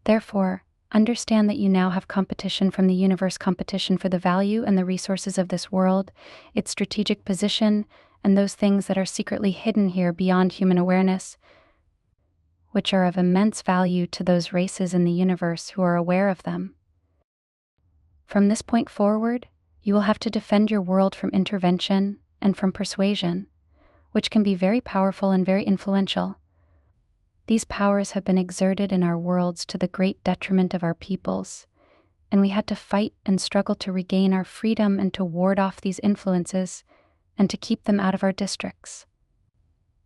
Therefore, understand that you now have competition from the universe, competition for the value and the resources of this world, its strategic position, and those things that are secretly hidden here beyond human awareness. which are of immense value to those races in the universe who are aware of them. From this point forward, you will have to defend your world from intervention and from persuasion, which can be very powerful and very influential. These powers have been exerted in our worlds to the great detriment of our peoples, and we had to fight and struggle to regain our freedom and to ward off these influences and to keep them out of our districts.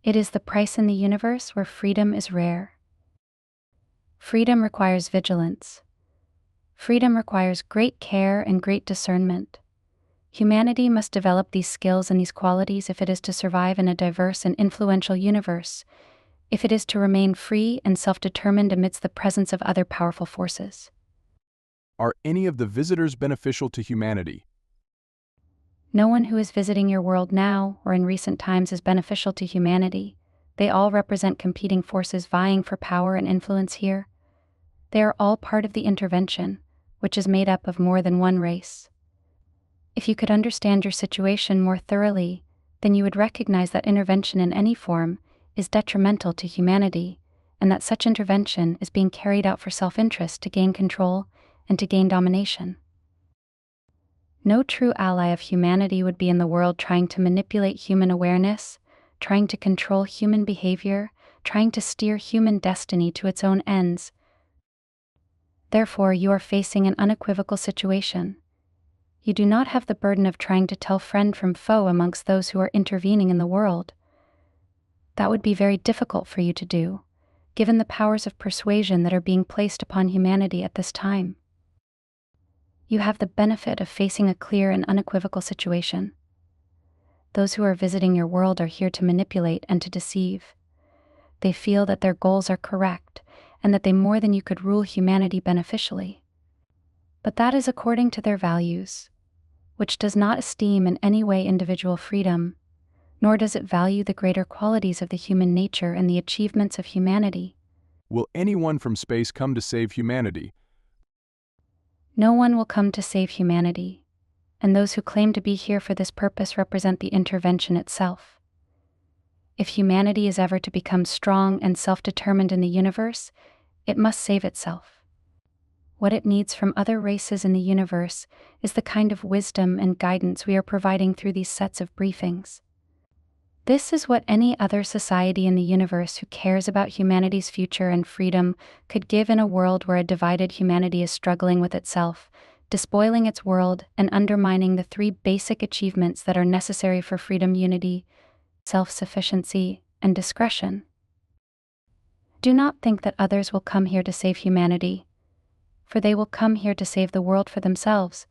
It is the price in the universe where freedom is rare. Freedom requires vigilance. Freedom requires great care and great discernment. Humanity must develop these skills and these qualities if it is to survive in a diverse and influential universe, if it is to remain free and self-determined amidst the presence of other powerful forces. Are any of the visitors beneficial to humanity? No one who is visiting your world now or in recent times is beneficial to humanity. They all represent competing forces vying for power and influence here. They are all part of the intervention, which is made up of more than one race. If you could understand your situation more thoroughly, then you would recognize that intervention in any form is detrimental to humanity, and that such intervention is being carried out for self-interest to gain control and to gain domination. No true ally of humanity would be in the world trying to manipulate human awareness, trying to control human behavior, trying to steer human destiny to its own ends. Therefore, you are facing an unequivocal situation. You do not have the burden of trying to tell friend from foe amongst those who are intervening in the world. That would be very difficult for you to do, given the powers of persuasion that are being placed upon humanity at this time. You have the benefit of facing a clear and unequivocal situation. Those who are visiting your world are here to manipulate and to deceive. They feel that their goals are correct and that they more than you could rule humanity beneficially. But that is according to their values, which does not esteem in any way individual freedom, nor does it value the greater qualities of the human nature and the achievements of humanity. Will anyone from space come to save humanity? No one will come to save humanity, and those who claim to be here for this purpose represent the intervention itself. If humanity is ever to become strong and self-determined in the universe, it must save itself. What it needs from other races in the universe is the kind of wisdom and guidance we are providing through these sets of briefings. This is what any other society in the universe who cares about humanity's future and freedom could give in a world where a divided humanity is struggling with itself, despoiling its world and undermining the three basic achievements that are necessary for freedom: unity, self-sufficiency, and discretion. Do not think that others will come here to save humanity, for they will come here to save the world for themselves,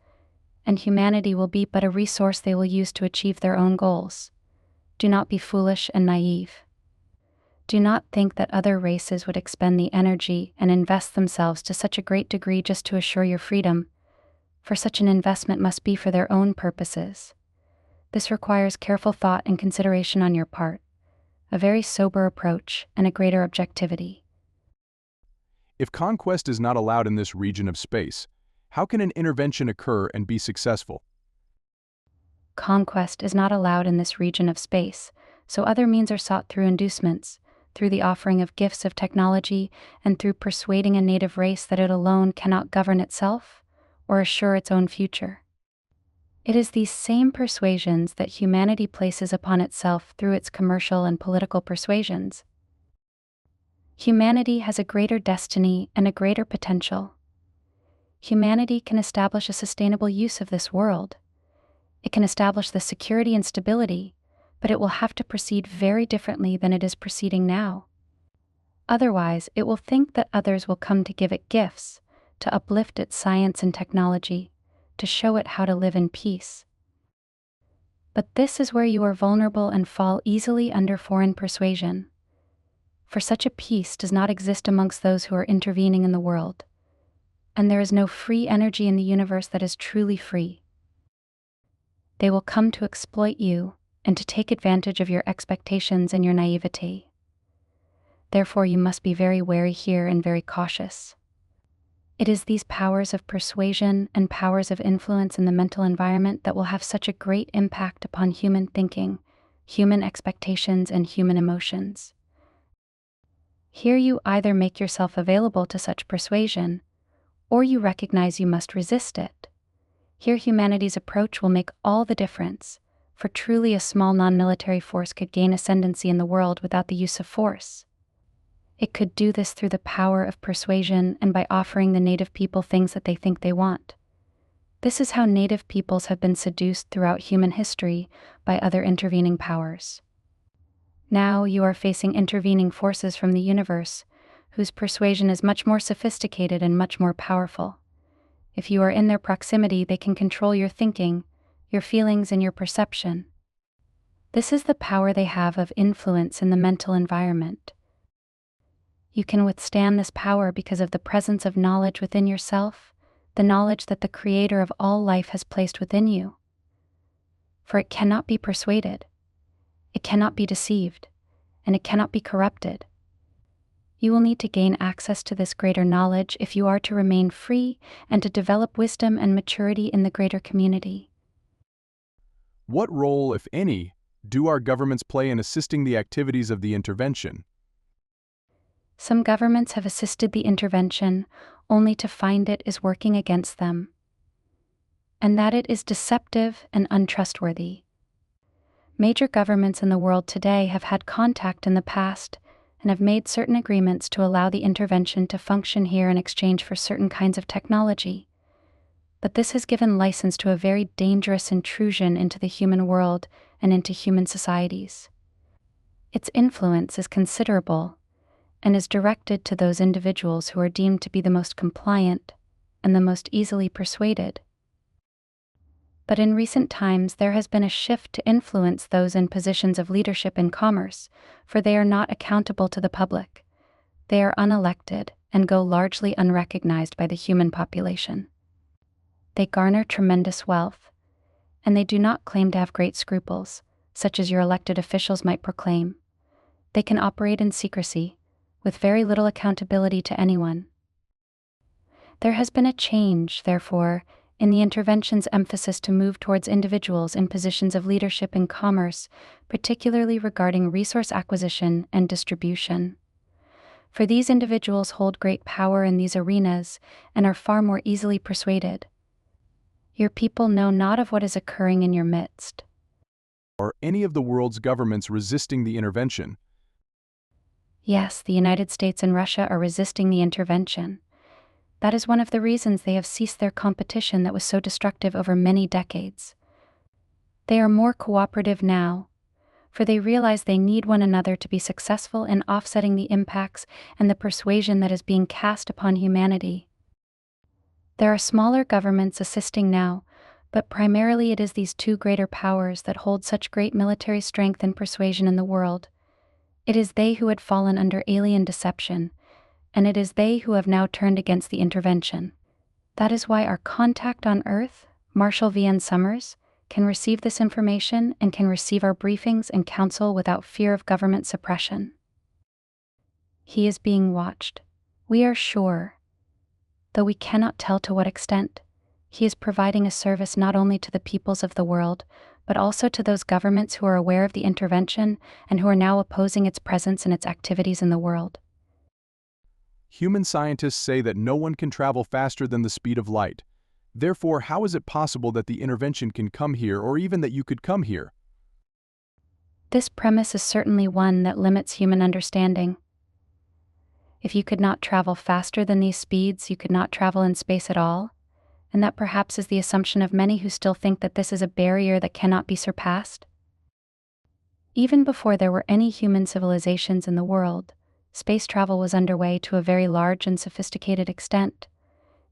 and humanity will be but a resource they will use to achieve their own goals. Do not be foolish and naive. Do not think that other races would expend the energy and invest themselves to such a great degree just to assure your freedom, for such an investment must be for their own purposes. This requires careful thought and consideration on your part, a very sober approach, and a greater objectivity. If conquest is not allowed in this region of space, how can an intervention occur and be successful? Conquest is not allowed in this region of space, so other means are sought through inducements, through the offering of gifts of technology, and through persuading a native race that it alone cannot govern itself or assure its own future. It is these same persuasions that humanity places upon itself through its commercial and political persuasions. Humanity has a greater destiny and a greater potential. Humanity can establish a sustainable use of this world. It can establish the security and stability, but it will have to proceed very differently than it is proceeding now. Otherwise, it will think that others will come to give it gifts, to uplift its science and technology, to show it how to live in peace. But this is where you are vulnerable and fall easily under foreign persuasion. For such a peace does not exist amongst those who are intervening in the world, and there is no free energy in the universe that is truly free. They will come to exploit you and to take advantage of your expectations and your naivety. Therefore, you must be very wary here and very cautious. It is these powers of persuasion and powers of influence in the mental environment that will have such a great impact upon human thinking, human expectations, and human emotions. Here you either make yourself available to such persuasion, or you recognize you must resist it. Here humanity's approach will make all the difference, for truly a small non-military force could gain ascendancy in the world without the use of force. It could do this through the power of persuasion and by offering the native people things that they think they want. This is how native peoples have been seduced throughout human history by other intervening powers. Now you are facing intervening forces from the universe, whose persuasion is much more sophisticated and much more powerful. If you are in their proximity, they can control your thinking, your feelings, and your perception. This is the power they have of influence in the mental environment. You can withstand this power because of the presence of knowledge within yourself, the knowledge that the Creator of all life has placed within you. For it cannot be persuaded, it cannot be deceived, and it cannot be corrupted. You will need to gain access to this greater knowledge if you are to remain free and to develop wisdom and maturity in the greater community. What role, if any, do our governments play in assisting the activities of the intervention? Some governments have assisted the intervention only to find it is working against them, and that it is deceptive and untrustworthy. Major governments in the world today have had contact in the past and have made certain agreements to allow the intervention to function here in exchange for certain kinds of technology. But this has given license to a very dangerous intrusion into the human world and into human societies. Its influence is considerable and is directed to those individuals who are deemed to be the most compliant and the most easily persuaded. But in recent times there has been a shift to influence those in positions of leadership in commerce, for they are not accountable to the public. They are unelected and go largely unrecognized by the human population. They garner tremendous wealth, and they do not claim to have great scruples, such as your elected officials might proclaim. They can operate in secrecy, with very little accountability to anyone. There has been a change, therefore, in the intervention's emphasis to move towards individuals in positions of leadership in commerce, particularly regarding resource acquisition and distribution. For these individuals hold great power in these arenas and are far more easily persuaded. Your people know not of what is occurring in your midst. Are any of the world's governments resisting the intervention? Yes, the United States and Russia are resisting the intervention. That is one of the reasons they have ceased their competition that was so destructive over many decades. They are more cooperative now, for they realize they need one another to be successful in offsetting the impacts and the persuasion that is being cast upon humanity. There are smaller governments assisting now, but primarily it is these two greater powers that hold such great military strength and persuasion in the world. It is they who had fallen under alien deception, and it is they who have now turned against the intervention. That is why our contact on Earth, Marshall Vian Summers, can receive this information and can receive our briefings and counsel without fear of government suppression. He is being watched. We are sure. Though we cannot tell to what extent, he is providing a service not only to the peoples of the world, but also to those governments who are aware of the intervention and who are now opposing its presence and its activities in the world. Human scientists say that no one can travel faster than the speed of light. Therefore, how is it possible that the intervention can come here, or even that you could come here? This premise is certainly one that limits human understanding. If you could not travel faster than these speeds, you could not travel in space at all, and that perhaps is the assumption of many who still think that this is a barrier that cannot be surpassed. Even before there were any human civilizations in the world, space travel was underway to a very large and sophisticated extent.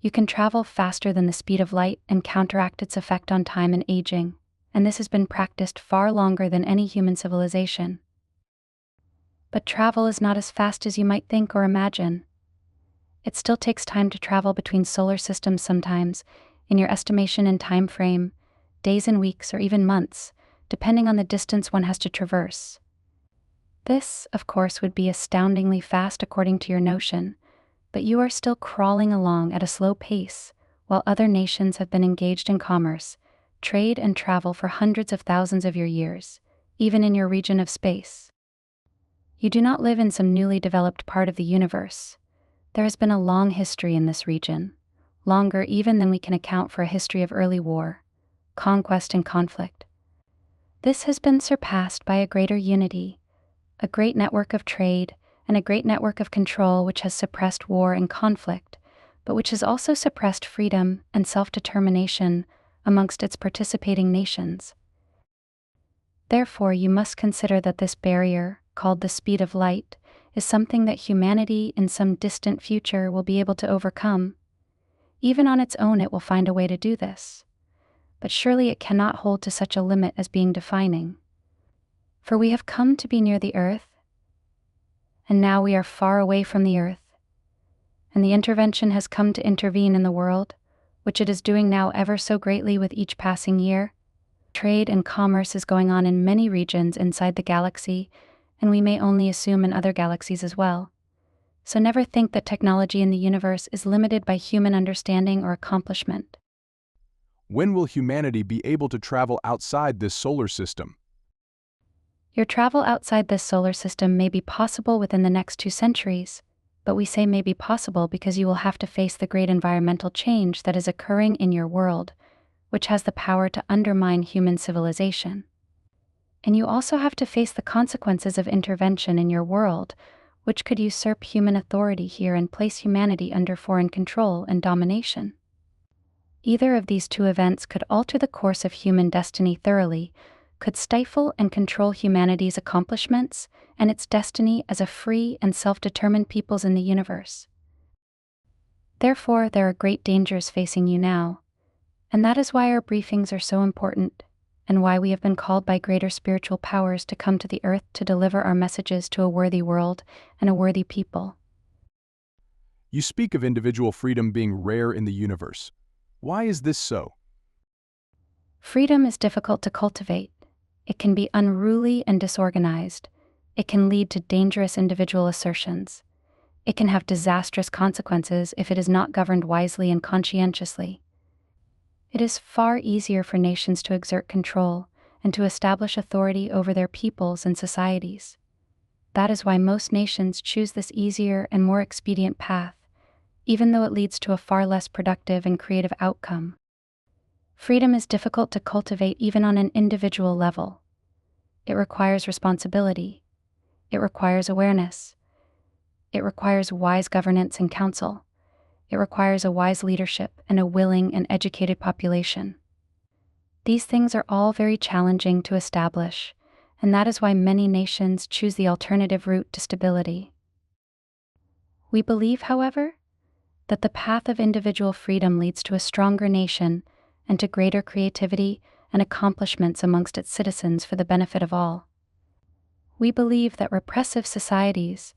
You can travel faster than the speed of light and counteract its effect on time and aging, and this has been practiced far longer than any human civilization. But travel is not as fast as you might think or imagine. It still takes time to travel between solar systems sometimes, in your estimation and time frame, days and weeks or even months, depending on the distance one has to traverse. This, of course, would be astoundingly fast according to your notion, but you are still crawling along at a slow pace, while other nations have been engaged in commerce, trade and travel for hundreds of thousands of your years, even in your region of space. You do not live in some newly developed part of the universe. There has been a long history in this region, longer even than we can account for a history of early war, conquest, and conflict. This has been surpassed by a greater unity, a great network of trade, and a great network of control which has suppressed war and conflict, but which has also suppressed freedom and self-determination amongst its participating nations. Therefore, you must consider that this barrier, called the speed of light, is something that humanity in some distant future will be able to overcome. Even on its own, it will find a way to do this. But surely it cannot hold to such a limit as being defining. For we have come to be near the earth, and now we are far away from the earth. And the intervention has come to intervene in the world, which it is doing now ever so greatly with each passing year. Trade and commerce is going on in many regions inside the galaxy, and we may only assume in other galaxies as well. So never think that technology in the universe is limited by human understanding or accomplishment. When will humanity be able to travel outside this solar system? Your travel outside this solar system may be possible within the next 2 centuries, but we say may be possible because you will have to face the great environmental change that is occurring in your world, which has the power to undermine human civilization. And you also have to face the consequences of intervention in your world, which could usurp human authority here and place humanity under foreign control and domination. Either of these 2 events could alter the course of human destiny thoroughly, could stifle and control humanity's accomplishments and its destiny as a free and self-determined peoples in the universe. Therefore, there are great dangers facing you now, and that is why our briefings are so important, and why we have been called by greater spiritual powers to come to the earth to deliver our messages to a worthy world and a worthy people. You speak of individual freedom being rare in the universe. Why is this so? Freedom is difficult to cultivate. It can be unruly and disorganized. It can lead to dangerous individual assertions. It can have disastrous consequences if it is not governed wisely and conscientiously. It is far easier for nations to exert control and to establish authority over their peoples and societies. That is why most nations choose this easier and more expedient path, even though it leads to a far less productive and creative outcome. Freedom is difficult to cultivate even on an individual level. It requires responsibility. It requires awareness. It requires wise governance and counsel. It requires a wise leadership and a willing and educated population. These things are all very challenging to establish, and that is why many nations choose the alternative route to stability. We believe, however, that the path of individual freedom leads to a stronger nation and to greater creativity and accomplishments amongst its citizens for the benefit of all. We believe that repressive societies,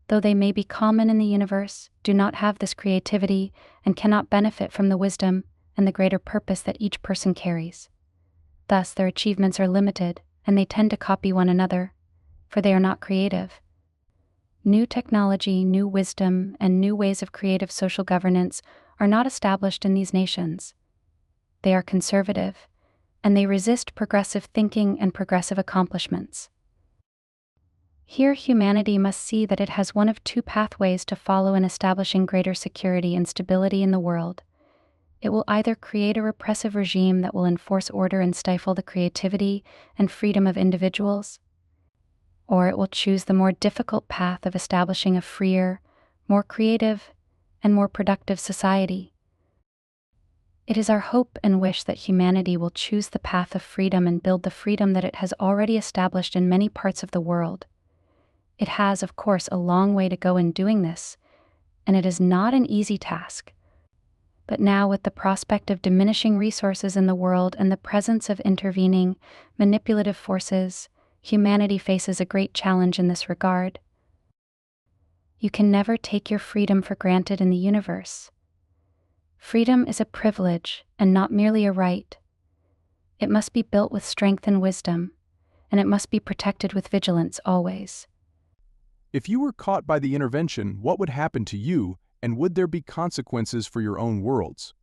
though they may be common in the universe, do not have this creativity and cannot benefit from the wisdom and the greater purpose that each person carries. Thus, their achievements are limited, and they tend to copy one another, for they are not creative. New technology, new wisdom, and new ways of creative social governance are not established in these nations. They are conservative, and they resist progressive thinking and progressive accomplishments. Here, humanity must see that it has one of 2 pathways to follow in establishing greater security and stability in the world. It will either create a repressive regime that will enforce order and stifle the creativity and freedom of individuals, or it will choose the more difficult path of establishing a freer, more creative, and more productive society. It is our hope and wish that humanity will choose the path of freedom and build the freedom that it has already established in many parts of the world. It has, of course, a long way to go in doing this, and it is not an easy task. But now, with the prospect of diminishing resources in the world and the presence of intervening, manipulative forces, humanity faces a great challenge in this regard. You can never take your freedom for granted in the universe. Freedom is a privilege and not merely a right. It must be built with strength and wisdom, and it must be protected with vigilance always. If you were caught by the intervention, what would happen to you, and would there be consequences for your own worlds?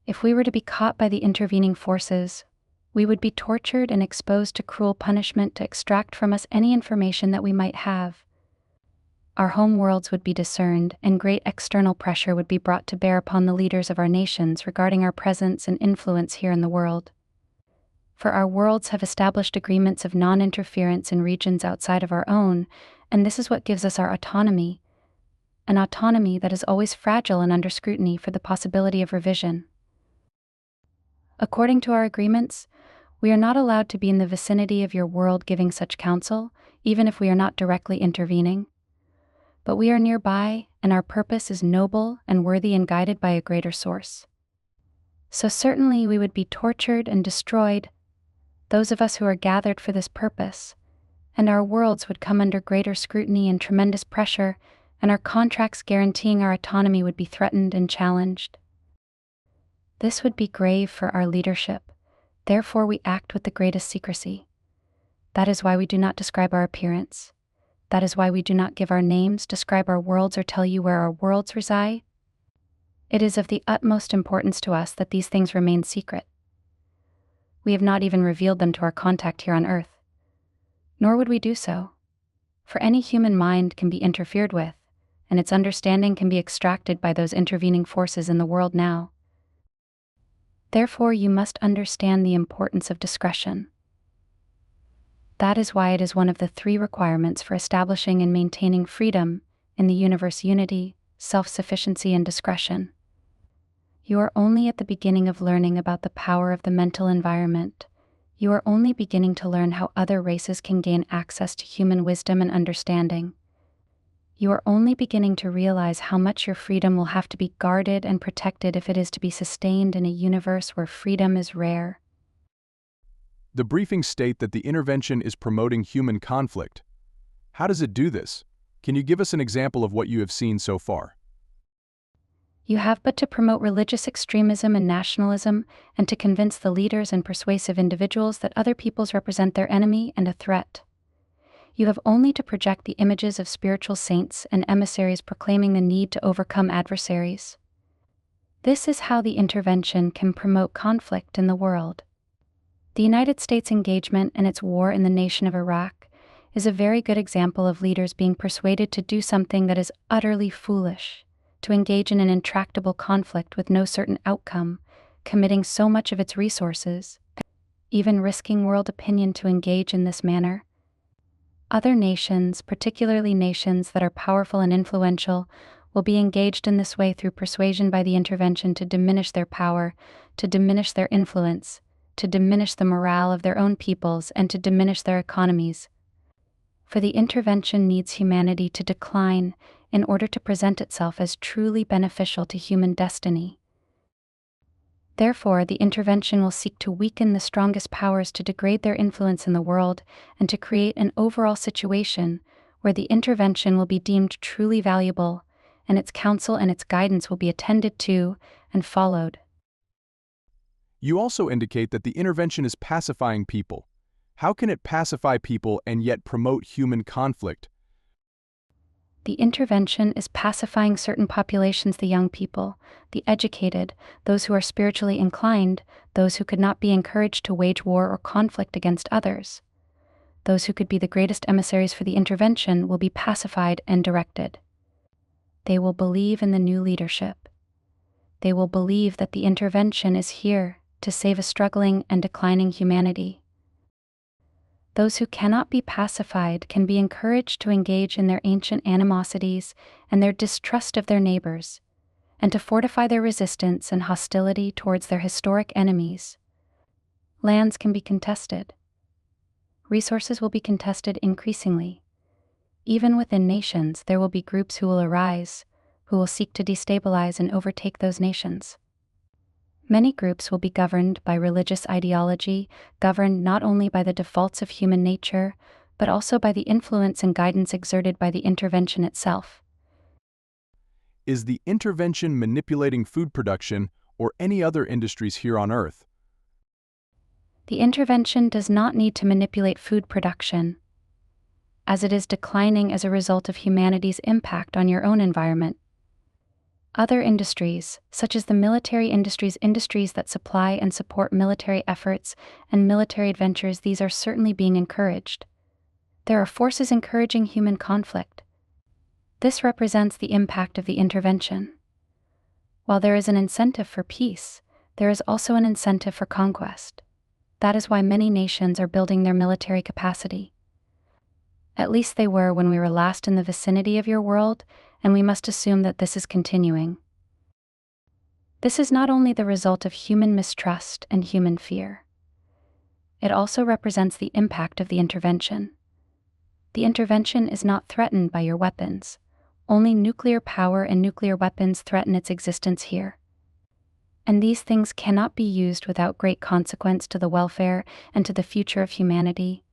If we were to be caught by the intervening forces, We would be tortured and exposed to cruel punishment to extract from us any information that we might have. Our home worlds would be discerned, and great external pressure would be brought to bear upon the leaders of our nations regarding our presence and influence here in the world. For our worlds have established agreements of non-interference in regions outside of our own, and this is what gives us our autonomy, an autonomy that is always fragile and under scrutiny for the possibility of revision. According to our agreements, we are not allowed to be in the vicinity of your world giving such counsel, even if we are not directly intervening. But we are nearby, and our purpose is noble and worthy and guided by a greater source. So certainly we would be tortured and destroyed, those of us who are gathered for this purpose, and our worlds would come under greater scrutiny and tremendous pressure, and our contracts guaranteeing our autonomy would be threatened and challenged. This would be grave for our leadership, therefore we act with the greatest secrecy. That is why we do not describe our appearance. That is why we do not give our names, describe our worlds, or tell you where our worlds reside. It is of the utmost importance to us that these things remain secret. We have not even revealed them to our contact here on Earth. Nor would we do so, for any human mind can be interfered with, and its understanding can be extracted by those intervening forces in the world now. Therefore, you must understand the importance of discretion. That is why it is one of the 3 requirements for establishing and maintaining freedom in the universe: unity, self-sufficiency, and discretion. You are only at the beginning of learning about the power of the mental environment. You are only beginning to learn how other races can gain access to human wisdom and understanding. You are only beginning to realize how much your freedom will have to be guarded and protected if it is to be sustained in a universe where freedom is rare. The briefings state that the intervention is promoting human conflict. How does it do this? Can you give us an example of what you have seen so far? You have but to promote religious extremism and nationalism, and to convince the leaders and persuasive individuals that other peoples represent their enemy and a threat. You have only to project the images of spiritual saints and emissaries proclaiming the need to overcome adversaries. This is how the intervention can promote conflict in the world. The United States' engagement and its war in the nation of Iraq is a very good example of leaders being persuaded to do something that is utterly foolish, to engage in an intractable conflict with no certain outcome, committing so much of its resources, even risking world opinion to engage in this manner. Other nations, particularly nations that are powerful and influential, will be engaged in this way through persuasion by the intervention to diminish their power, to diminish their influence, to diminish the morale of their own peoples, and to diminish their economies. For the intervention needs humanity to decline in order to present itself as truly beneficial to human destiny. Therefore, the intervention will seek to weaken the strongest powers to degrade their influence in the world and to create an overall situation where the intervention will be deemed truly valuable, and its counsel and its guidance will be attended to and followed. You also indicate that the intervention is pacifying people. How can it pacify people and yet promote human conflict? The intervention is pacifying certain populations: the young people, the educated, those who are spiritually inclined, those who could not be encouraged to wage war or conflict against others. Those who could be the greatest emissaries for the intervention will be pacified and directed. They will believe in the new leadership. They will believe that the intervention is here to save a struggling and declining humanity. Those who cannot be pacified can be encouraged to engage in their ancient animosities and their distrust of their neighbors, and to fortify their resistance and hostility towards their historic enemies. Lands can be contested. Resources will be contested increasingly. Even within nations, there will be groups who will arise, who will seek to destabilize and overtake those nations. Many groups will be governed by religious ideology, governed not only by the defaults of human nature, but also by the influence and guidance exerted by the intervention itself. Is the intervention manipulating food production or any other industries here on Earth? The intervention does not need to manipulate food production, as it is declining as a result of humanity's impact on your own environment. Other industries, such as the military industries that supply and support military efforts and military adventures, these are certainly being encouraged. There are forces encouraging human conflict. This represents the impact of the intervention. While there is an incentive for peace, there is also an incentive for conquest. That is why many nations are building their military capacity. At least they were when we were last in the vicinity of your world, and we must assume that this is continuing. This is not only the result of human mistrust and human fear. It also represents the impact of the intervention. The intervention is not threatened by your weapons. Only nuclear power and nuclear weapons threaten its existence here. And these things cannot be used without great consequence to the welfare and to the future of humanity.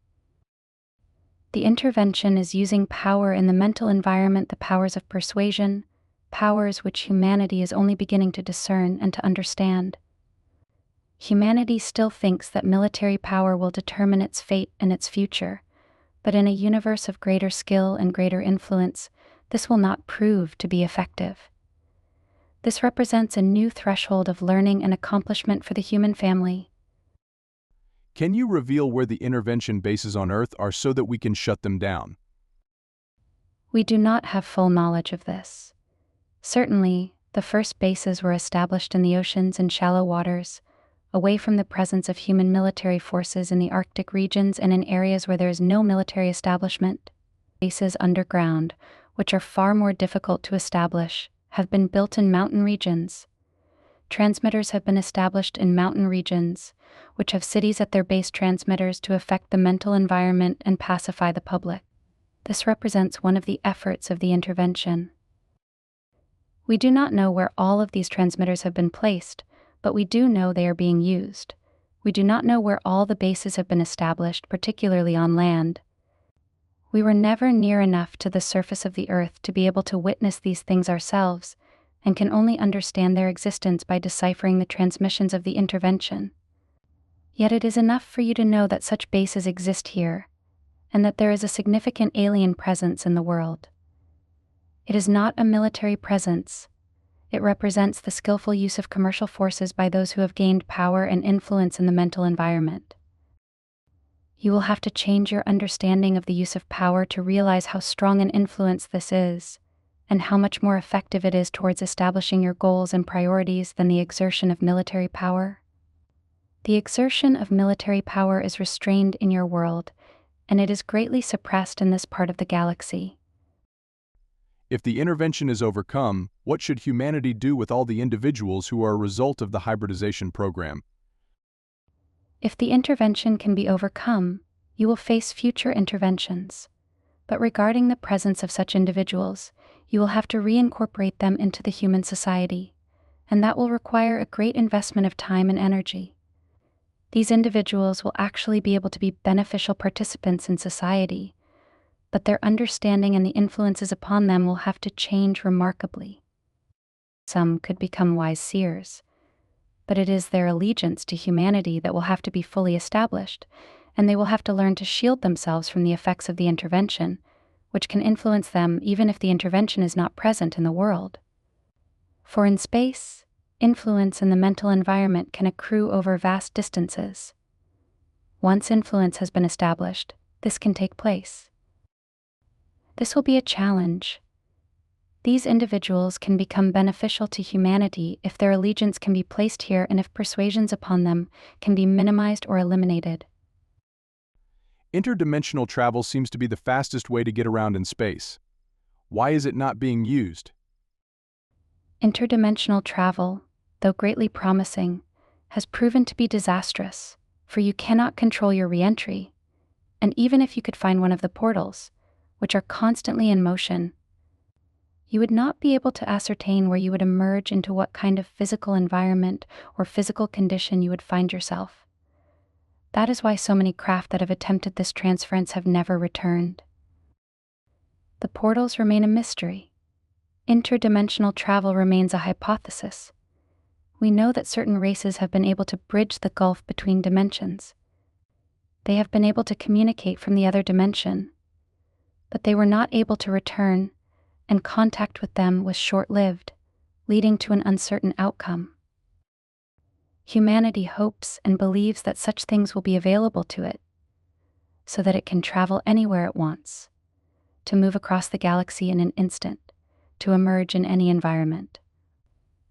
The intervention is using power in the mental environment, the powers of persuasion, powers which humanity is only beginning to discern and to understand. Humanity still thinks that military power will determine its fate and its future, but in a universe of greater skill and greater influence, this will not prove to be effective. This represents a new threshold of learning and accomplishment for the human family. Can you reveal where the intervention bases on Earth are so that we can shut them down? We do not have full knowledge of this. Certainly, the first bases were established in the oceans and shallow waters, away from the presence of human military forces in the Arctic regions and in areas where there is no military establishment. Bases underground, which are far more difficult to establish, have been built in mountain regions. Transmitters have been established in mountain regions, which have cities at their base transmitters to affect the mental environment and pacify the public. This represents one of the efforts of the intervention. We do not know where all of these transmitters have been placed, but we do know they are being used. We do not know where all the bases have been established, particularly on land. We were never near enough to the surface of the earth to be able to witness these things ourselves, and can only understand their existence by deciphering the transmissions of the intervention. Yet it is enough for you to know that such bases exist here, and that there is a significant alien presence in the world. It is not a military presence. It represents the skillful use of commercial forces by those who have gained power and influence in the mental environment. You will have to change your understanding of the use of power to realize how strong an influence this is, and how much more effective it is towards establishing your goals and priorities than the exertion of military power. The exertion of military power is restrained in your world, and it is greatly suppressed in this part of the galaxy. If the intervention is overcome, what should humanity do with all the individuals who are a result of the hybridization program? If the intervention can be overcome, you will face future interventions. But regarding the presence of such individuals, you will have to reincorporate them into the human society, and that will require a great investment of time and energy. These individuals will actually be able to be beneficial participants in society, but their understanding and the influences upon them will have to change remarkably. Some could become wise seers, but it is their allegiance to humanity that will have to be fully established, and they will have to learn to shield themselves from the effects of the intervention, which can influence them even if the intervention is not present in the world. For in space, influence in the mental environment can accrue over vast distances. Once influence has been established, this can take place. This will be a challenge. These individuals can become beneficial to humanity if their allegiance can be placed here and if persuasions upon them can be minimized or eliminated. Interdimensional travel seems to be the fastest way to get around in space. Why is it not being used? Interdimensional travel, though greatly promising, has proven to be disastrous, for you cannot control your re-entry, and even if you could find one of the portals, which are constantly in motion, you would not be able to ascertain where you would emerge into what kind of physical environment or physical condition you would find yourself. That is why so many craft that have attempted this transference have never returned. The portals remain a mystery. Interdimensional travel remains a hypothesis. We know that certain races have been able to bridge the gulf between dimensions. They have been able to communicate from the other dimension, but they were not able to return, and contact with them was short-lived, leading to an uncertain outcome. Humanity hopes and believes that such things will be available to it, so that it can travel anywhere it wants, to move across the galaxy in an instant, to emerge in any environment.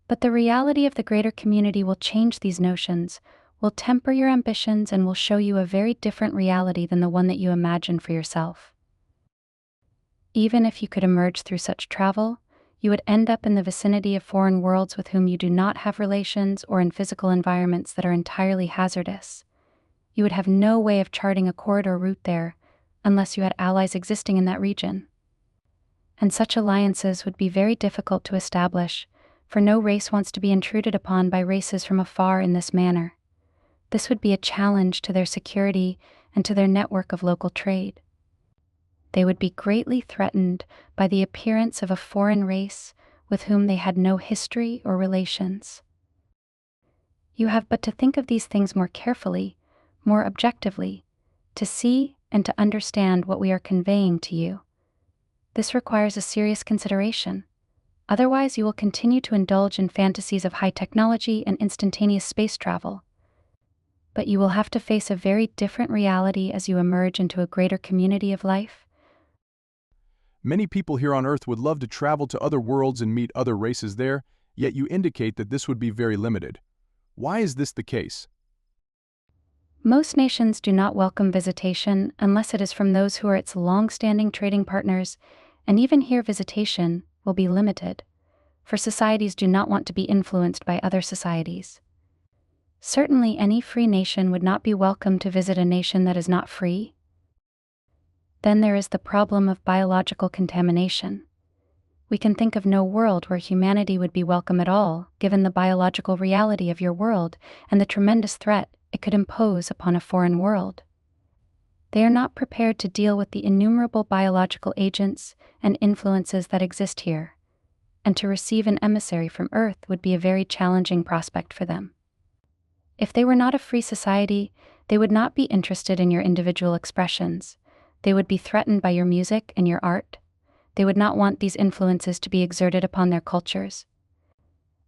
But the reality of the greater community will change these notions, will temper your ambitions, and will show you a very different reality than the one that you imagine for yourself. Even if you could emerge through such travel, you would end up in the vicinity of foreign worlds with whom you do not have relations, or in physical environments that are entirely hazardous. You would have no way of charting a corridor route there, unless you had allies existing in that region. And such alliances would be very difficult to establish, for no race wants to be intruded upon by races from afar in this manner. This would be a challenge to their security and to their network of local trade. They would be greatly threatened by the appearance of a foreign race with whom they had no history or relations. You have but to think of these things more carefully, more objectively, to see and to understand what we are conveying to you. This requires a serious consideration. Otherwise, you will continue to indulge in fantasies of high technology and instantaneous space travel. But you will have to face a very different reality as you emerge into a greater community of life. Many people here on Earth would love to travel to other worlds and meet other races there, yet you indicate that this would be very limited. Why is this the case? Most nations do not welcome visitation unless it is from those who are its long-standing trading partners, and even here visitation will be limited, for societies do not want to be influenced by other societies. Certainly any free nation would not be welcome to visit a nation that is not free. Then there is the problem of biological contamination. We can think of no world where humanity would be welcome at all, given the biological reality of your world and the tremendous threat it could impose upon a foreign world. They are not prepared to deal with the innumerable biological agents and influences that exist here, and to receive an emissary from Earth would be a very challenging prospect for them. If they were not a free society, they would not be interested in your individual expressions. They would be threatened by your music and your art. They would not want these influences to be exerted upon their cultures.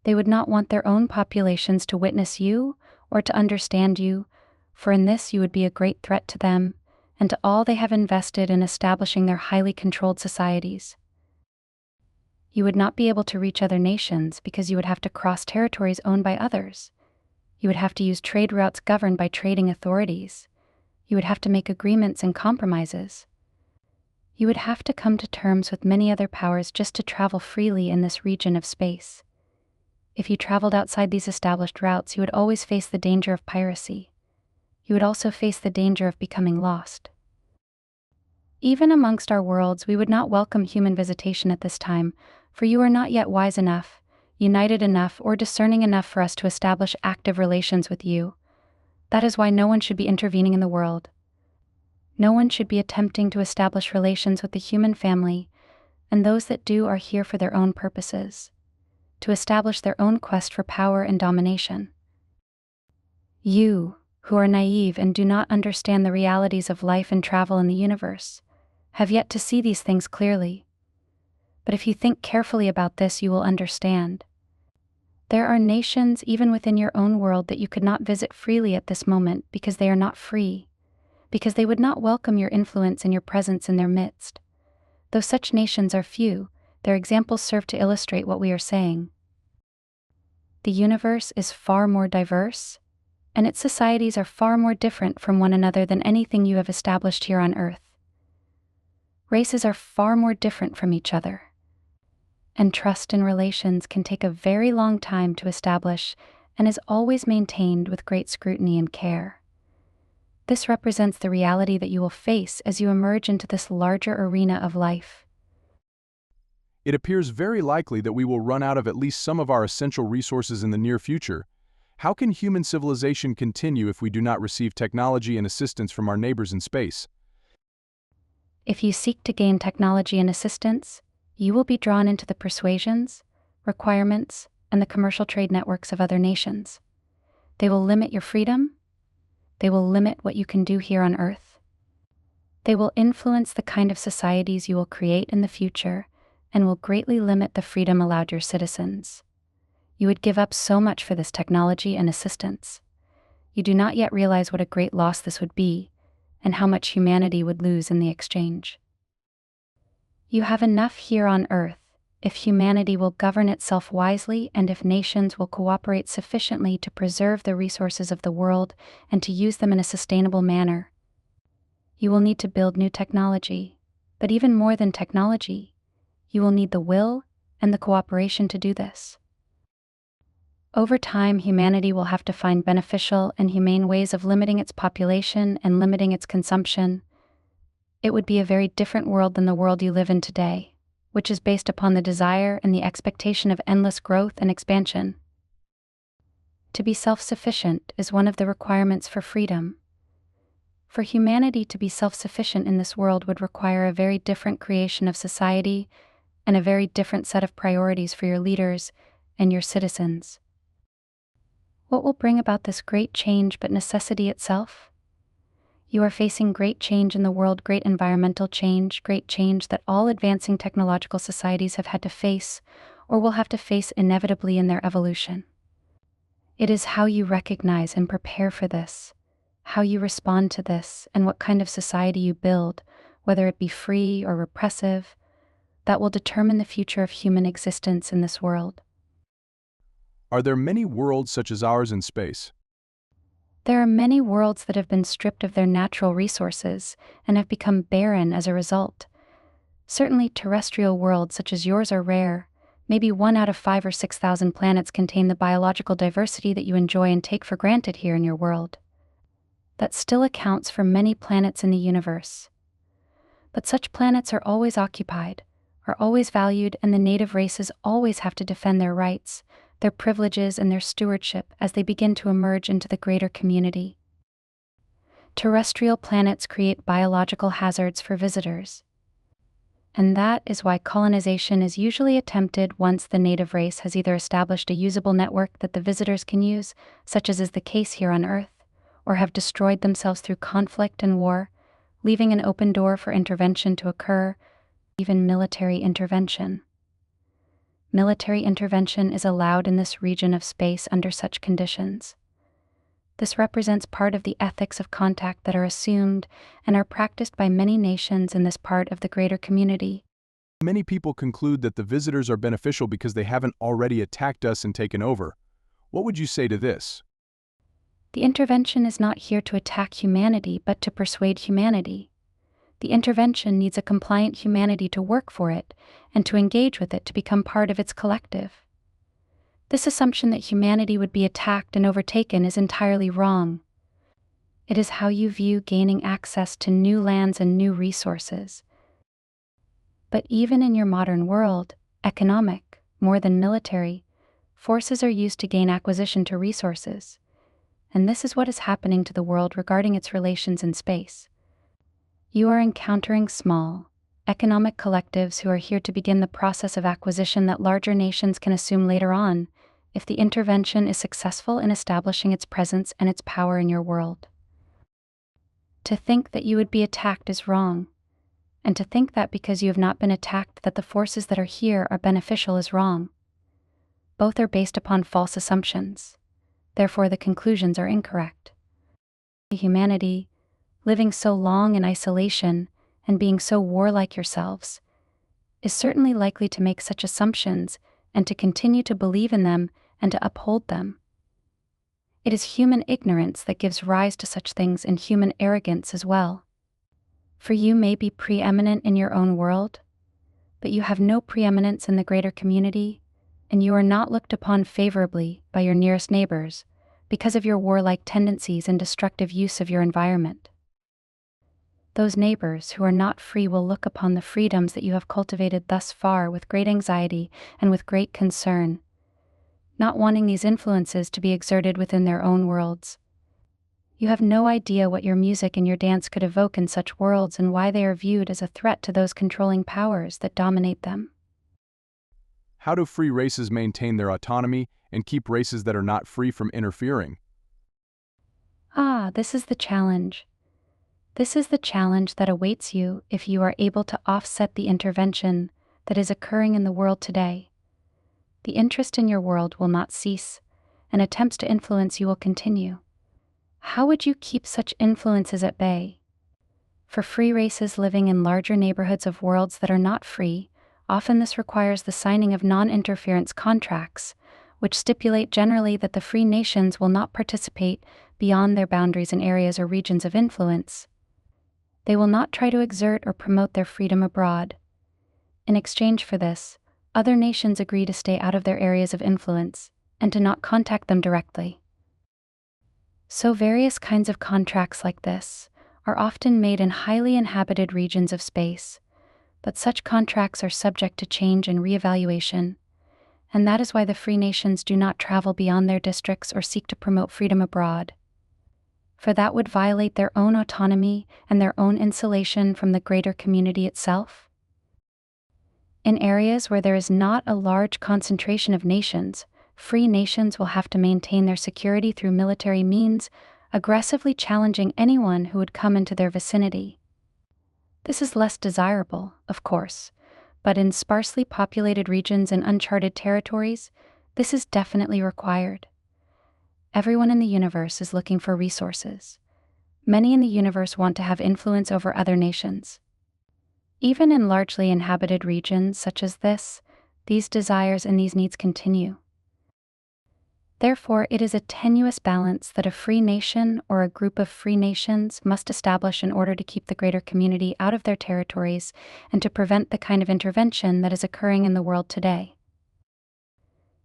They would not want their own populations to witness you or to understand you, for in this you would be a great threat to them and to all they have invested in establishing their highly controlled societies. You would not be able to reach other nations because you would have to cross territories owned by others. You would have to use trade routes governed by trading authorities. You would have to make agreements and compromises. You would have to come to terms with many other powers just to travel freely in this region of space. If you traveled outside these established routes, you would always face the danger of piracy. You would also face the danger of becoming lost. Even amongst our worlds, we would not welcome human visitation at this time, for you are not yet wise enough, united enough, or discerning enough for us to establish active relations with you. That is why no one should be intervening in the world. No one should be attempting to establish relations with the human family, and those that do are here for their own purposes, to establish their own quest for power and domination. You, who are naive and do not understand the realities of life and travel in the universe, have yet to see these things clearly. But if you think carefully about this, you will understand. There are nations even within your own world that you could not visit freely at this moment because they are not free, because they would not welcome your influence and your presence in their midst. Though such nations are few, their examples serve to illustrate what we are saying. The universe is far more diverse, and its societies are far more different from one another than anything you have established here on Earth. Races are far more different from each other, and trust in relations can take a very long time to establish and is always maintained with great scrutiny and care. This represents the reality that you will face as you emerge into this larger arena of life. It appears very likely that we will run out of at least some of our essential resources in the near future. How can human civilization continue if we do not receive technology and assistance from our neighbors in space? If you seek to gain technology and assistance, you will be drawn into the persuasions, requirements, and the commercial trade networks of other nations. They will limit your freedom. They will limit what you can do here on Earth. They will influence the kind of societies you will create in the future and will greatly limit the freedom allowed your citizens. You would give up so much for this technology and assistance. You do not yet realize what a great loss this would be, and how much humanity would lose in the exchange. You have enough here on Earth if humanity will govern itself wisely and if nations will cooperate sufficiently to preserve the resources of the world and to use them in a sustainable manner. You will need to build new technology, but even more than technology, you will need the will and the cooperation to do this. Over time, humanity will have to find beneficial and humane ways of limiting its population and limiting its consumption. It would be a very different world than the world you live in today, which is based upon the desire and the expectation of endless growth and expansion. To be self-sufficient is one of the requirements for freedom. For humanity to be self-sufficient in this world would require a very different creation of society and a very different set of priorities for your leaders and your citizens. What will bring about this great change but necessity itself? You are facing great change in the world, great environmental change, great change that all advancing technological societies have had to face or will have to face inevitably in their evolution. It is how you recognize and prepare for this, how you respond to this, and what kind of society you build, whether it be free or repressive, that will determine the future of human existence in this world. Are there many worlds such as ours in space? There are many worlds that have been stripped of their natural resources and have become barren as a result. Certainly terrestrial worlds such as yours are rare. Maybe 1 out of 5 or 6,000 planets contain the biological diversity that you enjoy and take for granted here in your world. That still accounts for many planets in the universe. But such planets are always occupied, are always valued, and the native races always have to defend their rights, their privileges, and their stewardship as they begin to emerge into the greater community. Terrestrial planets create biological hazards for visitors. And that is why colonization is usually attempted once the native race has either established a usable network that the visitors can use, such as is the case here on Earth, or have destroyed themselves through conflict and war, leaving an open door for intervention to occur, even military intervention. Military intervention is allowed in this region of space under such conditions. This represents part of the ethics of contact that are assumed and are practiced by many nations in this part of the greater community. Many people conclude that the visitors are beneficial because they haven't already attacked us and taken over. What would you say to this? The intervention is not here to attack humanity, but to persuade humanity. The intervention needs a compliant humanity to work for it and to engage with it to become part of its collective. This assumption that humanity would be attacked and overtaken is entirely wrong. It is how you view gaining access to new lands and new resources. But even in your modern world, economic, more than military, forces are used to gain acquisition to resources. And this is what is happening to the world regarding its relations in space. You are encountering small, economic collectives who are here to begin the process of acquisition that larger nations can assume later on, if the intervention is successful in establishing its presence and its power in your world. To think that you would be attacked is wrong, and to think that because you have not been attacked that the forces that are here are beneficial is wrong. Both are based upon false assumptions, therefore the conclusions are incorrect. Humanity, living so long in isolation and being so warlike yourselves, is certainly likely to make such assumptions and to continue to believe in them and to uphold them. It is human ignorance that gives rise to such things and human arrogance as well. For you may be preeminent in your own world, but you have no preeminence in the greater community, and you are not looked upon favorably by your nearest neighbors because of your warlike tendencies and destructive use of your environment. Those neighbors who are not free will look upon the freedoms that you have cultivated thus far with great anxiety and with great concern, not wanting these influences to be exerted within their own worlds. You have no idea what your music and your dance could evoke in such worlds and why they are viewed as a threat to those controlling powers that dominate them. How do free races maintain their autonomy and keep races that are not free from interfering? This is the challenge. This is the challenge that awaits you if you are able to offset the intervention that is occurring in the world today. The interest in your world will not cease, and attempts to influence you will continue. How would you keep such influences at bay? For free races living in larger neighborhoods of worlds that are not free, often this requires the signing of non-interference contracts, which stipulate generally that the free nations will not participate beyond their boundaries in areas or regions of influence. They will not try to exert or promote their freedom abroad. In exchange for this, other nations agree to stay out of their areas of influence and to not contact them directly. So various kinds of contracts like this are often made in highly inhabited regions of space, but such contracts are subject to change and reevaluation, and that is why the free nations do not travel beyond their districts or seek to promote freedom abroad. For that would violate their own autonomy and their own insulation from the greater community itself. In areas where there is not a large concentration of nations, free nations will have to maintain their security through military means, aggressively challenging anyone who would come into their vicinity. This is less desirable, of course, but in sparsely populated regions and uncharted territories, this is definitely required. Everyone in the universe is looking for resources. Many in the universe want to have influence over other nations. Even in largely inhabited regions such as this, these desires and these needs continue. Therefore, it is a tenuous balance that a free nation or a group of free nations must establish in order to keep the greater community out of their territories and to prevent the kind of intervention that is occurring in the world today.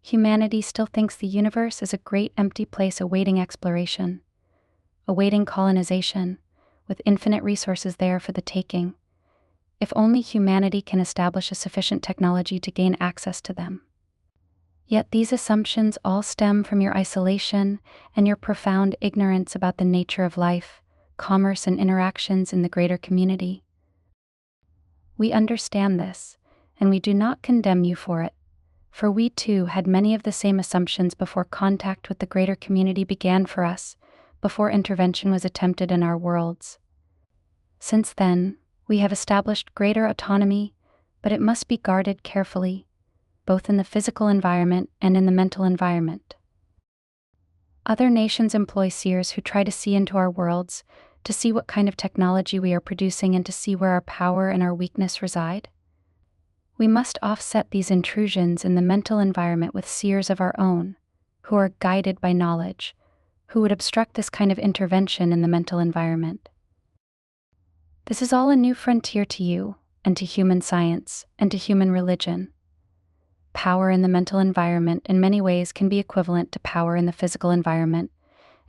Humanity still thinks the universe is a great empty place awaiting exploration, awaiting colonization, with infinite resources there for the taking, if only humanity can establish a sufficient technology to gain access to them. Yet these assumptions all stem from your isolation and your profound ignorance about the nature of life, commerce, and interactions in the greater community. We understand this, and we do not condemn you for it, for we too had many of the same assumptions before contact with the greater community began for us, before intervention was attempted in our worlds. Since then, we have established greater autonomy, but it must be guarded carefully, both in the physical environment and in the mental environment. Other nations employ seers who try to see into our worlds, to see what kind of technology we are producing and to see where our power and our weakness reside. We must offset these intrusions in the mental environment with seers of our own, who are guided by knowledge, who would obstruct this kind of intervention in the mental environment. This is all a new frontier to you, and to human science, and to human religion. Power in the mental environment in many ways can be equivalent to power in the physical environment,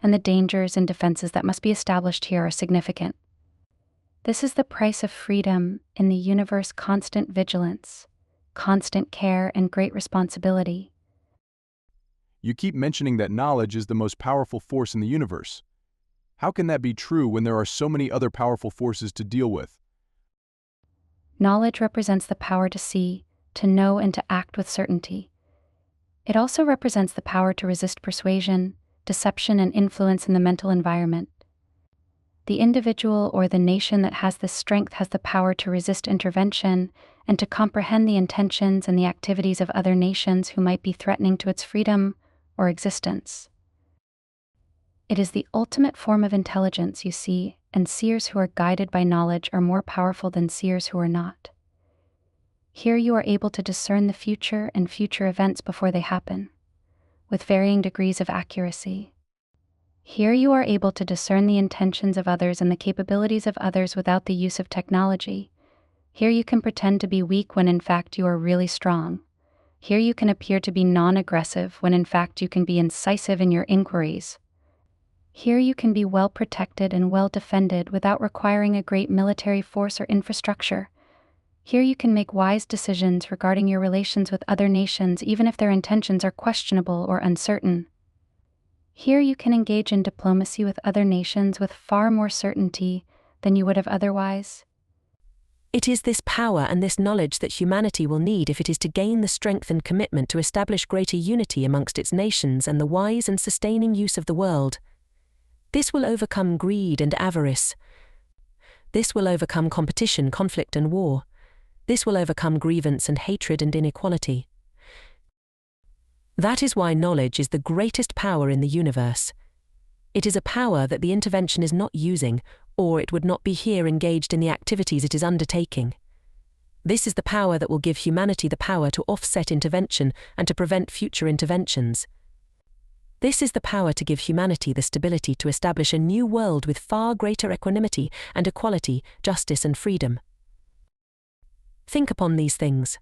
and the dangers and defenses that must be established here are significant. This is the price of freedom in the universe: constant vigilance, constant care, and great responsibility. You keep mentioning that knowledge is the most powerful force in the universe. How can that be true when there are so many other powerful forces to deal with? Knowledge represents the power to see, to know, and to act with certainty. It also represents the power to resist persuasion, deception, and influence in the mental environment. The individual or the nation that has this strength has the power to resist intervention and to comprehend the intentions and the activities of other nations who might be threatening to its freedom or existence. It is the ultimate form of intelligence, you see, and seers who are guided by knowledge are more powerful than seers who are not. Here you are able to discern the future and future events before they happen, with varying degrees of accuracy. Here you are able to discern the intentions of others and the capabilities of others without the use of technology. Here you can pretend to be weak when in fact you are really strong. Here you can appear to be non-aggressive when in fact you can be incisive in your inquiries. Here you can be well protected and well defended without requiring a great military force or infrastructure. Here you can make wise decisions regarding your relations with other nations even if their intentions are questionable or uncertain. Here you can engage in diplomacy with other nations with far more certainty than you would have otherwise. It is this power and this knowledge that humanity will need if it is to gain the strength and commitment to establish greater unity amongst its nations and the wise and sustaining use of the world. This will overcome greed and avarice. This will overcome competition, conflict, and war. This will overcome grievance and hatred and inequality. That is why knowledge is the greatest power in the universe. It is a power that the intervention is not using, or it would not be here engaged in the activities it is undertaking. This is the power that will give humanity the power to offset intervention and to prevent future interventions. This is the power to give humanity the stability to establish a new world with far greater equanimity and equality, justice and freedom. Think upon these things.